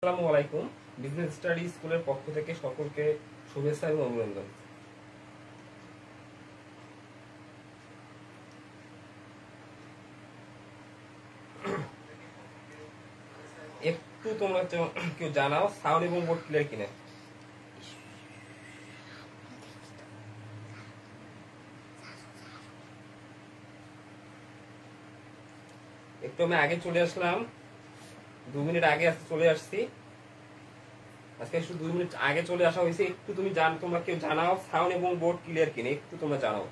আসসালামু আলাইকুম। Business study স্কুলের পক্ষ থেকে সকলকে শুভেচ্ছা এবং অভিনন্দন। একটু তোমরা কেউ জানাও সাউন্ড এবং বোর্ড ক্লিয়ার কিনা। একটু আমি আগে চলে আসলাম, 2 মিনিট আগে চলে আসছি। আজকে শুধু 2 মিনিট আগে চলে আসা হয়েছে। একটু তোমরা কেউ জানাও সাউন্ড এবং বোর্ড ক্লিয়ার কিনা। একটু তোমরা জানাও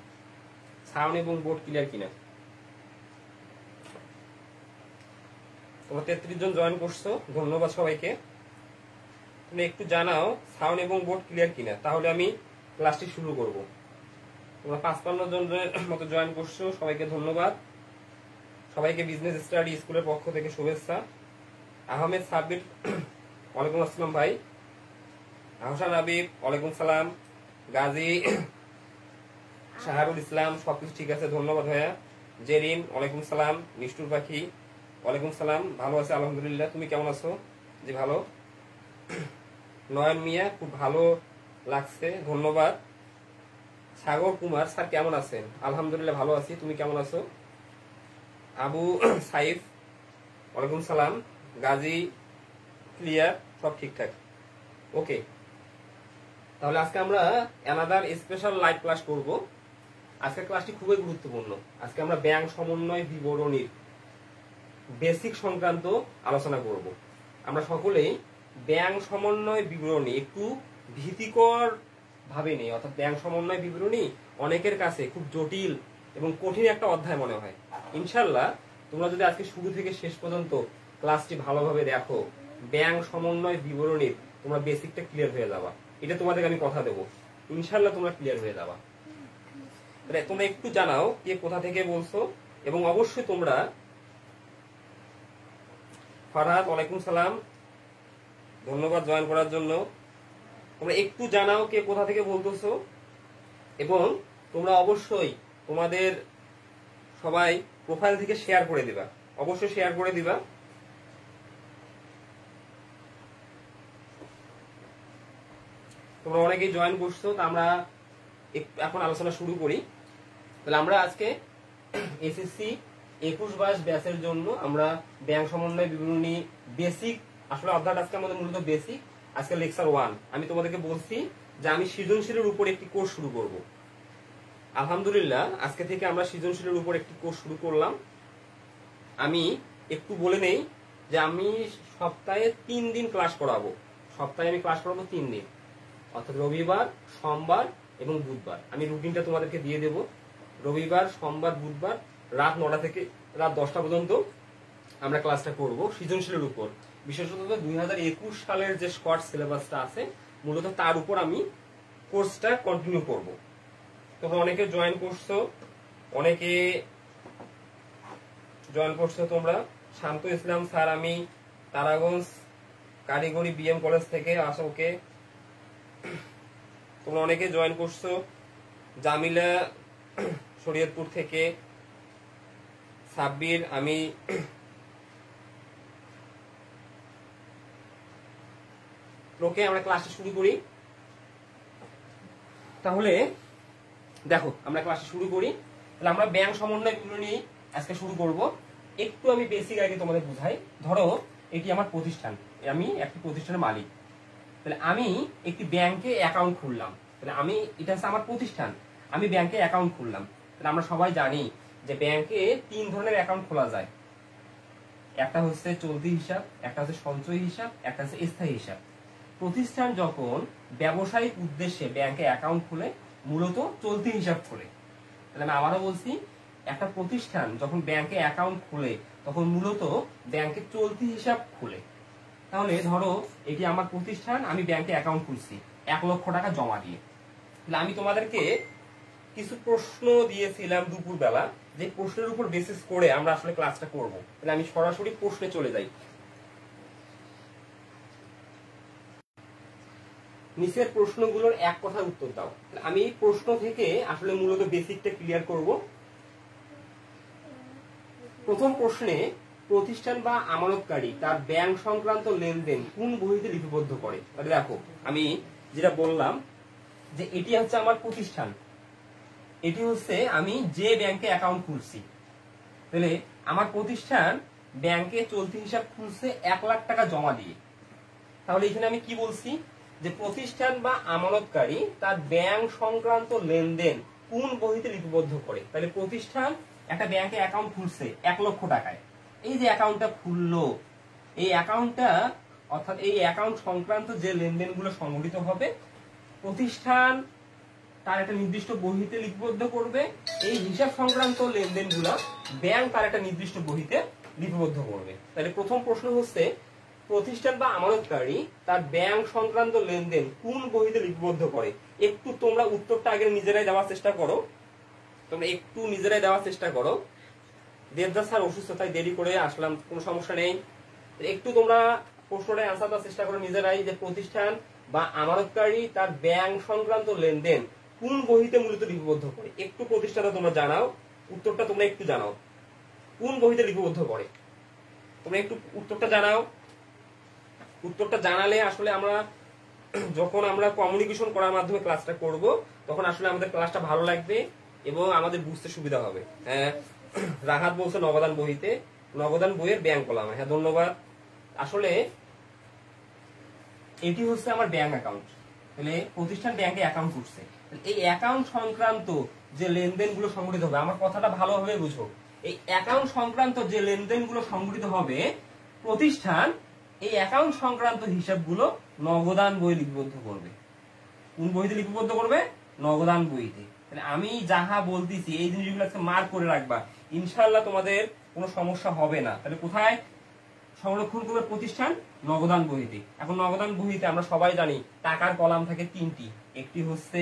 সাউন্ড এবং বোর্ড ক্লিয়ার কিনা। তোমরা 33 জন জয়েন করছো, ধন্যবাদ সবাইকে। তুমি একটু জানাও সাউন্ড এবং বোর্ড ক্লিয়ার কিনা, তাহলে আমি ক্লাসটি শুরু করব। তোমরা 55 জনের মতো জয়েন করছো, সবাইকে ধন্যবাদ। সবাইকে বিজনেস স্টাডি স্কুলের পক্ষ থেকে শুভেচ্ছা। আহমেদ সাব্বির ওয়ালাইকুম আসসালাম ভাই। আহসান আবিব ওয়ালাইকুম সালাম। গাজী শাহরুল ইসলাম সবকিছু ঠিক আছে, ধন্যবাদ ভাইয়া। জেরিন ওয়ালাইকুম সালাম। নিষ্ঠুর পাখি ওয়ালাইকুম সালাম। ভালো আছে আলহামদুলিল্লাহ, তুমি কেমন আছো? জি ভালো। নয়ন মিয়া খুব ভালো লাগছে, ধন্যবাদ। সাগর কুমার স্যার কেমন আছেন? আলহামদুলিল্লাহ ভালো আছি, তুমি কেমন আছো? আবু সাইফ ওয়ালাইকুম সালাম। গাজী ক্লিয়ার, সব ঠিকঠাক, ওকে। তাহলে আজকে আমরা অ্যানাদার স্পেশাল লাইভ ক্লাস করব। আজকের ক্লাসটি খুবই গুরুত্বপূর্ণ। আজকে আমরা ব্যাংক সমন্বয় বিবরণীর বেসিক সংক্রান্ত আলোচনা করব। আমরা সকলেই ব্যাংক সমন্বয় বিবরণী একটু ভীতিকর ভাবে নেই, অর্থাৎ ব্যাংক সমন্বয় বিবরণী অনেকের কাছে খুব জটিল এবং কঠিন একটা অধ্যায় মনে হয়। ইনশাল্লাহ তোমরা যদি আজকে শুরু থেকে শেষ পর্যন্ত ক্লাসটি ভালোভাবে দেখো, ব্যাংক সমন্বয় বিবরণীর তোমরা বেসিকটা ক্লিয়ার হয়ে যাবা। এটা তোমাদেরকে আমি কথা দেবো, ইনশাল্লাহ তোমরা ক্লিয়ার হয়ে যাবা। তোমরা একটু জানাও কে কোথা থেকে বলছো, এবং অবশ্যই তোমরা ফারহাদ ওয়ালাইকুম সালাম, ধন্যবাদ জয়েন করার জন্য। তোমরা একটু জানাও কে কোথা থেকে বলতেছো, এবং তোমরা অবশ্যই তোমাদের সবাই প্রোফাইল থেকে শেয়ার করে দিবা, অবশ্যই শেয়ার করে দিবা। তোমরা অনেকেই জয়েন করছো, তা আমরা এখন আলোচনা শুরু করি। তাহলে আমরা আজকে এসএসসি 21-22 ব্যাচের জন্য আমরা ব্যাংক সমন্বয় বিবরণী বেসিক, আসলে অধ্যায়টা আজকে আমাদের মূলত বেসিক। আজকে লেকচার 1। আমি তোমাদেরকে বলছি যে আমি সৃজনশীলের উপর একটি কোর্স শুরু করব। আলহামদুলিল্লাহ আজকে থেকে আমরা সৃজনশীলের উপর একটি কোর্স শুরু করলাম। আমি একটু বলে নেই যে আমি সপ্তাহে 3 দিন ক্লাস করাবো। সপ্তাহে আমি ক্লাস করাবো 3 দিন, অর্থাৎ রবিবার, সোমবার এবং বুধবার। আমি রুটিনটা তোমাদেরকে দিয়ে দেব। রবিবার, সোমবার, বুধবার রাত 9টা থেকে রাত 10টা পর্যন্ত আমরা ক্লাসটা করব সৃজনশীলের উপর। বিশেষত 2021 সালের যে শর্ট সিলেবাসটা আছে মূলত তার উপর আমি কোর্সটা কন্টিনিউ করব। তোমরা অনেকে জয়েন করছো, অনেকে জয়েন করছো তোমরা। শান্ত ইসলাম স্যার, আমি তারাগঞ্জ কারিগরি বিএম কলেজ থেকে আসা, ওকে। তোমরা অনেকে জয়েন করছো। জামিলা শরীয়তপুর থেকে, সাব্বির, আমি ওকে। আমরা ক্লাসটা শুরু করি। তাহলে দেখো আমরা ক্লাসটা শুরু করি। তাহলে আমরা ব্যাংক সমন্বয় বিবরণী আজকে শুরু করব। একটু আমি বেসিক আগে তোমাদের বুঝাই। ধরো এটি আমার প্রতিষ্ঠান, আমি একটি প্রতিষ্ঠানের মালিক। তাহলে আমি একটি ব্যাংকে অ্যাকাউন্ট খুললাম। তাহলে এটা হচ্ছে আমার প্রতিষ্ঠান, আমি ব্যাংকে অ্যাকাউন্ট খুললাম। তাহলে আমরা সবাই জানি যে ব্যাংকে 3 ধরনের অ্যাকাউন্ট খোলা যায়। একটা হচ্ছে চলতি হিসাব, একটা হচ্ছে সঞ্চয় হিসাব, একটা হচ্ছে স্থায়ী হিসাব। প্রতিষ্ঠান যখন ব্যবসায়িক উদ্দেশ্যে ব্যাংকে অ্যাকাউন্ট খুলে মূলত চলতি হিসাব খোলে। তাহলে আমি আবারও বলছি, একটা প্রতিষ্ঠান যখন ব্যাংকে অ্যাকাউন্ট খুলে তখন মূলত ব্যাংকে চলতি হিসাব খুলে। তাহলে ধরো এটি আমার প্রতিষ্ঠান, আমি ব্যাংকে অ্যাকাউন্ট খুলছি 1 লক্ষ টাকা জমা দিয়ে। তাহলে আমি তোমাদেরকে কিছু প্রশ্ন দিয়েছিলাম দুপুরবেলা, যে প্রশ্নের উপর বেসিস করে আমরা আসলে ক্লাসটা করব। তাহলে আমি সরাসরি প্রশ্নে চলে যাই। নিচের প্রশ্নগুলোর এক কথায় উত্তর দাও। আমি প্রশ্ন থেকে আসলে মূলত বেসিকটা ক্লিয়ার করব। প্রথম প্রশ্নে প্রতিষ্ঠান বা আমানতকারী তার ব্যাংক সংক্রান্ত লেনদেন কোন বহিতে লিপিবদ্ধ করে? তাহলে দেখো আমি যেটা বললাম যে এটি হচ্ছে আমার প্রতিষ্ঠান, এটি হচ্ছে আমি যে ব্যাংকে অ্যাকাউন্ট খুলছি। তাহলে আমার প্রতিষ্ঠান ব্যাংকে চলতি হিসাব খুলছে 1 লাখ টাকা জমা দিয়ে। তাহলে এখানে আমি কি বলছি যে প্রতিষ্ঠান বা আমানতকারী তার ব্যাংক সংক্রান্ত লেনদেন কোন বহিতে লিপিবদ্ধ করে? তাহলে প্রতিষ্ঠান একটা ব্যাংকে অ্যাকাউন্ট খুলছে 1 লক্ষ টাকায়। এই যে অ্যাকাউন্টটা খুললো, এই অ্যাকাউন্টটা অর্থাৎ এই অ্যাকাউন্ট সংক্রান্ত যে লেনদেনগুলো সংঘটিত হবে প্রতিষ্ঠান তার একটা নির্দিষ্ট বহিতে লিপিবদ্ধ করবে। এই হিসাব সংক্রান্ত লেনদেনগুলো ব্যাংক তার একটা নির্দিষ্ট বহিতে লিপিবদ্ধ করবে। তাহলে প্রথম প্রশ্ন হচ্ছে প্রতিষ্ঠান বা আমানতকারী তার ব্যাংক সংক্রান্ত লেনদেন কোন বহিতে লিপিবদ্ধ করে? একটু তোমরা উত্তরটা আগে নিজেরাই দেওয়ার চেষ্টা করো, তোমরা একটু নিজেরাই দেওয়ার চেষ্টা করো। দেবদাস স্যার অসুস্থতায় দেরি করে আসলাম, কোনো সমস্যা নেই। একটু তোমরা প্রশ্নটায় আনসার দেওয়ার চেষ্টা করো নিজেরাই যে প্রতিষ্ঠান বা আমানতকারী তার ব্যাংক সংক্রান্ত লেনদেন কোন বহিতে মূলত লিপিবদ্ধ করে? একটু প্রতিষ্ঠানটা তোমরা জানাও, উত্তরটা তোমরা একটু জানাও, কোন বহিতে লিপিবদ্ধ করে? তোমরা একটু উত্তরটা জানাও। উত্তরটা জানালে আসলে আমরা যখন আমরা কমিউনিকেশন করার মাধ্যমে ক্লাসটা করব তখন আসলে আমাদের ক্লাসটা ভালো লাগবে এবং আমাদের বুঝতে সুবিধা হবে। রাহাত বলছে নগদান বহিতে, নগদান বইয়ের ব্যাংক কলাম। হ্যাঁ ধন্যবাদ। আসলে এটি হচ্ছে আমার ব্যাংক অ্যাকাউন্ট। তাহলে প্রতিষ্ঠান ব্যাংকে অ্যাকাউন্ট করছে, এই অ্যাকাউন্ট সংক্রান্ত যে লেনদেনগুলো সংগঠিত হবে, আমার কথাটা ভালোভাবে বুঝো, এই অ্যাকাউন্ট সংক্রান্ত যে লেনদেনগুলো সংগঠিত হবে প্রতিষ্ঠান এই অ্যাকাউন্ট সংক্রান্ত হিসাবগুলো নগদান বই লিপিবদ্ধ করবে। কোন বইতে লিপিবদ্ধ করবে? নগদান বইতে। তাহলে আমি যাহা বলতেছি এই জিনিসগুলো মার্ক করে রাখবা, ইনশাআল্লাহ তোমাদের কোনো সমস্যা হবে না। তাহলে কোথায় সংরক্ষণ করবে প্রতিষ্ঠান? নগদান বহিতে। এখন নগদান বহিতে আমরা সবাই জানি টাকার কলাম থাকে 3টি, একটি হচ্ছে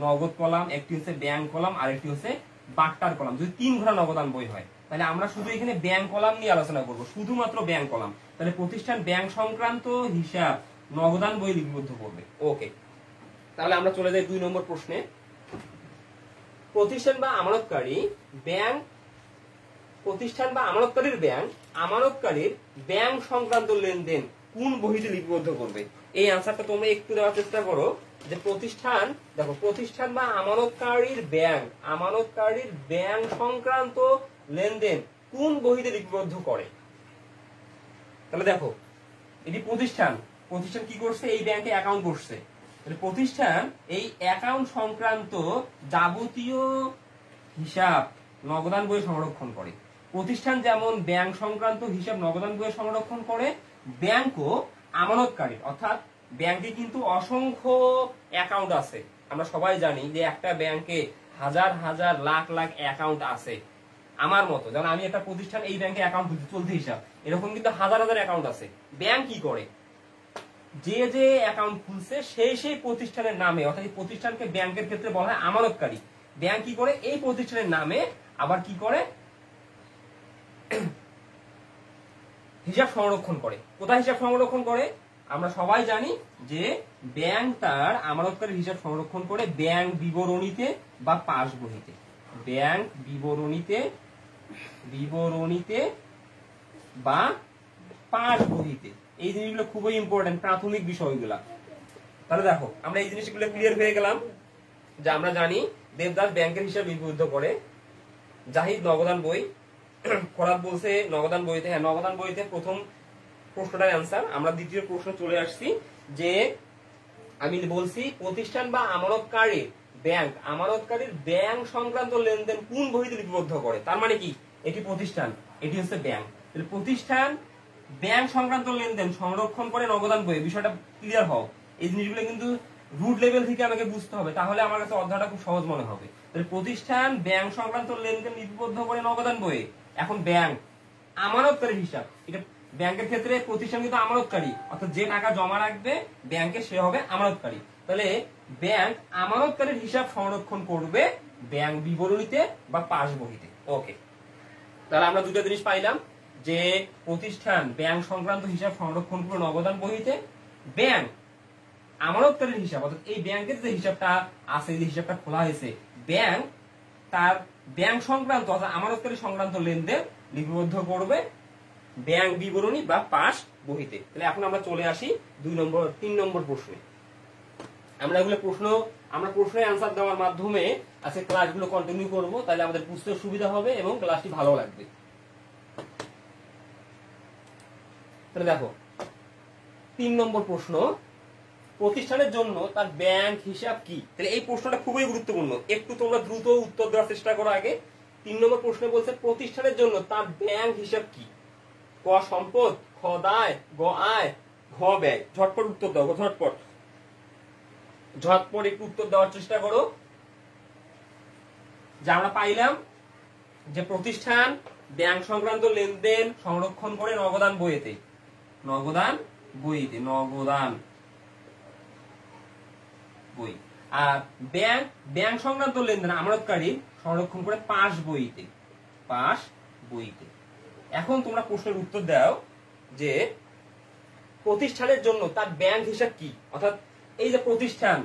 নগদ কলাম, একটি হচ্ছে ব্যাংক কলাম, আর একটি হচ্ছে বাট্টার কলাম। যদি 3 ঘোড়া নগদান বই হয় তাহলে আমরা শুধু এখানে ব্যাংক কলাম নিয়ে আলোচনা করব, শুধুমাত্র ব্যাংক কলাম। তাহলে প্রতিষ্ঠান ব্যাংক সংক্রান্ত হিসাব নগদান বই লিপিবদ্ধ করবে। ওকে, তাহলে আমরা চলে যাই 2 নম্বর প্রশ্নে। প্রতিষ্ঠান বা আমানতকারী ব্যাংক, প্রতিষ্ঠান বা আমানতকারীর ব্যাংক আমানতকারীর ব্যাংক সংক্রান্ত লেনদেন কোন বহিতে লিপিবদ্ধ করবে? এই আনসারটা তোমরা একটু দেওয়ার চেষ্টা করো যে প্রতিষ্ঠান, দেখো প্রতিষ্ঠান বা আমানতকারীর ব্যাংক সংক্রান্ত লেনদেন কোন বহিতে লিপিবদ্ধ করে? তাহলে দেখো এটি প্রতিষ্ঠান, প্রতিষ্ঠান কি করছে? এই ব্যাংকে অ্যাকাউন্ট করছে। তাহলে প্রতিষ্ঠান এই অ্যাকাউন্ট সংক্রান্ত যাবতীয় হিসাব নগদান বইয়ে সংরক্ষণ করে। প্রতিষ্ঠান যেমন ব্যাংক সংক্রান্ত হিসাব নগদান বইয়ে সংরক্ষণ করে, ব্যাংকও আমানতকারী, অর্থাৎ ব্যাংকে কিন্তু অসংখ্য অ্যাকাউন্ট আছে। আমরা সবাই জানি যে একটা ব্যাংকে হাজার হাজার লাখ লাখ অ্যাকাউন্ট আছে। আমার মতো যেমন আমি একটা প্রতিষ্ঠান, এই ব্যাংকে অ্যাকাউন্ট চলতি হিসাব, এরকম কিন্তু হাজার হাজার অ্যাকাউন্ট আছে। ব্যাংক কি করে? যে যে অ্যাকাউন্ট খুলছে সেই প্রতিষ্ঠানের নামে, অর্থাৎ এই প্রতিষ্ঠানকে ব্যাংকের ক্ষেত্রে বলা হয় আমানতকারী। ব্যাংক কি করে? এই প্রতিষ্ঠানের নামে আবার কি করে? হিসাব সংরক্ষণ করে। কোথায় হিসাব সংরক্ষণ করে? আমরা সবাই জানি যে ব্যাংক তার আমানতকারী হিসাব সংরক্ষণ করে ব্যাংক বিবরণীতে বা পাস বহিতে। ব্যাংক বিবরণীতে বা পাস বহিতে। এই জিনিসগুলো খুবই ইম্পর্টেন্ট, প্রাথমিক বিষয়গুলা। তাহলে দেখো আমরা এই জিনিসগুলো ক্লিয়ার হয়ে গেলাম যে আমরা জানি দেবদাস ব্যাংকের হিসাব লিপিবদ্ধ করে, জাহিদ নগদান বই, ফরাদ বলছে নগদান বইতে। হ্যাঁ নগদান বইতে প্রথম প্রশ্নটার অ্যান্সার। আমরা দ্বিতীয় প্রশ্ন চলে আসছি যে আমি বলছি প্রতিষ্ঠান বা আমানতকারীর ব্যাংক সংক্রান্ত লেনদেন কোন বহিতে লিপিবদ্ধ করে? তার মানে কি এটি প্রতিষ্ঠান, এটি হচ্ছে ব্যাংক। তাহলে প্রতিষ্ঠান ব্যাংক সংক্রান্ত লেনদেন সংরক্ষণ করে নগদান বইয়ে। বিষয়টা ক্লিয়ার হও, এই জিনিসগুলো কিন্তু রুট লেভেল থেকে আমাকে বুঝতে হবে, তাহলে আমার কাছে অধ্যায়টা খুব সহজ মনে হবে। তাহলে প্রতিষ্ঠান ব্যাংক সংক্রান্ত লেনদেন লিপিবদ্ধ করে নগদান বইয়ে। এখন ব্যাংক আমানতকারী হিসাব, এটা ব্যাংকের ক্ষেত্রে প্রতিষ্ঠান কিন্তু আমানতকারী, অর্থাৎ যে টাকা জমা রাখবে ব্যাংকে সে হবে আমানতকারী। তাহলে ব্যাংক আমানতকারীর হিসাব সংরক্ষণ করবে ব্যাংক বিবরণীতে বা পাস বহিতে। ওকে, তাহলে আমরা দুটো জিনিস পাইলাম যে প্রতিষ্ঠান ব্যাংক সংক্রান্ত হিসাব সংরক্ষণ করবে নগদান বহিতে, ব্যাংক আমানতকারীর হিসাব, অর্থাৎ এই ব্যাংকের যে হিসাবটা আছে, যে হিসাবটা খোলা হয়েছে, ব্যাংক তার ব্যাংক সংক্রান্ত অর্থাৎ আমানতকারী সংক্রান্ত লেনদেন লিপিবদ্ধ করবে ব্যাংক বিবরণী বা পাস বহিতে। তাহলে এখন আমরা চলে আসি 3 নম্বর প্রশ্নে। আমরা প্রশ্নের অ্যান্সার দেওয়ার মাধ্যমে আজকে ক্লাসগুলো কন্টিনিউ করব, তাহলে আমাদের বুঝতে সুবিধা হবে এবং ক্লাসটি ভালো লাগবে। তাহলে দেখো 3 নম্বর প্রশ্ন, প্রতিষ্ঠানের জন্য তার ব্যাংক হিসাব কি? তাহলে এই প্রশ্নটা খুবই গুরুত্বপূর্ণ, একটু তোমরা দ্রুত উত্তর দেওয়ার চেষ্টা করো আগে। 3 নম্বর প্রশ্নে বলছে প্রতিষ্ঠানের জন্য তার ব্যাংক হিসাব কি? ক সম্পদ, খ দায়, গ আয়, ঘ ব্যয়। ঝটপট উত্তর দাও, ঝটপট একটু উত্তর দেওয়ার চেষ্টা করো। যা আমরা পাইলাম যে প্রতিষ্ঠান ব্যাংক সংক্রান্ত লেনদেন সংরক্ষণ করে নগদান বইতে, নগদান বই। আর ব্যাংক সংক্রান্ত লেনদেন আমানতকারী সংরক্ষণ করে পাস বইতে। এখন তোমরা প্রশ্নের উত্তর দাও যে প্রতিষ্ঠানের জন্য তার ব্যাংক হিসাব কি? অর্থাৎ এই যে প্রতিষ্ঠান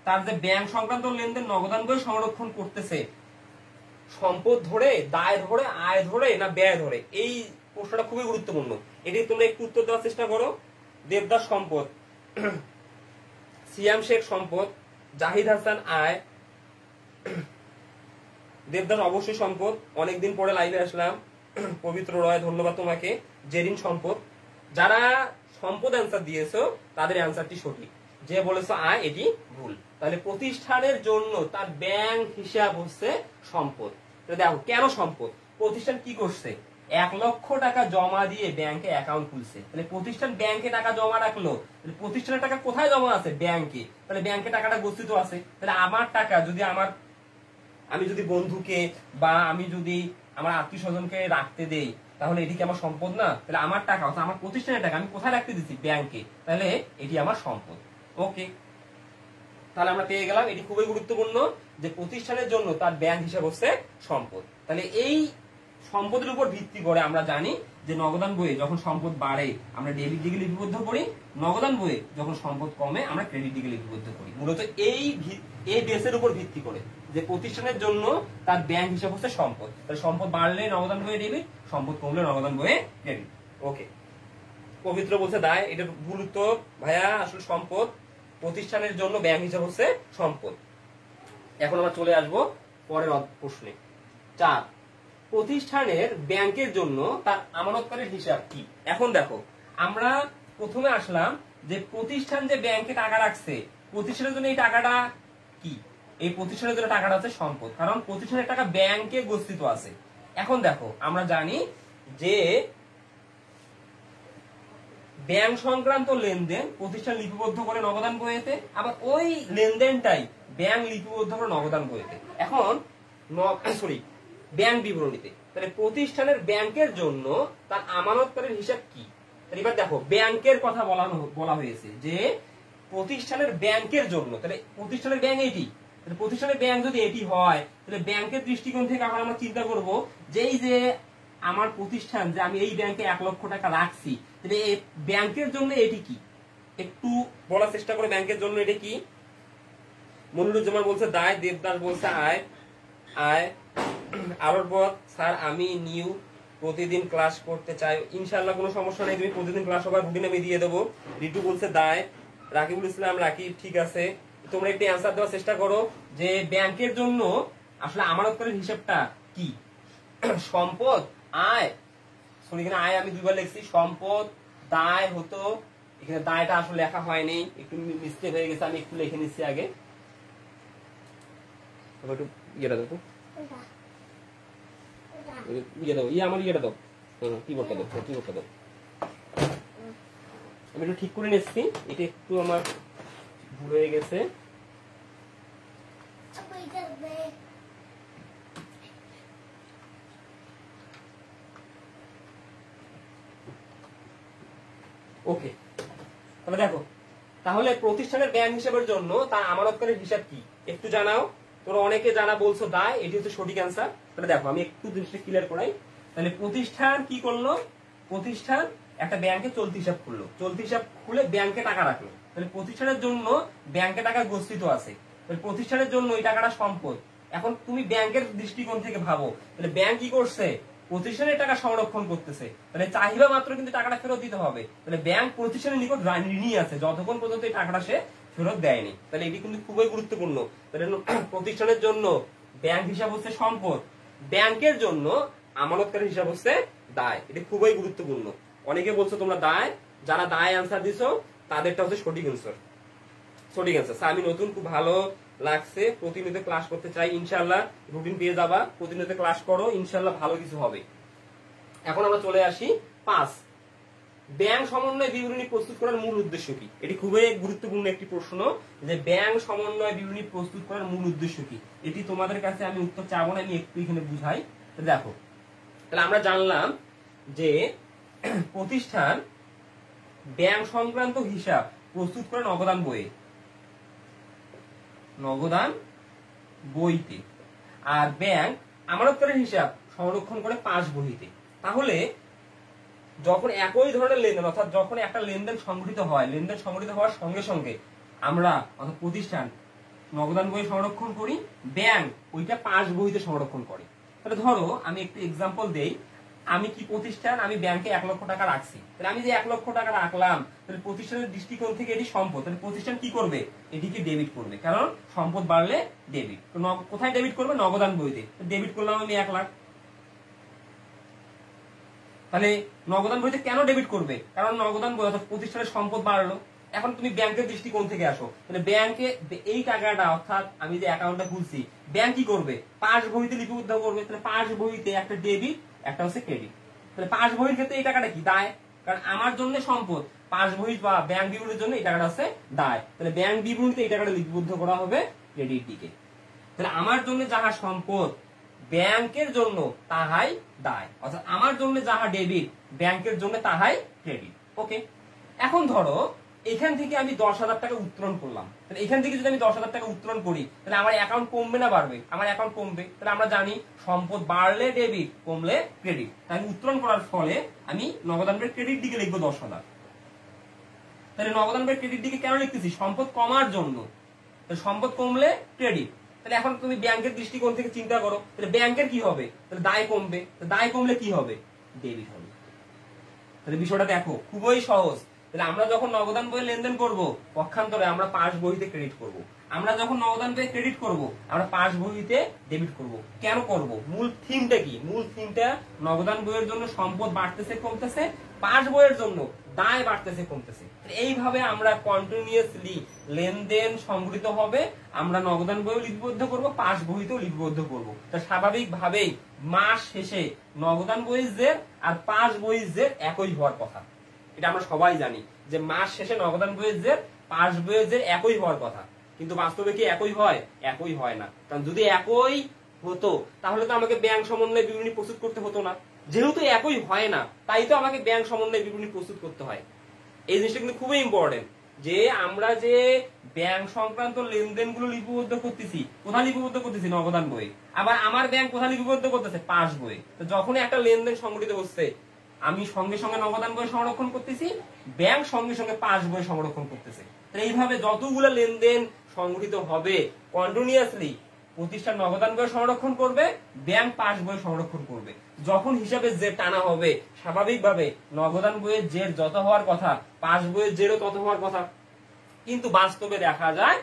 তার যে ব্যাংক সংক্রান্ত লেনদেন নগদান বই সংরক্ষণ করতেছে, সম্পদ ধরে, দায় ধরে, আয় ধরে না ব্যয় ধরে? এই প্রশ্নটা খুবই গুরুত্বপূর্ণ, এটি তোমরা একটু উত্তর দেওয়ার চেষ্টা করো। দেবদাস সম্পদ, সিয়াম শেখ সম্পদ, জাহিদ হাসান আয়, দেবদাস অবশ্যই সম্পদ, অনেকদিন পরে লাইভে আসলাম, পবিত্র রয় ধন্যবাদ তোমাকে, জেরিন সম্পদ। যারা সম্পদ অ্যান্সার দিয়েছো তাদের অ্যান্সারটি সঠিক, যে বলেছো আয় এটি ভুল। তাহলে প্রতিষ্ঠানের জন্য তার ব্যাংক হিসাব হচ্ছে সম্পদ। দেখো কেন সম্পদ? প্রতিষ্ঠান কি করছে? 1 লক্ষ টাকা জমা দিয়ে ব্যাংকে অ্যাকাউন্ট খুলছে। তাহলে প্রতিষ্ঠান ব্যাংকে টাকা জমা রাখলো, প্রতিষ্ঠানের টাকা কোথায় জমা আছে? ব্যাংকে। তাহলে ব্যাংকে টাকাটা গচ্ছিত আছে। তাহলে আমার টাকা যদি আমি যদি বন্ধুকে বা আমি যদি আমার আত্মীয় স্বজনকে রাখতে দেই, তাহলে এটি কি আমার সম্পদ না? তাহলে আমার টাকা, অর্থাৎ আমার প্রতিষ্ঠানের টাকা আমি কোথায় রাখতে দিচ্ছি? ব্যাংকে। তাহলে এটি আমার সম্পদ। ওকে, তাহলে আমরা পেয়ে গেলাম, এটি খুবই গুরুত্বপূর্ণ যে প্রতিষ্ঠানের জন্য তার ব্যাংক হিসাব হচ্ছে সম্পদ। তাহলে এই সম্পদের উপর ভিত্তি করে আমরা জানি যে নগদান বইয়ে যখন সম্পদ বাড়ে আমরা ডেবিট দিকে লিপিবদ্ধ করি, নগদান বইয়ে যখন সম্পদ কমে আমরা ক্রেডিট দিকে লিপিবদ্ধ করি। মূলত এই বেসের উপর ভিত্তি করে যে প্রতিষ্ঠানের জন্য তার ব্যাংক হিসাব হচ্ছে সম্পদ। তাহলে সম্পদ বাড়লে নগদান বইয়ে ডেবিট, সম্পদ কমলে নগদান বইয়ে ক্রেডিট। ওকে, পবিত্র বলছে দায়, এটা ভুল উত্তর ভাইয়া। আসলে সম্পদ, প্রতিষ্ঠানের জন্য ব্যাংক হিসাব হচ্ছে সম্পদ। এখন আমরা চলে আসবো পরের প্রশ্নে। 4, প্রতিষ্ঠানের ব্যাংকের জন্য তার আমানতকারীর হিসাব কি? এখন দেখো, আমরা প্রথমে আসলাম যে প্রতিষ্ঠান যে ব্যাংকে টাকা রাখছে, প্রতিষ্ঠানের জন্য এই টাকাটা কি? এই প্রতিষ্ঠানের জন্য টাকাটা হচ্ছে সম্পদ, কারণ প্রতিষ্ঠানের টাকা ব্যাংকে গচ্ছিত আছে। এখন দেখো, আমরা জানি যে ব্যাংক সংক্রান্ত লেনদেন প্রতিষ্ঠান লিপিবদ্ধ করে নগদান বইতে, আবার ওই লেনদেনটাই ব্যাংক লিপিবদ্ধ করে নগদান বইতে। এখন ব্যাংক বিবরণীতে। তাহলে প্রতিষ্ঠানের ব্যাংকের জন্য তার আমানতকারীর হিসাব কি? এবার দেখো, ব্যাংকের কথা বলা হয়েছে যে প্রতিষ্ঠানের ব্যাংকের জন্য, তাহলে প্রতিষ্ঠানের ব্যাংক এটি। তাহলে প্রতিষ্ঠানের ব্যাংক যদি এটি হয়, তাহলে ব্যাংকের দৃষ্টিকোণ থেকে আমরা চিন্তা করব যে এই যে আমার প্রতিষ্ঠান, যে আমি এই ব্যাংকে 1 লক্ষ টাকা রাখছি, তাহলে এই ব্যাংকের জন্য এটি কি? একটু বলার চেষ্টা করে ব্যাংকের জন্য এটি কি? মনিরুজ্জামান বলছে দায়, দেবদাস বলছে আয়। আরবত স্যার আমি নিউ প্রতিদিন ক্লাস করতে চাই। ইনশাআল্লাহ কোনো সমস্যা নেই, তুমি প্রতিদিন ক্লাস হবার রুটিন আমি দিয়ে দেবো। রিটু বলছে দায়, রাকিবুল ইসলাম রাকিব ঠিক আছে। তোমরা একটু অ্যান্সার দেওয়ার চেষ্টা করো যে ব্যাংকের জন্য আসলে আমানতকারীর হিসাবটা কি? সম্পদ, আয়। এখানে আয় আমি 2বার লিখছি, সম্পদ, দায় হতো। এখানে দায়টা আসলে লেখা হয়নি, একটু মিস্টেক হয়ে গেছে, আমি একটু লিখে নিচ্ছি আগে। একটু ইয়েটা দাও, আমার ইয়েটা দাও, কিবোর্ডটা দাও, কিবোর্ডটা দাও। আমি একটু ঠিক করে নিচ্ছি, এটা একটু আমার ভুল হয়ে গেছে। ওকে, তাহলে দেখো, তাহলে প্রতিষ্ঠানের ব্যাংক হিসাবের জন্য তার আমানতকারীর হিসাব কি একটু জানাও। তোমরা অনেকে জানা বলছো দায়, এটি হচ্ছে সঠিক অ্যান্সার। তাহলে দেখো, আমি একটু জিনিসটা ক্লিয়ার করাই। তাহলে প্রতিষ্ঠান কি করলো? প্রতিষ্ঠান একটা ব্যাংকে চলতি হিসাব খুললো, চলতি হিসাব খুলে ব্যাংকে টাকা রাখলো। তাহলে প্রতিষ্ঠানের জন্য ব্যাংকে টাকা গচ্ছিত আছে, তাহলে প্রতিষ্ঠানের জন্য এই টাকাটা সম্পদ। এখন তুমি ব্যাংকের দৃষ্টিকোণ থেকে ভাবো, তাহলে ব্যাংক কি করছে? প্রতিষ্ঠানের টাকা সংরক্ষণ করতেছে, তাহলে চাহিদা মাত্র কিন্তু টাকাটা ফেরত দিতে হবে। তাহলে ব্যাংক প্রতিষ্ঠানের নিকট ঋণী আছে যতক্ষণ পর্যন্ত এই টাকাটা সে ফেরত দেয়নি। তাহলে এটি কিন্তু খুবই গুরুত্বপূর্ণ। তাহলে প্রতিষ্ঠানের জন্য ব্যাংক হিসাব হচ্ছে সম্পদ, ব্যাংকের জন্য আমানতকারী হিসাব হচ্ছে দায়। এটি খুবই গুরুত্বপূর্ণ। অনেকে বলছো তোমরা দায়, যারা দায় আনসার দিছো তাদেরটা হচ্ছে সঠিক অ্যান্সার, সঠিক অ্যান্সার। আমি নতুন, খুব ভালো লাগছে, প্রতিনিয়ত ক্লাস করতে চাই, ইনশাআল্লাহ রুটিন পেয়ে যাবা, প্রতিনিয়ত ক্লাস করো, ইনশাআল্লাহ ভালো কিছু হবে। এখন আমরা চলে আসি 5, ব্যাংক সমন্বয় বিবরণী প্রস্তুত করার মূল উদ্দেশ্য কি? এটি খুবই গুরুত্বপূর্ণ একটি প্রশ্ন, যে ব্যাংক সমন্বয় বিবরণী প্রস্তুত করার মূল উদ্দেশ্য কি। এটি তোমাদের কাছে আমি উত্তর চাবো না, আমি একটু এখানে বুঝাই। দেখো, তাহলে আমরা জানলাম যে প্রতিষ্ঠান ব্যাংক সংক্রান্ত হিসাব প্রস্তুত করে নগদান বইয়ে, নগদান বইতে, আর ব্যাংক আমানতকারীর হিসাব সংরক্ষণ করে পাস বহিতে। তাহলে যখন একই ধরনের লেনদেন, অর্থাৎ যখন একটা লেনদেন সংঘটিত হয়, লেনদেন সংঘটিত হওয়ার সঙ্গে সঙ্গে আমরা অর্থাৎ প্রতিষ্ঠান নগদান বই সংরক্ষণ করি, ব্যাংক ওইটা পাস বহিতে সংরক্ষণ করে। তাহলে ধরো আমি একটু এক্সাম্পল দেই, আমি কি প্রতিষ্ঠান, আমি ব্যাংকে 1 লক্ষ টাকা রাখছি। তাহলে আমি যে 1 লক্ষ টাকা রাখলাম, তাহলে প্রতিষ্ঠানের দৃষ্টিকোণ থেকে এটি সম্পদ, তাহলে প্রতিষ্ঠান কি করবে? এটিকে ডেবিট করবে, কারণ সম্পদ বাড়লে ডেবিট। তো কোথায় ডেবিট করবে? নগদান বইতে। ডেবিট করলাম আমি 1 লাখ। তাহলে নগদান বইতে কেন ডেবিট করবে? কারণ নগদান বই অর্থাৎ প্রতিষ্ঠানের সম্পদ বাড়লো। এখন তুমি ব্যাংকের দৃষ্টিকোণ থেকে আসো, তাহলে ব্যাংকে এই টাকাটা, অর্থাৎ আমি যে অ্যাকাউন্টটা খুলছি, ব্যাংক কি করবে? পাস বইতে লিপিবদ্ধ করবে। তাহলে পাস বইতে একটা ডেবিট, একটা হচ্ছে ক্রেডিট। তাহলে পাস বইয়ের ক্ষেত্রে এই টাকাটা কি? দায়, কারণ আমার জন্য সম্পদ, পাস বই বা ব্যাংক বিবরণীর জন্য এই টাকাটা হচ্ছে দায়। তাহলে ব্যাংক বিবরণীতে এই টাকাটা লিপিবদ্ধ করা হবে ক্রেডিট দিকে। তাহলে আমার জন্য যাহা সম্পদ, ব্যাংকের জন্য তাহাই দায়, অর্থাৎ আমার জন্য যাহা ডেবিট, ব্যাংকের জন্য তাহাই ক্রেডিট। ওকে, এখন ধরো এখান থেকে আমি 10,000 টাকা উত্তোলন করলাম। তাহলে এখান থেকে যদি আমি 10,000 টাকা উত্তোলন করি, তাহলে আমার অ্যাকাউন্ট কমবে না বাড়বে? আমার অ্যাকাউন্ট কমবে। তাহলে আমরা জানি সম্পদ বাড়লে ডেবিট, কমলে ক্রেডিট। তাই উত্তোলন করার ফলে আমি নগদান বইয়ের ক্রেডিট দিকে লিখবো 10,000। তাহলে নগদান বইয়ের ক্রেডিট দিকে কেন লিখতেছি? সম্পদ কমার জন্য। তাহলে সম্পদ কমলে ক্রেডিট। তাহলে এখন তুমি ব্যাংকের দৃষ্টিকোণ থেকে চিন্তা করো, তাহলে ব্যাংকের কি হবে? তাহলে দায় কমবে। দায় কমলে কি হবে? ডেবিট হবে। তাহলে বিষয়টা দেখো খুবই সহজ। তাহলে আমরা যখন নগদান বইয়ে লেনদেন করব, পক্ষান্তরে আমরা পাস বইতে ক্রেডিট করব। আমরা যখন নগদান বইয়ে ক্রেডিট করব, আমরা পাস বইতে ডেবিট করব। কেন করব? মূল থিমটা কি? মূল থিমটা নগদান বইয়ের জন্য সম্পদ বাড়তেছে কমতেছে, পাস বইয়ের জন্য দায় বাড়তেছে কমতেছে। এইভাবে আমরা কন্টিনিউয়াসলি লেনদেন সংঘটিত হবে, আমরা নগদান বইও লিপিবদ্ধ করব, পাস বইতেও লিপিবদ্ধ করব। তা স্বাভাবিকভাবেই মাস শেষে নগদান বইয়ের জের আর পাস বইয়ের জের একই হওয়ার কথা। এটা আমরা সবাই জানি যে মাস শেষে নগদান বইয়ের জের, পাস বইয়ের জের একই হওয়ার কথা। কিন্তু বাস্তবে কি একই হয়? একই হয় না। কারণ যদি একই হতো তাহলে তো আমাকে ব্যাংক সমন্বয় বিবরণী প্রস্তুত করতে হতো না। যেহেতু একই হয় না, তাই তো আমাকে ব্যাংক সমন্বয় বিবরণী প্রস্তুত করতে হয়। এই জিনিসটা কিন্তু খুবই ইম্পর্টেন্ট, যে আমরা যে ব্যাংক সংক্রান্ত লেনদেন গুলো লিপিবদ্ধ করতেছি, কোথায় লিপিবদ্ধ করতেছি? নগদান বই। আবার আমার ব্যাংক কোথায় লিপিবদ্ধ করতেছে? পাস বই। তো যখন একটা লেনদেন সংঘটিত হচ্ছে, আমি সঙ্গে সঙ্গে নগদান বই সংরক্ষণ করতেছি, ব্যাংক সঙ্গে সঙ্গে পাস বই সংরক্ষণ করতেছে। এইভাবে যতগুলো লেনদেন সংঘটিত হবে কন্টিনিউয়াসলি, প্রতিষ্ঠান নগদান বই সংরক্ষণ করবে, ব্যাংক পাস বই সংরক্ষণ করবে। যখন হিসাবে জের টানা হবে, স্বাভাবিকভাবে নগদান বইয়ের জের যত হওয়ার কথা, পাস বইয়ের জেরও তত হওয়ার কথা। কিন্তু বাস্তবে দেখা যায়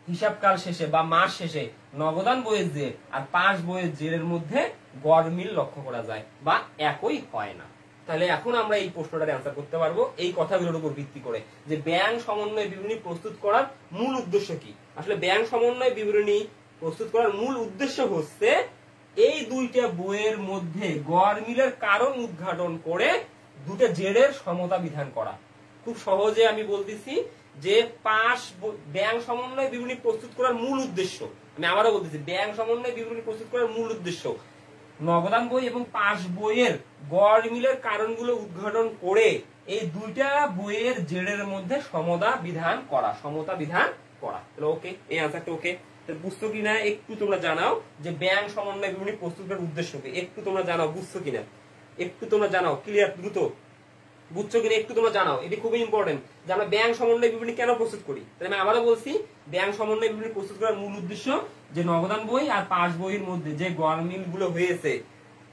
হিসাবকাল শেষে বা মাস শেষে নগদান বইয়ের জের আর পাস বইয়ের জেরের মধ্যে গড় মিল লক্ষ্য করা যায় বা একই হয় না। তাহলে এখন আমরা এই প্রশ্নটার অ্যান্সার করতে পারবো এই কথাগুলোর উপর ভিত্তি করে, যে ব্যাংক সমন্বয় বিবরণী প্রস্তুত করার মূল উদ্দেশ্য কি। আসলে ব্যাংক সমন্বয় বিবরণী প্রস্তুত করার মূল উদ্দেশ্য হচ্ছে এই দুইটা বইয়ের মধ্যে গড় মিলের কারণ উদ্ঘাটন করে দুটো জেরের সমতা বিধান করা। খুব সহজে আমি বলতেছি যে ব্যাংক সমন্বয় বিবরণী প্রস্তুত করার মূল উদ্দেশ্য, আমি আবারও বলতেছি, ব্যাংক সমন্বয় বিবরণী প্রস্তুত করার মূল উদ্দেশ্য নগদান বই এবং পাস বইয়ের গড় মিলের কারণগুলো উদ্ঘাটন করে এই দুইটা বইয়ের জেরের মধ্যে সমতা বিধান করা, সমতা বিধান করা। তাহলে ওকে, এই আনসারটা ওকে। বুঝছো কিনা একটু তোমরা জানাও, যে ব্যাংক সমন্বয় বিবরণী প্রস্তুত করার উদ্দেশ্য কি, একটু তোমরা জানাও। বুঝছো কিনা একটু তোমরা জানাও, ক্লিয়ার, দ্রুত বুঝছো কিনা একটু তোমরা জানাও। এটি খুবই ইম্পর্টেন্ট যে আমরা ব্যাংক সমন্বয় বিবরণী কেন প্রস্তুত করি। তাহলে আমি আবারও বলছি, ব্যাংক সমন্বয় বিবরণী প্রস্তুত করার মূল উদ্দেশ্য যে নগদান বই আর পাস বইয়ের মধ্যে যে গড় মিল গুলো হয়েছে,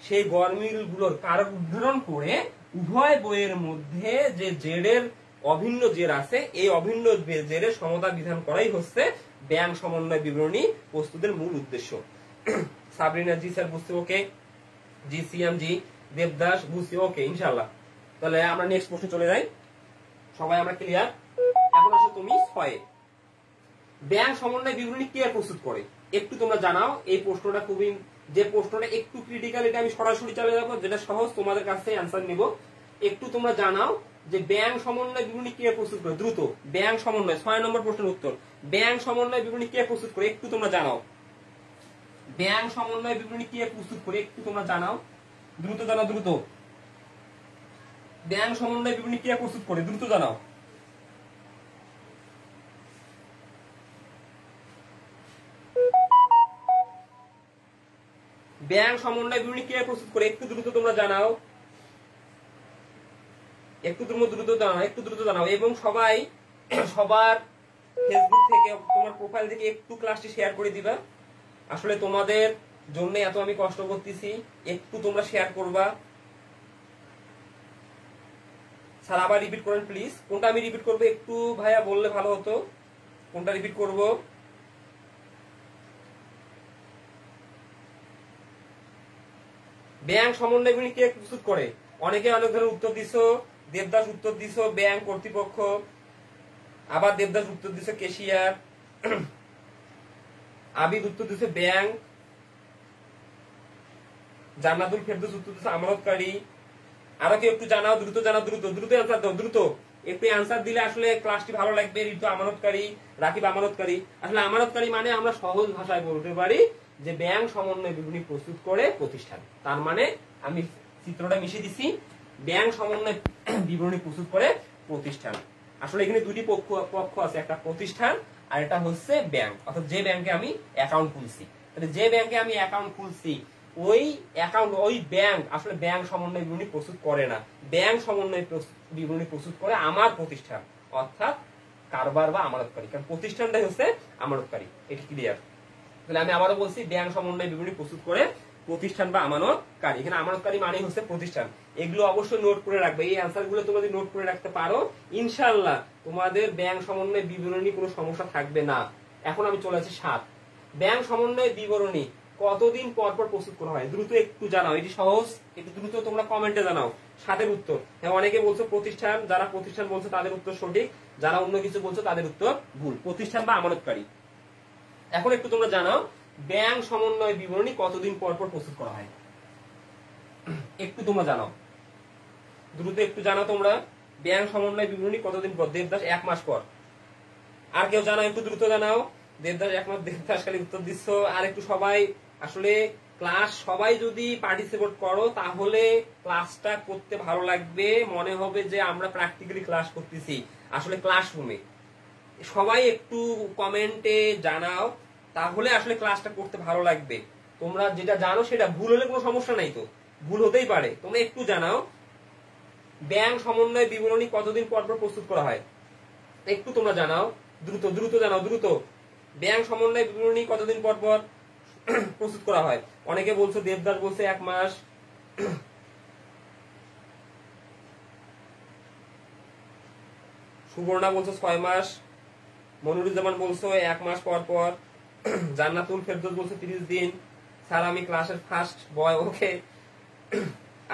সেই গড়মিল গুলোর কারক উদাহরণ করে উভয় বইয়ের মধ্যে যে জেডের অভিন্ন জের আছে এই অভিন্ন জেরের সমতা বিধান করাই হচ্ছে ব্যাং সমন্বয় বিবরণী প্রস্তুতের মূল উদ্দেশ্য। সাবরিনা জি স্যার বুঝতে ওকে, জি সিএম জি, দেবদাস বুঝতে ওকে ইনশাআল্লাহ। তাহলে আমরা নেক্সট প্রশ্নে চলে যাই, সবাই আমরা ক্লিয়ার। এখন আসো তুমি 6 ব্যাং সমন্বয় বিবরণী কে প্রস্তুত করে একটু তোমরা জানাও। এই প্রশ্নটা খুবই, যে প্রশ্নটা একটু ক্রিটিক্যাল, এটা আমি সরাসরি চলে যাবো, যেটা সহজ তোমাদের কাছে অ্যান্সার নিব। একটু তোমরা জানাও যে ব্যাং সমন্বয় বিবরণী কে প্রস্তুত করে, দ্রুত। ব্যাং সমন্বয় 6 নম্বর প্রশ্নের উত্তর, ব্যাং সমন্বয় বিবরণী কে প্রস্তুত করে একটু তোমরা জানাও। ব্যাং সমন্বয় বিবরণী কে প্রস্তুত করে একটু তোমরা জানাও, দ্রুত জানাও, দ্রুত। ব্যাং সমন্বয় বিবরণী কে প্রস্তুত করে দ্রুত জানাও। ব্যাং সমন্বয় বিবরণী কে প্রস্তুত করে একটু দ্রুত তোমরা জানাও, একটু দ্রুত জানাও, একটু দ্রুত জানাও। এবং সবাই সবার ফেসবুক থেকে, তোমার প্রোফাইল থেকে একটু ক্লাসটি শেয়ার করে দিবা। আসলে তোমাদের জন্য এত আমি কষ্ট করতেছি, একটু তোমরা শেয়ার করবা। স্যার আবার রিপিট করেন প্লিজ। কোনটা আমি রিপিট করবো একটু ভাইয়া বললে ভালো হতো, কোনটা রিপিট করব? ব্যাং সমন্বয় বিবরণী কে প্রস্তুত করে? অনেকে অনেক ধরনের উত্তর দিছো। দেবদাস উত্তর দিছো ব্যাং কর্তৃপক্ষ, আবার দেবদাস উত্তর দিছো কেশিয়ার, আবিদ উত্তর দিছো ব্যাং, জান্নাতুল ফেরদৌস উত্তর দিছো আমানতকারী। আরো কেউ একটু জানাও, দ্রুত জানাও, দ্রুত দ্রুত অ্যান্সার দাও, দ্রুত একটু অ্যান্সার দিলে আসলে ক্লাসটি ভালো লাগবে। ঋতু আমানতকারী, রাকিব আমানতকারী। আসলে আমানতকারী মানে আমরা সহজ ভাষায় বলতে পারি যে ব্যাং সমন্বয় বিবরণী প্রস্তুত করে প্রতিষ্ঠান। তার মানে আমি চিত্রটা মিশিয়ে দিচ্ছি, ব্যাং সমন্বয় বিবরণী প্রস্তুত করে প্রতিষ্ঠান। আসলে এখানে দুটি পক্ষ আছে, একটা প্রতিষ্ঠান আর এটা হচ্ছে ব্যাংক, অর্থাৎ যে ব্যাংকে আমি অ্যাকাউন্ট খুলছি। তাহলে যে ব্যাংকে আমি অ্যাকাউন্ট খুলছি ওই অ্যাকাউন্ট, ওই ব্যাংক আসলে ব্যাংক সমন্বয় বিবরণী প্রস্তুত করে না, ব্যাংক সমন্বয় বিবরণী প্রস্তুত করে আমার প্রতিষ্ঠান, অর্থাৎ কারবার বা আমানতকারী। কারণ প্রতিষ্ঠানটাই হচ্ছে আমানতকারী। এটি ক্লিয়ার? তাহলে আমি আবারও বলছি, ব্যাংক সমন্বয় বিবরণী প্রস্তুত করে প্রতিষ্ঠান বা আমানতকারী। এখানে আমানতকারী মানে হচ্ছে প্রতিষ্ঠান। এগুলো অবশ্যই নোট করে রাখবে। এই অ্যান্সার গুলো তোমরা যদি নোট করে রাখতে পারো, ইনশাআল্লাহ তোমাদের ব্যাংক সমন্বয় বিবরণী কোনো সমস্যা থাকবে না। এখন আমি চলে আসি 7 ব্যাংক সমন্বয় বিবরণী কতদিন পর পর প্রস্তুত করা হয়? দ্রুত একটু জানাও, এটি সহজ, একটু দ্রুত তোমরা কমেন্টে জানাও। 7 উত্তর। হ্যাঁ, অনেকে বলছো প্রতিষ্ঠান, যারা প্রতিষ্ঠান বলছো তাদের উত্তর সঠিক, যারা অন্য কিছু বলছো তাদের উত্তর ভুল। প্রতিষ্ঠান বা আমানতকারী। এখন একটু তোমরা জানাও ব্যাংক সমন্বয় বিবরণী কতদিন পর পর প্রস্তুত করা হয়? একটু তোমরা জানাও, দ্রুত একটু জানাও তোমরা, ব্যাংক সমন্বয় বিবরণী কতদিন পর? দেবদাস 1 মাস পর। আর কেউ জানাও, একটু দ্রুত জানাও। দেবদাস 1 মাস, দেবদাস খালি উত্তর দিচ্ছ। আর একটু সবাই আসলে ক্লাস সবাই যদি পার্টিসিপেট করো তাহলে ক্লাসটা করতে ভালো লাগবে, মনে হবে যে আমরা প্র্যাকটিক্যালি ক্লাস করতেছি আসলে ক্লাসরুমে। সবাই একটু কমেন্টে জানাও, তাহলে আসলে ক্লাসটা করতে ভালো লাগবে। তোমরা যেটা জানো সেটা ভুল হলে কোনো সমস্যা নাই, তো ভুল হতেই পারে, তোমরা একটু জানাও ব্যাংক সমন্বয় বিবরণী কতদিন পর পর প্রস্তুত করা হয়? একটু তোমরা জানাও, দ্রুত দ্রুত জানাও, দ্রুত। ব্যাংক সমন্বয় বিবরণী কতদিন পর পর প্রস্তুত করা হয়? অনেকে বলছো, দেবদাস বলছে 1 মাস, সুবর্ণা বলছো 6 মাস, মনিরুজ্জামান বলছো 1 মাস পর পর, জান্নাতুল ফেরদৌস বলছো 30 দিন। স্যার আমি ক্লাসের ফার্স্ট বয়, ওকে।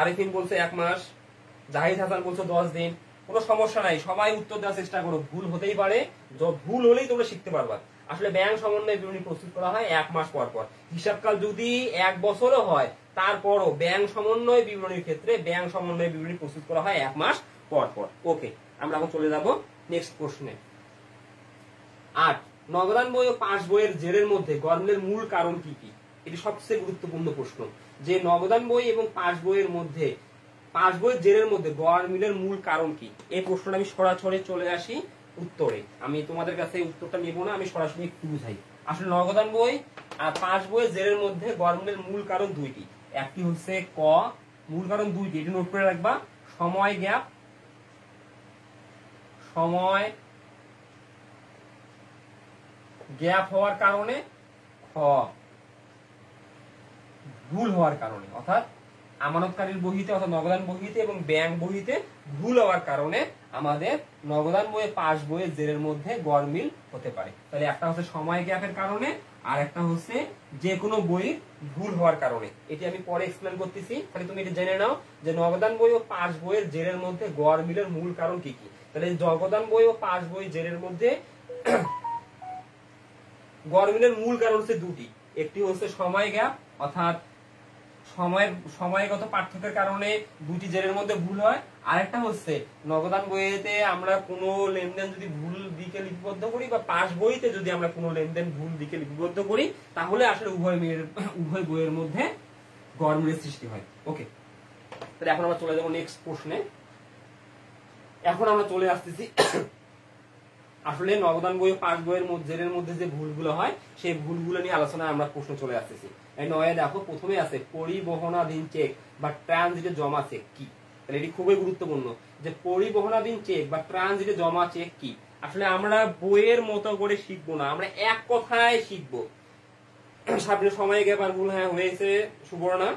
আরিফিন বলছে 1 মাস, জাহিদ হাসান বলছো 10 দিন। কোনো সমস্যা নাই, সবাই উত্তর দেওয়ার চেষ্টা করো, ভুল হতেই পারে, ভুল হলেই তোমরা শিখতে পারবা। আসলে ব্যাংক সমন্বয় বিবরণী প্রস্তুত করা হয় 1 মাস পর পর। হিসাবকাল যদি 1 বছরও হয় তারপরও ব্যাংক সমন্বয় বিবরণীর ক্ষেত্রে ব্যাংক সমন্বয় বিবরণী প্রস্তুত করা হয় 1 মাস পর পর। ওকে, আমরা এখন চলে যাব নেক্সট প্রশ্নে। 8 নগদান বই ও পাস বইয়ের জেরের মধ্যে গরমিলের মূল কারণ কি কি? এটি সবচেয়ে গুরুত্বপূর্ণ প্রশ্ন, যে নগদান বই এবং পাস বইয়ের মধ্যে, পাস বইয়ের জেরের মধ্যে গরমিলের মূল কারণ কি? এই প্রশ্নটা আমি সরাসরি চলে আসি উত্তরে। আমি তোমাদের কাছে উত্তরটা নেব না, আমি সরাসরি একটু বুঝাই। আসলে নগদান বই আর পাস বইয়ের জেরের মধ্যে গরমিলের মূল কারণ দুইটি। একটি হচ্ছে ক, মূল কারণ দুইটি, এটি নোট করে রাখবা। সময় গ্যাপ, সময় গ্যাপ হওয়ার কারণে, খ ভুল হওয়ার কারণে, অর্থাৎ আমানতকারীর বহিতে অর্থাৎ নগদান বহিতে এবং ব্যাংক বহিতে ভুল হওয়ার কারণে আমাদের নগদান বইয়ে পাস বইয়ে জেরের মধ্যে গড়মিল হতে পারে। তাহলে একটা হচ্ছে সময় গ্যাপের কারণে, আর একটা হচ্ছে যে কোনো বইয়ের ভুল হওয়ার কারণে। এটি আমি পরে এক্সপ্লেন করতেছি, তাহলে তুমি এটা জেনে নাও যে নগদান বই ও পাস বইয়ের জেরের মধ্যে গড়মিলের মূল কারণ কি কি। তাহলে নগদান বই ও পাস বই জেরের মধ্যে গড়মিলের মূল কারণ হচ্ছে দুটি। একটি হচ্ছে সময় গ্যাপ, অর্থাৎ সময়গত পার্থক্যের কারণে দুটি জেরের মধ্যে ভুল হয়। আরেকটা হচ্ছে নগদান বইতে আমরা কোনো লেনদেন যদি ভুল দিকে লিপিবদ্ধ করি বা পাস বইতে যদি আমরা কোনো লেনদেন ভুল দিকে লিপিবদ্ধ করি তাহলে আসলে উভয় বইয়ের মধ্যে গড়মিলের সৃষ্টি হয়। ওকে, তাহলে এখন আমরা চলে যাবো নেক্সট প্রশ্নে। এখন আমরা চলে আসতেছি আসলে নগদান বই ও পাস বইয়ের জেরের মধ্যে যে ভুলগুলো হয় সেই ভুলগুলো নিয়ে আলোচনায় আমরা প্রশ্ন চলে আসতেছি। এই নয়ে দেখো প্রথমে আছে পরিবহনাধীন চেক বা ট্রানজিটে জমা চেক কি। তাহলে এটি খুবই গুরুত্বপূর্ণ যে পরিবহনাধীন চেক বা ট্রানজিটে জমা চেক কি। আসলে আমরা বইয়ের মতো করে শিখবো না, আমরা এক কথায় শিখবো। সামনে সময় গ্যাপার ভুল হ্যাঁ হয়েছে সুবর্ণা।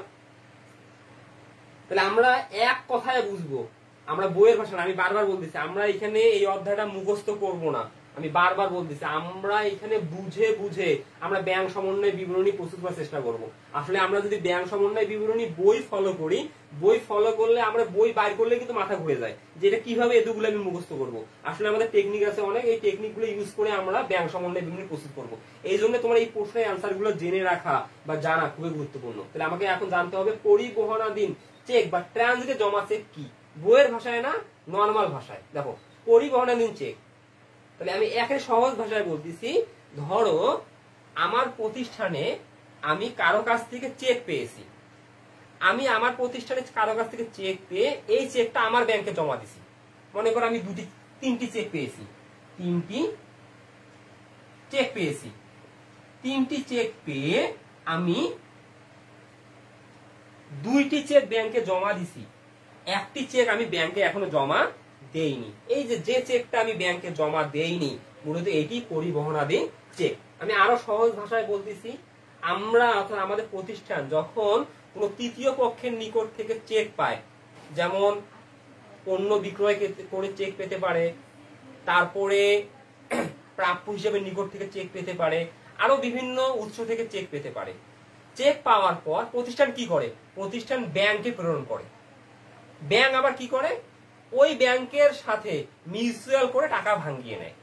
তাহলে আমরা এক কথায় বুঝবো, আমরা বইয়ের ভাষা না। আমি বারবার বলতেছি আমরা এখানে এই অধ্যায়টা মুখস্থ করব না, আমি বারবার বলতেছি আমরা এখানে বুঝে বুঝে আমরা ব্যাংক সমন্বয় বিবরণী প্রস্তুত করার চেষ্টা করব। আসলে আমরা যদি ব্যাংক সমন্বয় বিবরণী বই ফলো করি, বই ফলো করলে আমরা বই বাইর করলে কিন্তু মাথা ঘুরে যায় যে এটা কিভাবে এগুলো আমি মুখস্থ করব। আসলে আমাদের টেকনিক আছে অনেক, এই টেকনিক গুলো ইউজ করে আমরা ব্যাংক সমন্বয় বিবরণী প্রস্তুত করব। এই জন্য তোমার এই প্রশ্নের অ্যান্সার গুলো জেনে রাখা বা জানা খুবই গুরুত্বপূর্ণ। তাহলে আমাকে এখন জানতে হবে পরিবহনাধীন চেক বা ট্রানজিটে জমা চেক কি, বইয়ের ভাষায় না নর্মাল ভাষায়। দেখো পরিবহনাধীন চেক, তাহলে আমি একের সহজ ভাষায় বলতেছি, ধরো আমার প্রতিষ্ঠানে আমি কারো কাছ থেকে চেক পেয়েছি, আমি আমার প্রতিষ্ঠানে কারো কাছ থেকে চেক পেয়ে এই চেকটা আমার ব্যাংকে জমা দিছি। মনে করো আমি তিনটি চেক পেয়েছি, তিনটি চেক পেয়ে আমি দুইটি চেক ব্যাংকে জমা দিছি, একটি চেক আমি ব্যাংকে এখনো জমা দেইনি। এই যে চেকটা আমি ব্যাংকে জমা দেইনি মূলত এটি পরিবহনাধীন চেক। আমি আরো সহজ ভাষায় বলতেছি, আমরা অর্থাৎ আমাদের প্রতিষ্ঠান যখন কোনো তৃতীয় পক্ষের নিকট থেকে চেক পায়, যেমন পণ্য বিক্রয় করে চেক পেতে পারে, তারপরে প্রাপ্য হিসেবে নিকট থেকে চেক পেতে পারে, আরো বিভিন্ন উৎস থেকে চেক পেতে পারে। চেক পাওয়ার পর প্রতিষ্ঠান কি করে? প্রতিষ্ঠান ব্যাংকে প্রেরণ করে। ব্যাংক আবার কি করে? ওই ব্যাংকের সাথে মিউচুয়াল করে টাকা ভাঙিয়ে নেয়।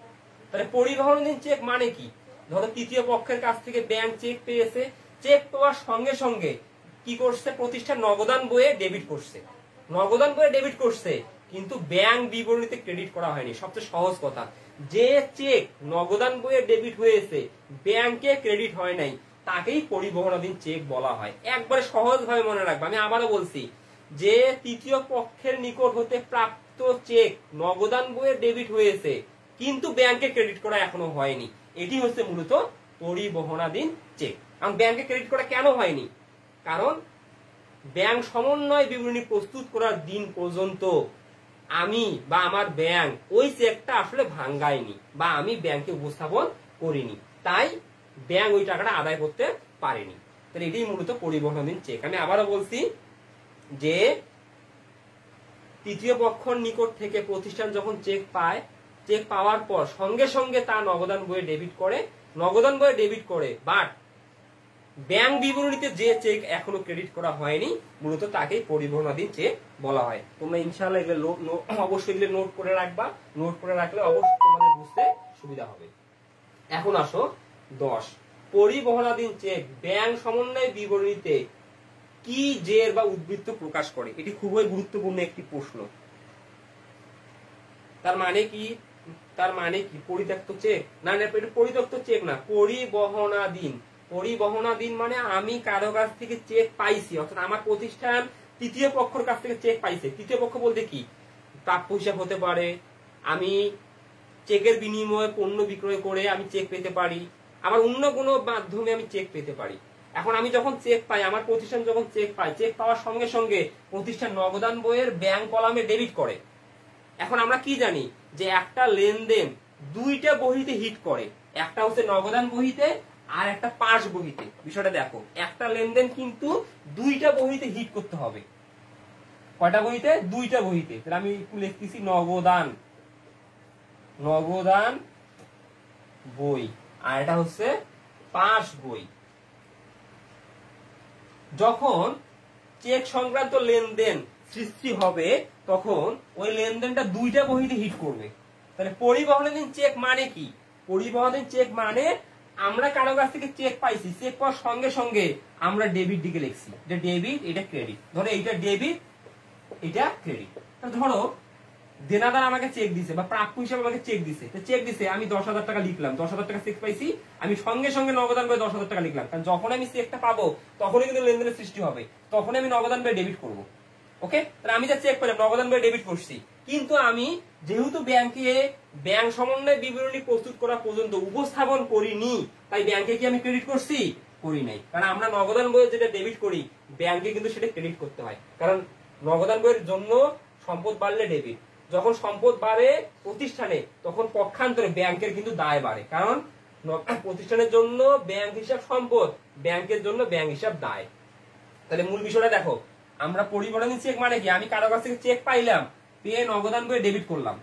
তাহলে পরিবহনাধীন চেক মানে কি? ধরো তৃতীয় পক্ষের কাছ থেকে ব্যাংক চেক পেয়েছে, চেক পাওয়ার সঙ্গে সঙ্গে কি করছে? প্রতিষ্ঠান নগদান বইয়ে ডেবিট করছে, কিন্তু ব্যাংক বিবরণীতে ক্রেডিট করা হয়নি। সবচেয়ে সহজ কথা, যে চেক নগদান বইয়ে ডেবিট হয়েছে ব্যাংকে ক্রেডিট হয় নাই তাকেই পরিবহনাধীন চেক বলা হয়। একবারে সহজ ভাবে মনে রাখবে। আমি আবারও বলছি, যে তৃতীয় পক্ষের নিকট হতে প্রাপ্ত চেক নগদান বইয়ে ডেবিট হয়েছে কিন্তু ব্যাংকে ক্রেডিট করা এখনো হয়নি, এটি হচ্ছে মূলত পরিবহনাধীন চেক। কারণ ব্যাংকে ক্রেডিট করা কেন হয়নি? কারণ ব্যাংক সমন্বয় বিবরণী প্রস্তুত করার দিন পর্যন্ত আমি বা আমার ব্যাংক ওই চেকটা আসলে ভাঙ্গায়নি বা আমি ব্যাংকে উপস্থাপন করিনি, তাই ব্যাংক ওই টাকাটা আদায় করতে পারেনি। তাহলে এটাই মূলত পরিবহনাধীন চেক। আমি আবারও বলছি যে তৃতীয় পক্ষের নিকট থেকে প্রতিষ্ঠান যখন চেক পায়, চেক পাওয়ার পর সঙ্গে সঙ্গে তা নগদান বইয়ে ডেবিট করে, বাট ব্যাংক বিবরণীতে যে চেক এখনো ক্রেডিট করা হয়নি মূলত তাকেই পরিবহনাধীন চেক বলা হয়। তোমরা ইনশাআল্লাহ এগুলো অবশ্যই নোট করে রাখবা, নোট করে রাখলে অবশ্যই তোমাদের বুঝতে সুবিধা হবে। এখন আসো 10, পরিবহনাধীন চেক ব্যাংক সমন্বয় বিবরণীতে কি জের বা উদ্বৃত্ত প্রকাশ করে? এটি খুবই গুরুত্বপূর্ণ একটি প্রশ্ন। তার মানে কি পরিত্যক্ত চেক? না, এটা পরিত্যক্ত চেক না, পরিবহনাধীন মানে আমি কারো কাছ থেকে চেক পাইছি, অর্থাৎ আমার প্রতিষ্ঠান তৃতীয় পক্ষের কাছ থেকে চেক পাইছে। তৃতীয় পক্ষ বলতে কি? প্রাপ্য হিসাব হতে পারে, আমি চেকের বিনিময়ে পণ্য বিক্রয় করে আমি চেক পেতে পারি, আবার অন্য কোনো মাধ্যমে আমি চেক পেতে পারি। এখন আমি যখন চেক পাই, আমার প্রতিষ্ঠান যখন চেক পায়, চেক পাওয়ার সঙ্গে সঙ্গে প্রতিষ্ঠান নগদান বইয়ের ব্যাংক কলামে ডেবিট করে। এখন আমরা কি জানি যে একটা লেনদেন দুইটা বহিতে হিট করে, একটা হচ্ছে নগদান বহিতে আর একটা পাস বহিতে। বিষয়টা দেখো, একটা লেনদেন কিন্তু দুইটা বহিতে হিট করতে হবে। কয়টা বইতে? দুইটা বইতে। তাহলে আমি একটু লিখতেছি নগদান, নগদান বই, আর এটা হচ্ছে পাস বই। যখন চেক সংক্রান্ত লেনদেন সৃষ্টি হবে তখন ওই লেনদেনটা দুইটা বহিতে হিট করবে। তাহলে পরিবহনাধীন চেক মানে কি? পরিবহনাধীন চেক মানে আমরা কারো কাছ থেকে চেক পাইছি, চেক পাওয়ার সঙ্গে সঙ্গে আমরা ডেবিট দিকে লিখছি, যে ডেবিট, এটা ক্রেডিট। ধরো এইটা ডেবিট, এটা ক্রেডিট। ধরো দেনাদার আমাকে চেক দিছে বা প্রাপ্য হিসাবে আমাকে চেক দিছে, চেক দিছে, আমি 10,000 টাকা লিখলাম, 10,000 টাকা চেক পাইছি, আমি সঙ্গে সঙ্গে নগদান বই 10,000 টাকা লিখলাম, কারণ যখন আমি চেকটা পাবো তখনই কিন্তু লেনদেনের সৃষ্টি হবে, তখন আমি নগদান বই ডেবিট করব। ওকে, তাহলে আমি যা চেক পেলাম নগদান বই ডেবিট করছি, কিন্তু আমি যেহেতু ব্যাংকে ব্যাংক সমন্বয় বিবরণী প্রস্তুত করা পর্যন্ত উপস্থাপন করিনি, তাই ব্যাংকে কি আমি ক্রেডিট করছি? করি নাই। কারণ আমরা নগদান বইয়ে যেটা ডেবিট করি ব্যাংকে কিন্তু সেটা ক্রেডিট করতে হয়, কারণ নগদান বইয়ের জন্য সম্পদ বাড়লে ডেবিট, যখন সম্পদ বাড়ে প্রতিষ্ঠানে তখন পক্ষান্তরে ব্যাংকের কিন্তু দায় বাড়ে, কারণ প্রতিষ্ঠানের জন্য ব্যাংক হিসাব সম্পদ, ব্যাংকের জন্য ব্যাংক হিসাব দায়। তাহলে মূল বিষয়টা দেখো, আমরা পরিবহনাধীন চেক মানে কি? আমি কারো কাছ থেকে চেক পাইলাম, পেয়ে নগদান বইয়ে ডেবিট করলাম।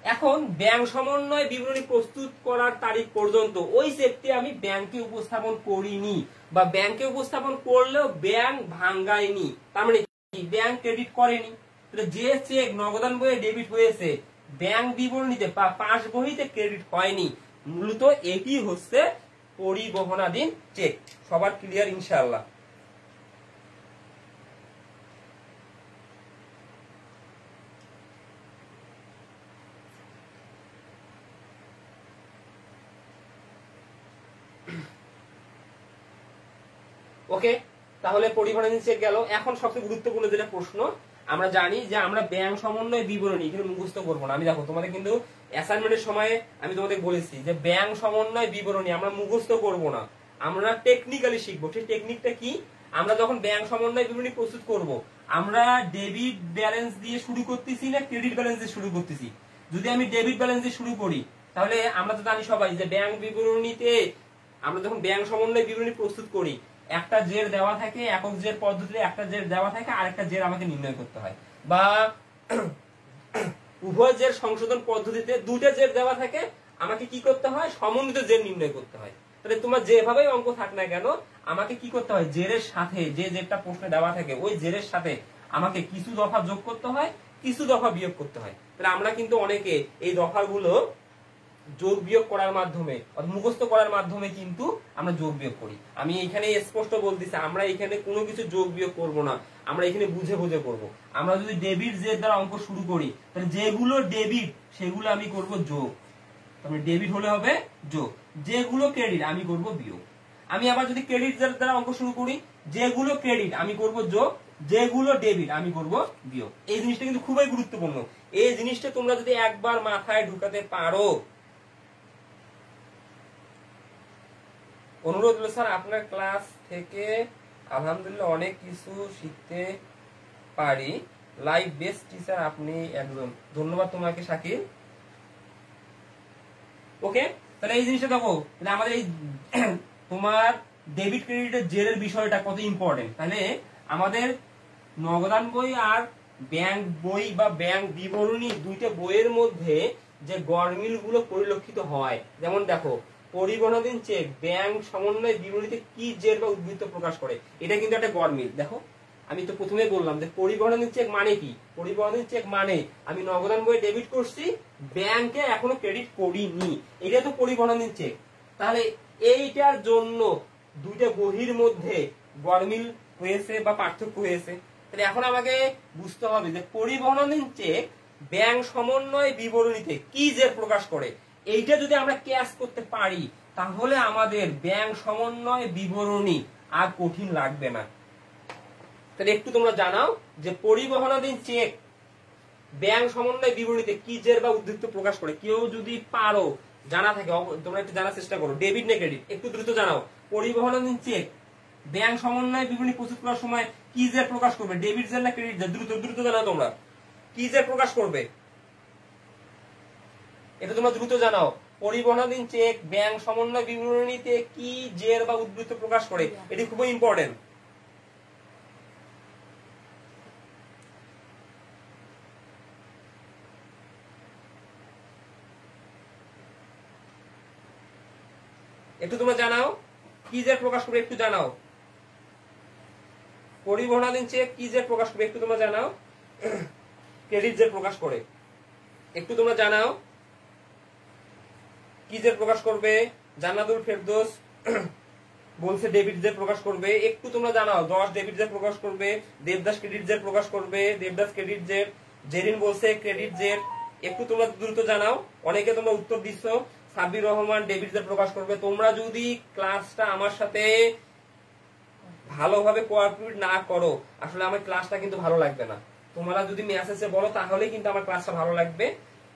এখন ব্যাংক সমন্বয় বিবরণী প্রস্তুত করার তারিখ পর্যন্ত ওই চেকটি আমি ব্যাংকে উপস্থাপন করিনি, বা ব্যাংকে উপস্থাপন করলেও ব্যাংক ভাঙ্গায়নি, তার মানে ব্যাংক ক্রেডিট করেনি। যে চেক নগদান বইয়ে ডেবিট হয়েছে ব্যাংক বিবরণীতে বা পাস বইতে ক্রেডিট হয়নি, মূলত এটি হচ্ছে পরিবহনাধীন চেক। সবার ক্লিয়ার ইনশাআল্লাহ? ওকে, তাহলে পরিবহনাধীন চেক গেল। এখন সবচেয়ে গুরুত্বপূর্ণ যেটা প্রশ্ন, আমরা জানি যে আমরা ব্যাংক সমন্বয় বিবরণী এখানে মুখস্থ করবো না। আমি দেখো তোমাদের কিন্তু অ্যাসাইনমেন্টের সময় আমি তোমাদের বলেছি যে ব্যাংক সমন্বয় বিবরণী আমরা মুখস্থ করবো না, আমরা টেকনিক্যালি শিখবো। সেই টেকনিকটা কি? আমরা যখন ব্যাংক সমন্বয় বিবরণী প্রস্তুত করব, আমরা ডেবিট ব্যালেন্স দিয়ে শুরু করতেছি না ক্রেডিট ব্যালেন্স দিয়ে শুরু করতেছি? যদি আমি ডেবিট ব্যালেন্স দিয়ে শুরু করি, তাহলে আমরা তো জানি সবাই যে ব্যাংক বিবরণীতে আমরা যখন ব্যাংক সমন্বয় বিবরণী প্রস্তুত করি একটা জের দেওয়া থাকে, একক জের পদ্ধতিতে একটা জের দেওয়া থাকে, আরেকটা জের আমাকে নির্ণয় করতে হয়, বা উভয় জের সংশোধন পদ্ধতিতে দুইটা জের দেওয়া থাকে, আমাকে কি করতে হয়? সমন্বিত জের নির্ণয় করতে হয়। তাহলে তোমার যেভাবেই অঙ্ক থাক না কেন আমাকে কি করতে হয়? জেরের সাথে যে জেরটা প্রশ্নে দেওয়া থাকে ওই জেরের সাথে আমাকে কিছু দফা যোগ করতে হয়, কিছু দফা বিয়োগ করতে হয়। তাহলে আমরা কিন্তু অনেকে এই দফাগুলো যোগ বিয়োগ করার মাধ্যমে, মুখস্থ করার মাধ্যমে কিন্তু আমরা যোগ বিয়োগ করি। আমি এখানে স্পষ্ট বলতেছি, আমরা এখানে কোনো কিছু যোগ বিয়োগ করব না, আমরা এখানে বুঝে বুঝে করব। আমরা যদি ডেবিট জের দ্বারা অঙ্ক শুরু করি, তাহলে যেগুলো ডেবিট সেগুলো আমি করব যোগ, তাহলে ডেবিট হলে হবে যোগ, যেগুলো ক্রেডিট আমি করব বিয়োগ। আমি আবার যদি ক্রেডিট জের দ্বারা অঙ্ক শুরু করি, যেগুলো ক্রেডিট আমি করব যোগ, যেগুলো ডেবিট আমি করব বিয়োগ। এই জিনিসটা কিন্তু খুবই গুরুত্বপূর্ণ। এই জিনিসটা তোমরা যদি একবার মাথায় ঢুকাতে পারো, অনুরোধ হলো স্যার আপনার ক্লাস থেকে আলহামদুলিল্লাহ অনেক কিছু শিখতে পারি, লাইভ বেস্ট টিচার আপনি একজন। ধন্যবাদ তোমাকে শাকিল। ওকে, তাহলে এই জিনিসটা দেখো, আমাদের এই তোমার ডেবিট ক্রেডিটের জেরের বিষয়টা কত ইম্পর্টেন্ট। তাহলে আমাদের নগদান বই আর ব্যাংক বই বা ব্যাংক বিবরণী দুইটা বইয়ের মধ্যে যে গরমিল গুলো পরিলক্ষিত হয়, যেমন দেখো পরিবহনাধীন চেক ব্যাংক সমন্বয় বিবরণীতে কি জের বা উদ্বৃত্ত প্রকাশ করে, এটা কিন্তু একটা গরমিল। দেখো আমি তো প্রথমে বললাম যে পরিবহনাধীন চেক মানে কি? পরিবহনাধীন চেক মানে আমি নগদান বইয়ে ডেবিট করছি, ব্যাংকে এখনো ক্রেডিট করিনি, এটা তো পরিবহনাধীন চেক। তাহলে এইটার জন্য দুইটা বহির মধ্যে গরমিল হয়েছে বা পার্থক্য হয়েছে। তাহলে এখন আমাকে বুঝতে হবে যে পরিবহনাধীন চেক ব্যাংক সমন্বয় বিবরণীতে কি জের প্রকাশ করে। এইটা যদি আমরা ক্যাচ করতে পারি তাহলে আমাদের ব্যাংক সমন্বয় বিবরণী আর কঠিন লাগবে না। তাহলে একটু তোমরা জানাও যে পরিবহনাধীন চেক ব্যাংক সমন্বয় বিবরণীতে কি জের বা উদ্বৃত্ত প্রকাশ করে। কেউ যদি পারো জানা থাকে তোমরা একটু জানার চেষ্টা করো, ডেবিট না ক্রেডিট, একটু দ্রুত জানাও। পরিবহনাধীন চেক ব্যাংক সমন্বয় বিবরণী প্রস্তুত করার সময় কি জের প্রকাশ করবে, ডেবিট জের না ক্রেডিট জের? দ্রুত দ্রুত জানাও তোমরা, কি জের প্রকাশ করবে এটা তোমরা দ্রুত জানাও। পরিবহনাধীন চেক ব্যাংক সমন্বয় বিবরণীতে কি জের বা উদ্বৃত্ত প্রকাশ করে, এটি খুবই ইম্পর্টেন্ট। একটু তোমরা জানাও কি জেড প্রকাশ করবে, একটু জানাও। পরিবহনাধীন চেক কি জেড প্রকাশ করবে, একটু তোমরা জানাও। ক্রেডিট জেড প্রকাশ করে, একটু তোমরা জানাও কি জেড প্রকাশ করবে। জান্নাতুল ফেরদৌস বলছে ডেবিট জেড প্রকাশ করবে, একটু তোমরা জানাও। 10 ডেবিট জেড প্রকাশ করবে। দেবদাস ক্রেডিট জেড প্রকাশ করবে, দেবদাস ক্রেডিট জেড। জেরিন বলছে ক্রেডিট জেড, একটু তোমরা দ্রুত জানাও। অনেকে তোমরা উত্তর দিচ্ছ। সাব্বির রহমান ডেবিট জেড প্রকাশ করবে। তোমরা যদি ক্লাসটা আমার সাথে ভালোভাবে কোঅপারেট না করো, আসলে আমার ক্লাসটা কিন্তু ভালো লাগবে না। তোমরা যদি মেসেজে বলো তাহলেই কিন্তু আমার ক্লাসটা ভালো লাগবে।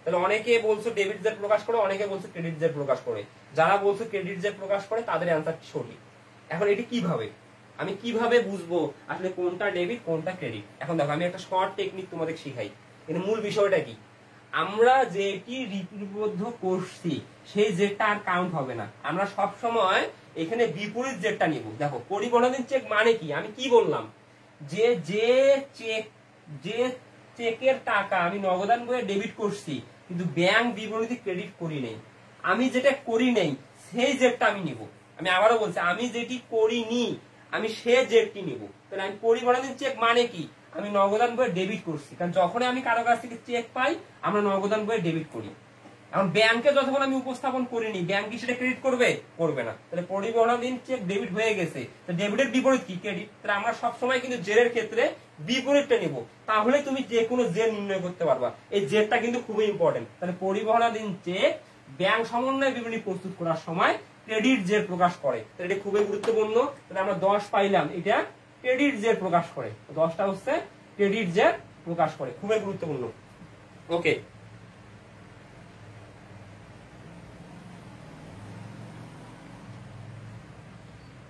তাহলে অনেকে বলছো ডেবিট জেড প্রকাশ করে, অনেকে বলছো ক্রেডিট জেড প্রকাশ করে। যারা বলছো ক্রেডিট জেড প্রকাশ করে তাদের অ্যান্সার সঠিক। এখন এটি কিভাবে, আমি কিভাবে বুঝবো আসলে কোনটা ডেবিট কোনটা ক্রেডিট? এখন দেখো আমি একটা শর্ট টেকনিক তোমাদের শিখাই। এর মূল বিষয়টা কি, আমরা যেটি লিপিবদ্ধ করছি সেই জেডটা আর কাউন্ট হবে না। আমরা সব সময় এখানে বিপরীত জেডটা নিব। দেখো পরিবহনাধীন চেক মানে কি, আমি কি বললাম, যে চেকের টাকা আমি নগদান বইয়ে ডেবিট করছি কিন্তু ব্যাংক বিবরণীতে ক্রেডিট করি নাই, আমি যেটা করি নাই সেই জেডটা আমি নিব। আমি আবারও বলছি, আমি যেটি করিনি আমি সে জেডটি নিব। তাহলে আমি পরিবহনাধীন চেক মানে কি, আমি নগদান বইয়ে ডেবিট করছি, কারণ যখনই আমি কারো কাছ থেকে চেক পাই আমরা নগদান বইয়ে ডেবিট করি। এখন ব্যাংকে যতক্ষণ আমি উপস্থাপন করিনি ব্যাংক কি সেটা ক্রেডিট করবে? করবে না। তাহলে পরিবহনাধীন চেক ডেবিট হয়ে গেছে, ডেবিটের বিপরীত কি? ক্রেডিট। তাহলে আমরা সবসময় কিন্তু জেরের ক্ষেত্রে বিপরীতটা নিব, তাহলে তুমি যে কোনো জের নির্ণয় করতে পারবা। এই জেরটা কিন্তু খুবই ইম্পর্টেন্ট। তাহলে পরিবহনাধীন চেক ব্যাংক সমন্বয় বিবরণী প্রস্তুত করার সময় ক্রেডিট জের প্রকাশ করে, তাহলে এটা খুবই গুরুত্বপূর্ণ। তাহলে আমরা 10 পাইলাম, এটা ক্রেডিট জের প্রকাশ করে। 10টা হচ্ছে ক্রেডিট জের প্রকাশ করে, খুবই গুরুত্বপূর্ণ। ওকে,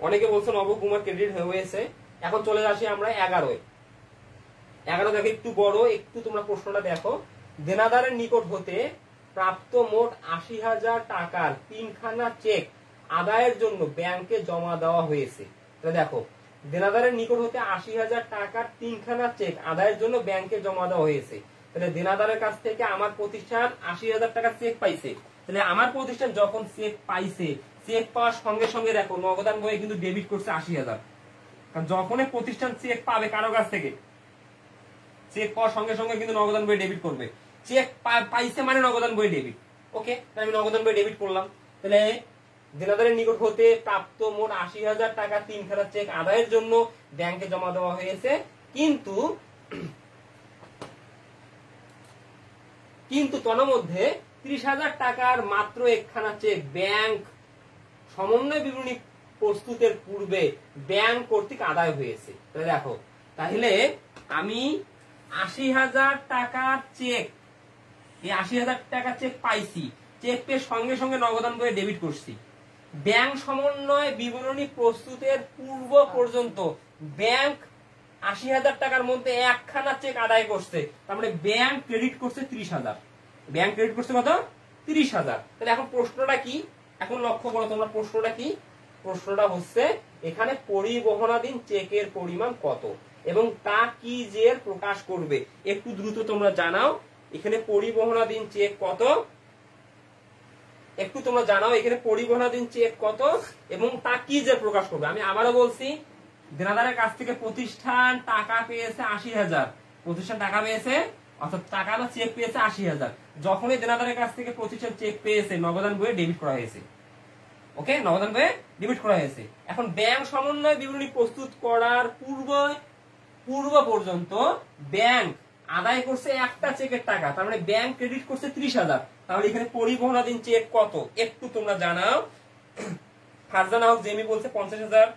অনেকে বলছেন নবকুমার ক্রেডিট হয়েছে। এখন চলে আসি আমরা 11। দেখো একটু বড়, একটু তোমরা প্রশ্নটা দেখো। দেনাদারের নিকট হতে প্রাপ্ত মোট 80,000 টাকার 3খানা চেক আদায়ের জন্য ব্যাংকে জমা দেওয়া হয়েছে। তাহলে দেখো দেনাদারের নিকট হতে 80,000 টাকার 3খানা চেক আদায়ের জন্য ব্যাংকে জমা দেওয়া হয়েছে। তাহলে দেনাদারের কাছ থেকে আমার প্রতিষ্ঠান 80,000 টাকার চেক পাইছে। তাহলে আমার প্রতিষ্ঠান যখন চেক পাইছে, চেক পাওয়ার সঙ্গে সঙ্গে দেখো নগদান বইয়ে কিন্তু ডেবিট করছে 80,000। কারণ যখনই প্রতিষ্ঠান চেক পাবে কারো কাছ থেকে, চেক পাওয়ার সঙ্গে সঙ্গে কিন্তু নগদান বই ডেবিট করবে। চেক পাইছে মানে নগদান বই ডেবিট। ওকে, আমি নগদান বই ডেবিট করলাম। তাহলে দেনাদারের নিকট হতে প্রাপ্ত মোট 80,000 টাকা 3খানা চেক আদায়ের জন্য ব্যাংকে জমা দেওয়া হয়েছে, কিন্তু তন্মধ্যে 30,000 টাকার মাত্র একখানা চেক ব্যাংক সমন্বয় বিবরণী প্রস্তুতের পূর্বে ব্যাংক কর্তৃক আদায় হয়েছে। তাহলে দেখো, তাহলে আমি 80,000 টাকার চেক, এই 80,000 টাকার চেক পাইছি, চেক পেয়ে সঙ্গে সঙ্গে নগদান বইয়ে ডেবিট করছি। ব্যাংক সমন্বয় বিবরণী প্রস্তুতের পূর্ব পর্যন্ত ব্যাংক 80,000 টাকার মধ্যে একখানা চেক আদায় করছে, তার মানে ব্যাংক ক্রেডিট করছে 30,000। ব্যাংক ক্রেডিট করছে কত? 30,000। তাহলে এখন প্রশ্নটা কি, এখন লক্ষ্য করো তোমরা, প্রশ্নটা কি? প্রশ্নটা হচ্ছে এখানে পরিবহনাধীন চেকের পরিমাণ কত এবং তা কি জের প্রকাশ করবে। একটু দ্রুত তোমরা জানাও এখানে পরিবহনাধীন চেক কত, একটু তোমরা জানাও এখানে পরিবহনাধীন চেক কত এবং তা কি জের প্রকাশ করবে। আমি আবারও বলছি, দেনাদারের কাছ থেকে প্রতিষ্ঠান টাকা পেয়েছে 80,000, প্রতিষ্ঠান টাকা পেয়েছে অর্থাৎ টাকা না চেক পেয়েছে 80,000। যখনই দেনাদারের কাছ থেকে প্রতিষ্ঠান চেক পেয়েছে নগদান বইয়ে ডেবিট করা হয়েছে। ওকে, নগদান বইয়ে ডেবিট করা হয়েছে। এখন ব্যাংক সমন্বয় বিবরণী প্রস্তুত করার পূর্ব পর্যন্ত ব্যাংক আদায় করছে একটা চেকের টাকা, তার মানে ব্যাংক ক্রেডিট করছে 30,000। তাহলে এখানে পরিবহনাধীন চেক কত একটু তোমরা জানাও। ফারজানা হক জেমি বলছে 50,000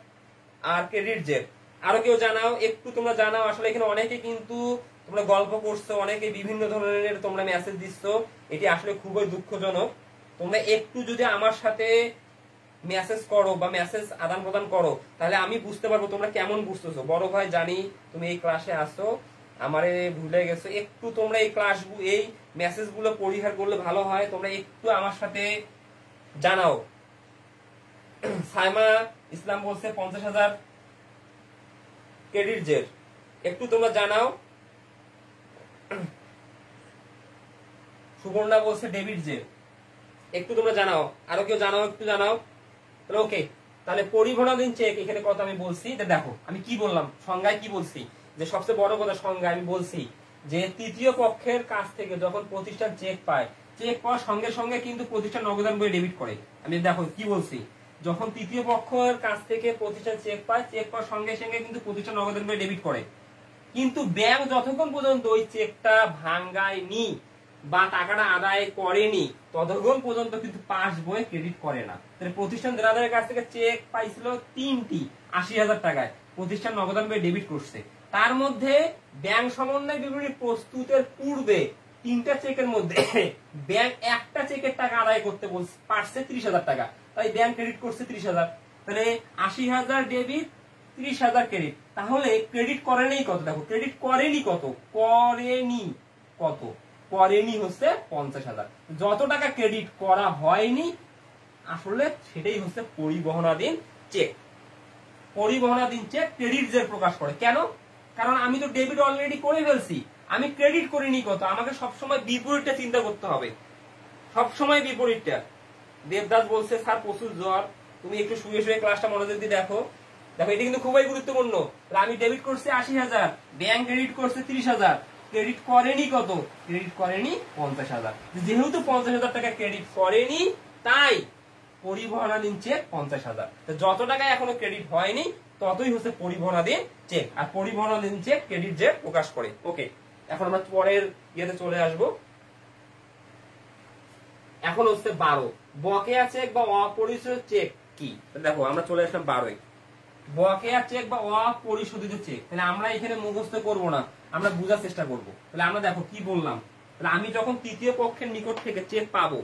আর ক্রেডিট জেড। আরো কেউ জানাও, একটু তোমরা জানাও। আসলে এখানে অনেকে কিন্তু তোমরা গল্প করছো, অনেকে বিভিন্ন ধরনের তোমরা মেসেজ দিচ্ছ, এটি আসলে খুবই দুঃখজনক। তোমরা একটু যদি আমার সাথে মেসেজ করো বা মেসেজ আদান প্রদান করো তাহলে আমি বুঝতে পারবো তোমরা কেমন বুঝতেছো। বড় ভাই জানি তুমি এই ক্লাসে আসো, আমারে ভুলে গেছো, একটু তোমরা এই এই মেসেজ গুলো পরিহার করলে ভালো হয়। তোমরা একটু আমার সাথে জানাও। সাইমা ইসলাম বলছে 50,000 ক্রেডিট জেড, একটু তোমরা জানাও। সুবর্ণা বলছে ডেবিট জেড, একটু তোমরা জানাও। আরো কেউ জানাও, একটু জানাও। তাহলে ওকে, তাহলে পরিবহনাধীন চেক এখানে কত আমি বলছি, দেখো আমি কি বললাম সংজ্ঞায় কি বলছি, যে সবচেয়ে বড় কথা সংজ্ঞায় আমি বলছি যে তৃতীয় পক্ষের কাছ থেকে যখন প্রতিষ্ঠান চেক পায়, চেক পাওয়ার সঙ্গে সঙ্গে কিন্তু প্রতিষ্ঠান নগদান বই ডেবিট করে। আমি দেখো কি বলছি, যখন তৃতীয় পক্ষের কাছ থেকে প্রতিষ্ঠান চেক পায়, চেক পাওয়ার সঙ্গে সঙ্গে কিন্তু প্রতিষ্ঠান নগদান বই ডেবিট করে। কিন্তু ব্যাংক যতক্ষণ পর্যন্ত ওই চেকটা ভাঙ্গায়নি বা টাকাটা আদায় করেনি ততক্ষণ পর্যন্ত কিন্তু পাস বইয়ে ক্রেডিট করে না। তাহলে প্রতিষ্ঠান দেনাদারের কাছ থেকে চেক পাইছিল 3টি 80,000 টাকায়, প্রতিষ্ঠান নগদান বই ডেবিট করছে। তার মধ্যে ব্যাংক সমন্বয় বিবরণী প্রস্তুতের পূর্বে 3টা চেকের মধ্যে ব্যাংক একটা চেকের টাকা আদায় করতে পারছে 30,000 টাকা, তাই ব্যাংক ক্রেডিট করছে 30,000। তাহলে 80,000 ডেবিট, 30,000 ক্রেডিট। তাহলে ক্রেডিট করেনি কত, দেখো ক্রেডিট করেনি কত, করেনি হচ্ছে 50,000। যত টাকা ক্রেডিট করা হয়নি আসলে সেটাই হচ্ছে পরিবহনাধীন চেক। পরিবহনাধীন চেক ক্রেডিট যে প্রকাশ করে, কেন? কারণ আমি তো ডেবিট অলরেডি করে ফেলছি, আমি ক্রেডিট করিনি কত। আমাকে সবসময় বিপরীতটা চিন্তা করতে হবে, সবসময় বিপরীতটা। দেবদাস বলছে স্যার প্রচুর জ্বর, তুমি একটু শুয়ে শুয়ে ক্লাসটা মনোযোগ দিয়ে দেখো। দেখো এটা কিন্তু খুবই গুরুত্বপূর্ণ। আমি ডেবিট করছি 80,000, ব্যাংক ক্রেডিট করছে 30,000, ক্রেডিট করেনি কত, ক্রেডিট করেনি 50,000। যেহেতু 50,000 টাকা ক্রেডিট করেনি তাই পরিবহনাধীন চেক 50,000। যত টাকা এখনো ক্রেডিট হয়নি ততই হচ্ছে পরিবহনাধীন চেক, আর পরিবহনাধীন চেক ক্রেডিট যে প্রকাশ করে। ওকে, এখন আমরা পরের ইয়েতে চলে আসব। এখন হচ্ছে 12 বকেয়া চেক বা অপরিশোধিত চেক কি। দেখো আমরা চলে আসলাম 12। বকেয়া চেক বা অপরিশোধিত চেক, তাহলে আমরা এখানে মুখস্থ করব না, আমরা বোঝার চেষ্টা করব। তাহলে আমরা দেখো কি বললাম, তাহলে আমি যখন তৃতীয় পক্ষের নিকট থেকে চেক পাবো,